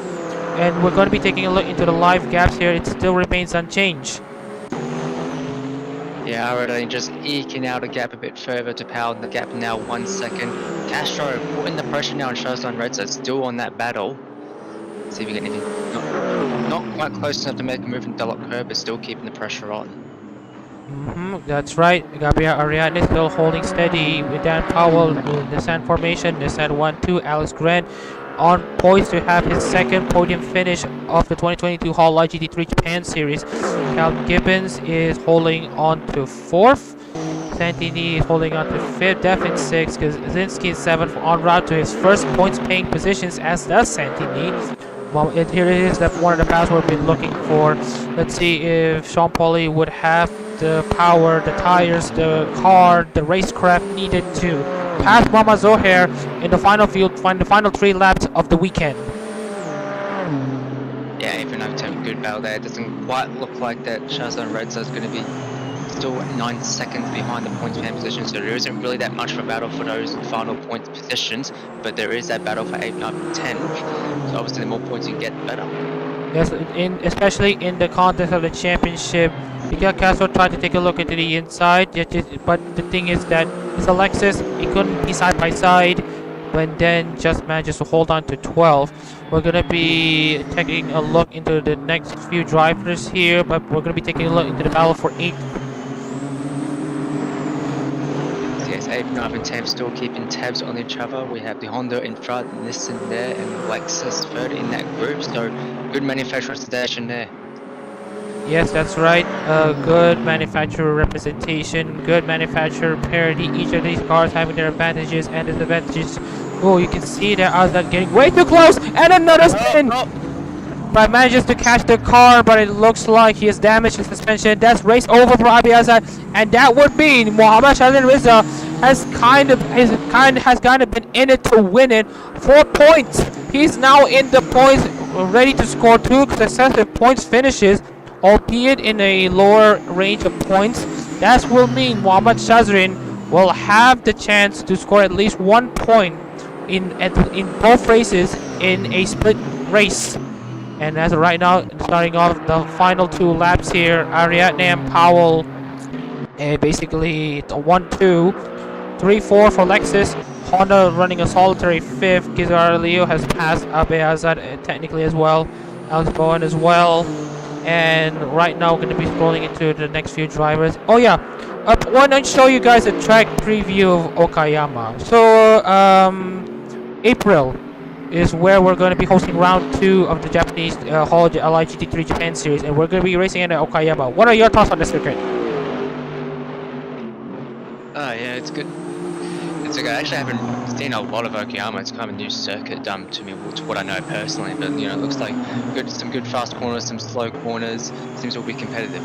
And we're going to be taking a look into the live gaps here. It still remains unchanged. Yeah, already just eking out a gap a bit further to power the gap now 1 second. Castro putting the pressure now on Showstone Red, so still on that battle. See if we get anything. Not quite close enough to make a move in Delop curve, but still keeping the pressure on. That's right. Gabriel Ariadne still holding steady with Dan Powell in the Nissan formation. Nissan 1-2. Alex Grant on poised to have his second podium finish of the 2022 Hololive GT3 Japan Series. Cal Gibbons is holding on to 4th. Santini is holding on to 5th. Def in 6th. Kaczynski is 7th, en route to his first points-paying positions, as does Santini. Well, here it is, that one of the battles we've been looking for. Let's see if Sean Pauli would have the power, the tires, the car, the racecraft needed to pass Mama Zohair in the final field, find the final 3 laps of the weekend. Yeah, even though Tim, good battle there, it doesn't quite look like that Shazan Reds is going to be still 9 seconds behind the points fan position, so there isn't really that much of a battle for those final points positions, but there is that battle for 8, 9, 10. So obviously the more points you get, the better. Yes, especially in the contest of the championship. Miguel Castro tried to take a look into the inside, but the thing is that it's a Lexus, it couldn't be side by side, but then just manages to hold on to 12. We're going to be taking a look into the next few drivers here, but we're going to be taking a look into the battle for 8th. Yes, 8, 9 and 10 still keeping tabs on each other. We have the Honda in front, Nissan there, and Lexus third in that group, so good manufacturer station there. Yes, that's right. Good manufacturer representation, good manufacturer parity. Each of these cars having their advantages and disadvantages. Oh, you can see that Adak getting way too close, and another spin! But manages to catch the car, but it looks like he has damaged the suspension. That's race over for Abi Azad, and that would mean Mohammad Shazin Rizza has kind of been in it to win it. 4 points. He's now in the points, ready to score 2 successive points finishes, albeit in a lower range of points. That will mean Mohammad Shazrin will have the chance to score at least 1 point in both races in a split race. And as of right now, starting off the final 2 laps here, Ariadne and Powell, and basically it's a 1-2, 3-4 for Lexus. Honda running a solitary 5th. Kizar Leo has passed Abe Azad technically as well. Alex Bowen as well. And right now we're going to be scrolling into the next few drivers. Oh yeah, I want to show you guys a track preview of Okayama. So April is where we're going to be hosting round 2 of the Japanese Hololive GT3 Japan Series, and we're going to be racing in Okayama. What are your thoughts on the circuit? Yeah, it's good. It's good. I actually haven't seen a lot of Okayama. It's kind of a new circuit to me, to what I know personally. But you know, it looks like some good fast corners, some slow corners. Seems to be competitive.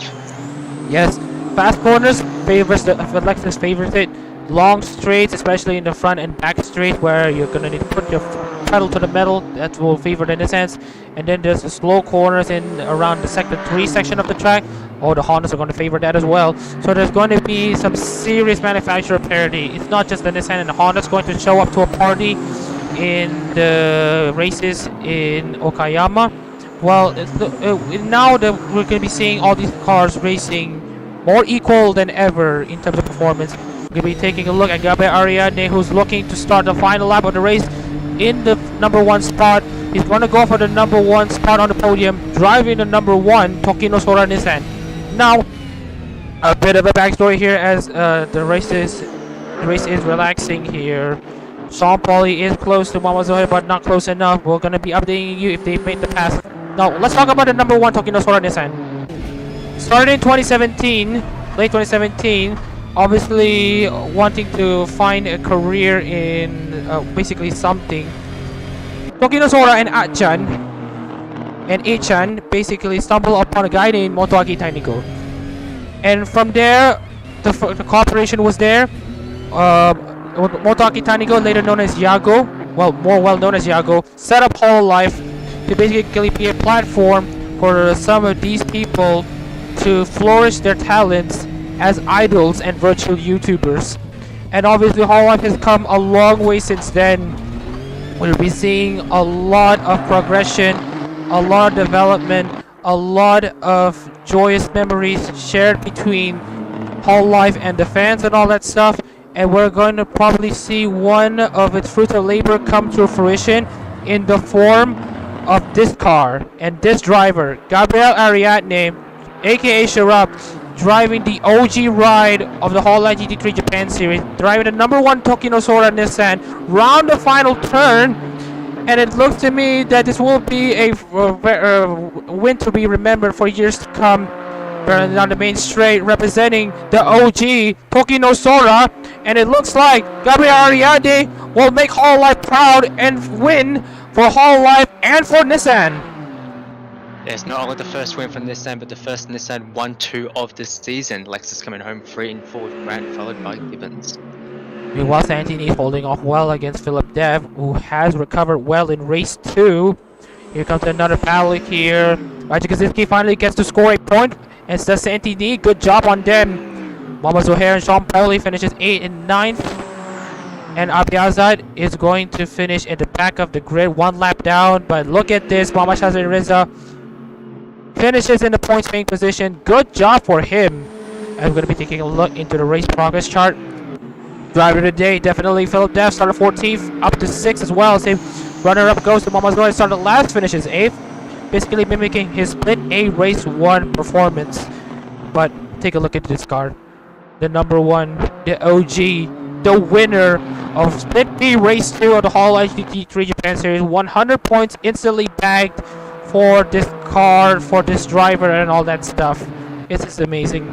Yes, fast corners favors Lexus favors it. Long straights, especially in the front and back straight, where you're gonna need to put your pedal to the metal. That will favor it in a sense. And then there's the slow corners in around the sector 3 section of the track. Oh, the Hondas are going to favor that as well. So there's going to be some serious manufacturer parity. It's not just the Nissan and the Honda's going to show up to a party in the races in Okayama. Well, now that we're going to be seeing all these cars racing more equal than ever in terms of performance. We're going to be taking a look at Gabriel Ariadne, who's looking to start the final lap of the race in the number 1 spot. He's going to go for the number 1 spot on the podium, driving the number 1 Tokino Sora Nissan. Now, a bit of a backstory here as the race is relaxing here. Sean Pauli is close to Mama Zoe, but not close enough. We're going to be updating you if they've made the pass. Now, let's talk about the number 1 Tokino Sora Nissan. Started in 2017, late 2017, obviously wanting to find a career in basically something. Tokino Sora and Ichan basically stumbled upon a guy named Motoaki Tainigo. And from there, the cooperation was there. Motoaki Tainigo, later known as Yago, more well known as Yago, set up Hololive to basically be a platform for some of these people to flourish their talents as idols and virtual YouTubers. And obviously Hololive has come a long way since then. We'll be seeing a lot of progression, a lot of development, a lot of joyous memories shared between Hololive and the fans and all that stuff. And we're going to probably see one of its fruits of labor come to fruition in the form of this car and this driver, Gabriel Ariadne, aka Sharab, driving the OG ride of the Hololive GT3 Japan Series, driving the number 1 Tokino Sora Nissan round the final turn. And it looks to me that this will be a win to be remembered for years to come. On the main straight, representing the OG Tokino Sora, and it looks like Gabriel Ariadne will make Hololive proud and win for Hololive and for Nissan. Yes, not only the first win from Nissan, but the first Nissan 1-2 of this season. Lexus coming home 3 and 4 with Grant, followed by Gibbons. Meanwhile, Santini holding off well against Philip Dev, who has recovered well in race 2. Here comes another battle here. Maciej Kaczynski finally gets to score a point, and says Santini, good job on them. Mama Zohair and Sean Pauli finishes 8th and 9th. And Abiazad is going to finish at the back of the grid, 1 lap down. But look at this, Mama Shazir Riza finishes in the points paying position. Good job for him. And we're going to be taking a look into the race progress chart. Driver today, definitely Philip Dev, started 14th, up to 6th as well. Same runner-up goes to Mama Zohair, started last, finishes 8th. Basically mimicking his Split A Race 1 performance. But take a look at this car. The number 1, the OG, the winner of Split B Race 2 of the Hololive GT3 Japan Series. 100 points instantly bagged for this car, for this driver and all that stuff. It's just amazing.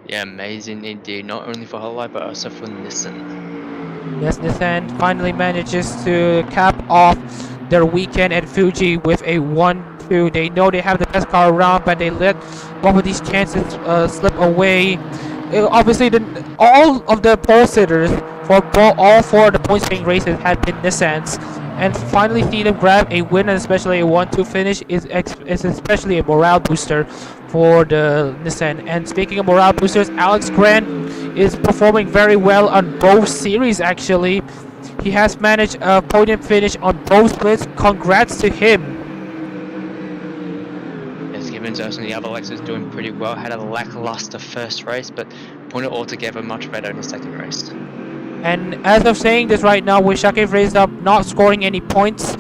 Yeah, amazing indeed. Not only for Hololive, but also for Nissan. Yes, Nissan finally manages to cap off their weekend at Fuji with a 1-2. They know they have the best car around, but they let one of these chances slip away. Obviously, all of the pole sitters for all 4 of the points paying races had been Nissans, and finally see them grab a win, and especially a 1-2 finish is especially a morale booster for the Nissan. And speaking of morale boosters, Alex Grant is performing very well on both series actually. He has managed a podium finish on both splits. Congrats to him. Yes, given certainly the other Lexus doing pretty well. Had a lackluster first race, but put it all together much better in the second race. And as of saying this right now, with Shakib raised up not scoring any points,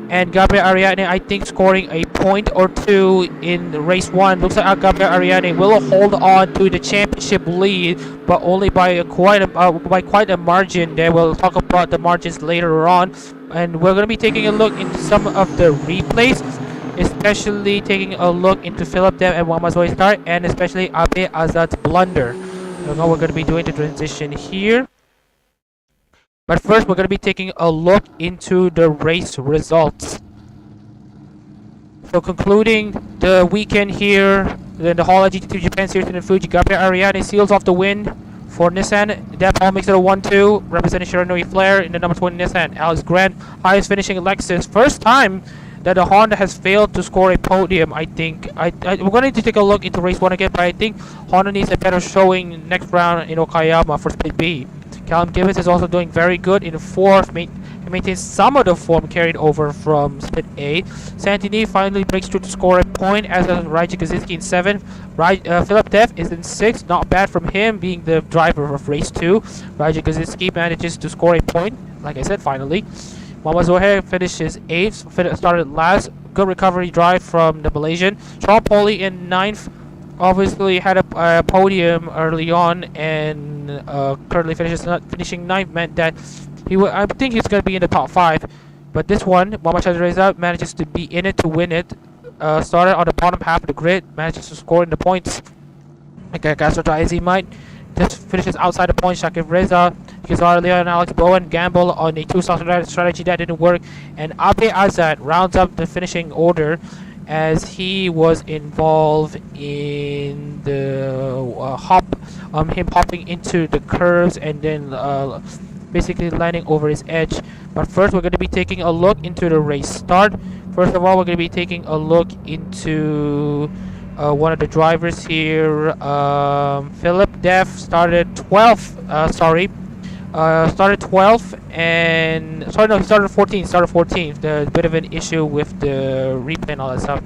and Gabriel Ariadne I think scoring a point or two in race 1, looks like Gabriel Ariadne will hold on to the championship lead, but only by quite a margin. There we'll talk about the margins later on, and we're going to be taking a look into some of the replays, especially taking a look into Philip Dev and Muhammad Zoe start, and especially Abe Azad's blunder. So now we're going to be doing the transition here. But first, we're going to be taking a look into the race results. So concluding the weekend here, then the Hololive GT3 Japan Series in Fuji, Gabriel Ariadne seals off the win for Nissan. That all makes it a 1-2, representing Shiranui Flair in the number 20 Nissan. Alex Grant, highest finishing Lexus. First time that the Honda has failed to score a podium, I think. We're going to take a look into race 1 again, but I think Honda needs a better showing next round in Okayama for Split B. Callum Gibbons is also doing very good in the 4th. He maintains some of the form carried over from Split A. Santini finally breaks through to score a point, as does Raiji Kaczynski in 7th. Philip Dev is in 6th. Not bad from him, being the driver of race 2. Raiji Kaczynski manages to score a point, like I said, finally. Mama Zohair finishes 8th, started last. Good recovery drive from the Malaysian. Sean Poli in 9th. Obviously had a podium early on, and currently finishing 9th meant that I think he's going to be in the top 5. But this one, Muhammad Shazreza manages to be in it to win it. Started on the bottom half of the grid, manages to score in the points. Like Castro Taizi might. Just finishes outside the points. Shakib Reza, Kizar Leon, and Alex Bowen gamble on a 2-star strategy that didn't work. And Abe Azad rounds up the finishing order, as he was involved in the him hopping into the curves and then basically landing over his edge. But first, we're going to be taking a look into the race start. First of all, we're going to be taking a look into one of the drivers here. Philip Dev started 12th. Started 12th, and he started 14th. Started 14th. There's a bit of an issue with the replay and all that stuff.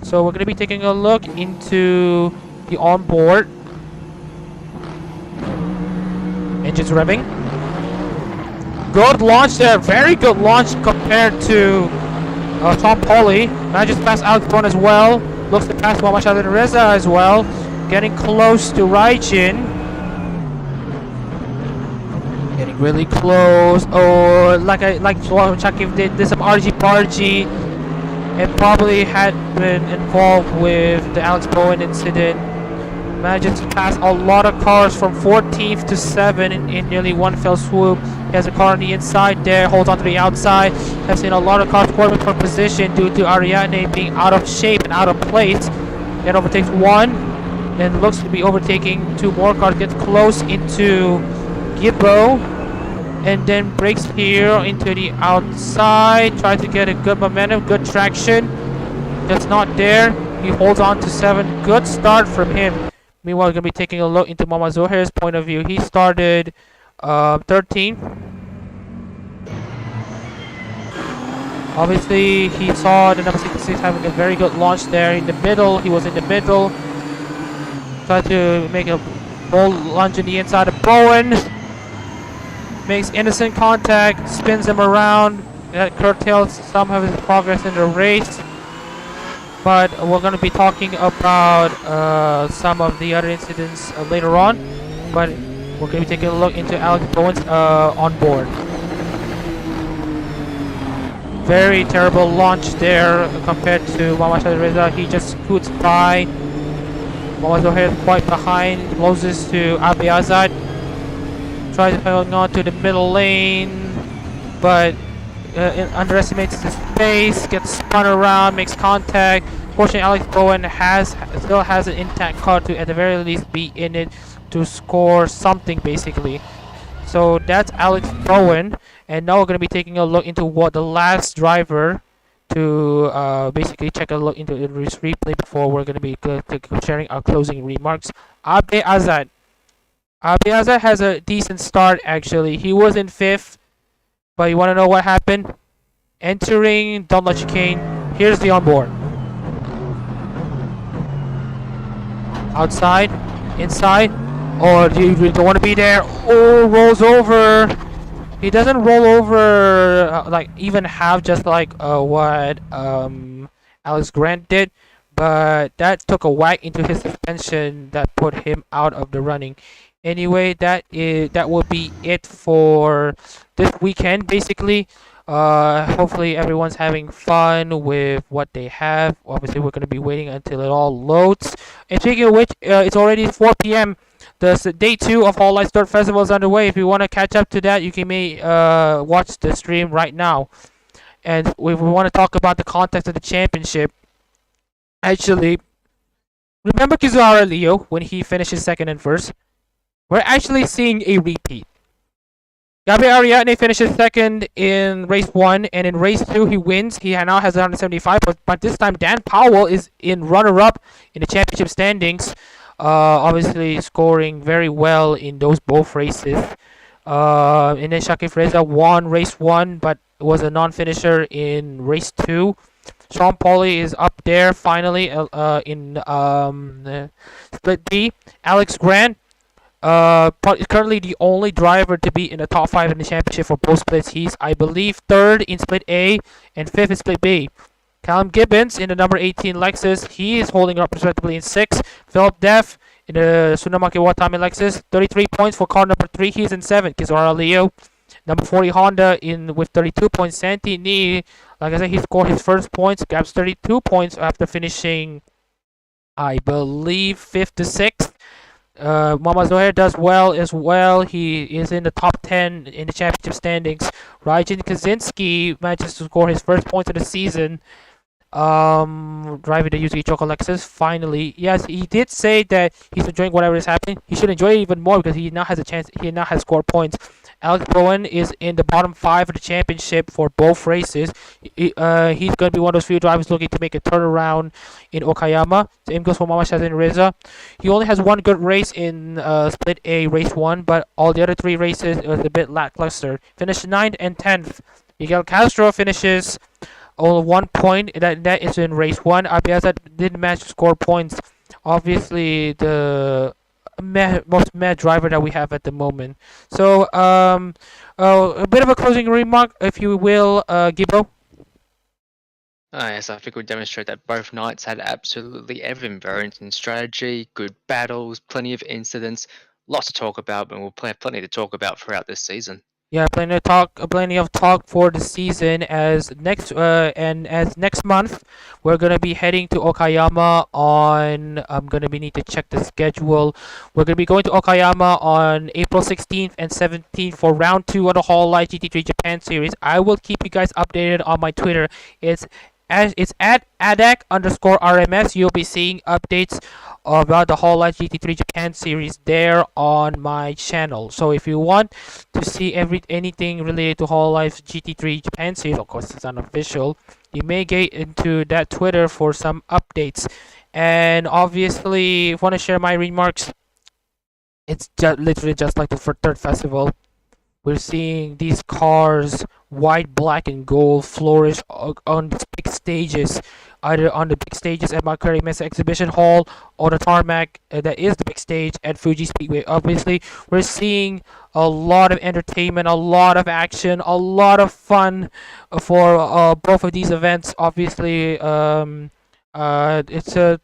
So we're gonna be taking a look into the onboard. Engines revving. Good launch there. Very good launch compared to Tom Polly. Manages to pass Alex Brown as well. Looks to pass Muhammad Reza as well. Getting close to Raijin. Getting really close. Oh, like Chakif did some RG and probably had been involved with the Alex Bowen incident. Manages to pass a lot of cars from 14th to 7th in nearly one fell swoop. He has a car on the inside there, holds on to the outside. I've seen a lot of cars swerving from position due to Ariadne being out of shape and out of place. Then overtakes one, then looks to be overtaking 2 more cars. Gets close into Gibbo, and then brakes here into the outside. Tries to get a good momentum, good traction. That's not there. He holds on to 7. Good start from him. Meanwhile, we're going to be taking a look into Mama Zohair's point of view. He started 13. Obviously, he saw the number 66 having a very good launch there in the middle. He was in the middle. Tried to make a bold lunge in the inside of Bowen. Makes innocent contact, spins him around. That curtails some of his progress in the race. But we're going to be talking about some of the other incidents later on. But we're going to be taking a look into Alex Bowen's onboard. Very terrible launch there compared to Muhammad Reza. He just scoots by. Muhammad Zohair quite behind, closest to Abe Azad. Tries to hang on to the middle lane, but underestimates the space, gets spun around, makes contact. Fortunately, Alex Bowen still has an intact car to at the very least be in it to score something basically. So that's Alex Bowen, and now we're going to be taking a look into what the last driver to basically check a look into the replay before we're going to be sharing our closing remarks. Abe Azad. Abe Azad has a decent start actually. He was in 5th, but you want to know what happened? Entering Donut Chicane, here's the onboard. Outside, inside, or do you really don't want to be there? Oh, rolls over. He doesn't roll over like even half, just like what Alex Grant did, but that took a whack into his suspension that put him out of the running. Anyway, that will be it for this weekend basically. Hopefully everyone's having fun with what they have. Obviously we're going to be waiting until it all loads. And speaking of which, it's already 4 p.m. The day 2 of Hololive Dirt Festival is underway. If you want to catch up to that, you can watch the stream right now. And we want to talk about the context of the championship. Actually, remember Kizuhara Leo when he finishes 2nd and 1st? We're actually seeing a repeat. Gabriel Ariadne finishes 2nd in race 1, and in race 2 he wins. He now has 175, but this time Dan Powell is in runner-up in the championship standings. Obviously scoring very well in those both races. And then Shaki Freza won race 1, but was a non-finisher in race 2. Sean Pauly is up there finally in split B. Alex Grant is currently the only driver to be in the top 5 in the championship for both splits. He's, I believe, 3rd in split A and 5th in split B. Callum Gibbons in the number 18 Lexus, he is holding up respectively in 6th. Philip Deff in the Tsunamaki Watami Lexus, 33 points for car number 3, he's in 7th. Kizuhara Leo, number 40 Honda with 32 points. Santi Ni, like I said, he scored his first points, grabs 32 points after finishing, I believe, 5th to 6th. Mama Zohair does well as well. He is in the top 10 in the championship standings. Rajan Kaczynski manages to score his first points of the season. Driving the Yuzuki Choco Lexus finally. Yes, he did say that he's enjoying whatever is happening. He should enjoy it even more because he now has a chance. He now has scored points. Alex Bowen is in the bottom 5 of the championship for both races. He's going to be one of those few drivers looking to make a turnaround in Okayama. Same goes for Mama Shazin Reza. He only has one good race in Split A, race 1, but all the other 3 races was a bit lackluster. Finished 9th and 10th. Miguel Castro finishes only 1 point. That is in race 1. Abiazat didn't manage to score points. Obviously, the most mad driver that we have at the moment. So, a bit of a closing remark, if you will, Gibbo. Yes, I think we demonstrate that both nights had absolutely every variant in strategy, good battles, plenty of incidents, lots to talk about, and we'll have plenty to talk about throughout this season. Yeah, plenty of talk for the season. As next month, we're gonna be heading to Okayama on. I'm gonna need to check the schedule. We're gonna be going to Okayama on April 16th and 17th for round 2 of the Hololive GT3 Japan Series. I will keep you guys updated on my Twitter. It's at Adak-RMS. You'll be seeing updates about the Hololive GT3 Japan Series there on my channel. So if you want to see anything related to Hololive GT3 Japan Series, of course it's unofficial, you may get into that Twitter for some updates. And obviously, if you want to share my remarks, it's literally just like the third festival. We're seeing these cars, white, black, and gold, flourish on the big stages, either on the big stages at Makari Mesa Exhibition Hall or the tarmac that is the big stage at Fuji Speedway. Obviously, we're seeing a lot of entertainment, a lot of action, a lot of fun for both of these events. Obviously, it's a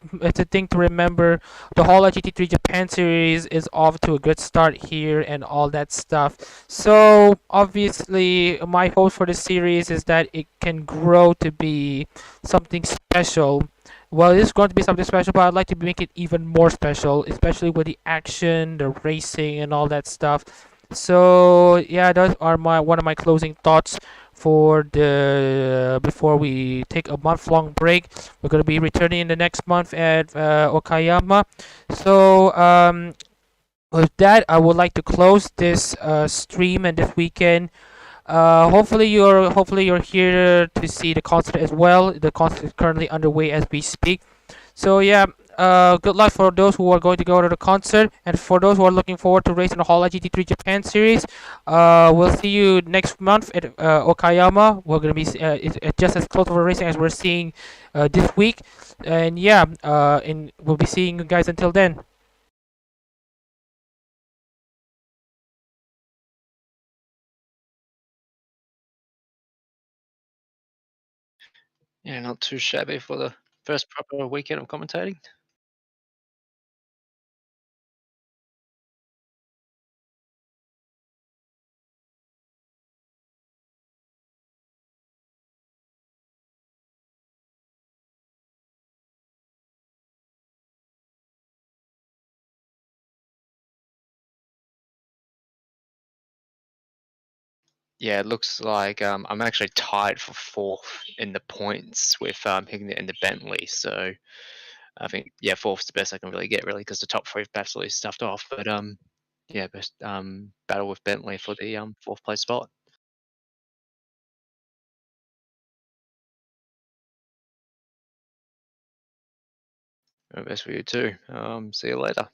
thing to remember. The Hololive GT3 Japan Series is off to a good start here and all that stuff. So obviously, my hope for the series is that it can grow to be something special. Well, it is going to be something special, but I'd like to make it even more special, especially with the action, the racing, and all that stuff. So yeah, those are one of my closing thoughts for the before we take a month-long break. We're going to be returning in the next month at Okayama. So with that, I would like to close this stream and this weekend. Hopefully you're here to see the concert as well. The concert is currently underway as we speak. So yeah, good luck for those who are going to go to the concert, and for those who are looking forward to racing the Hololive GT3 Japan Series. We'll see you next month at Okayama. We're gonna be it's just as close of a racing as we're seeing this week, and yeah, and we'll be seeing you guys until then. Yeah, not too shabby for the first proper weekend of commentating. Yeah, it looks like I'm actually tied for fourth in the points with Hignett and the Bentley. So I think fourth's the best I can really get, really, because the top three have absolutely stuffed off. But yeah, best battle with Bentley for the fourth place spot. Best for you too. See you later.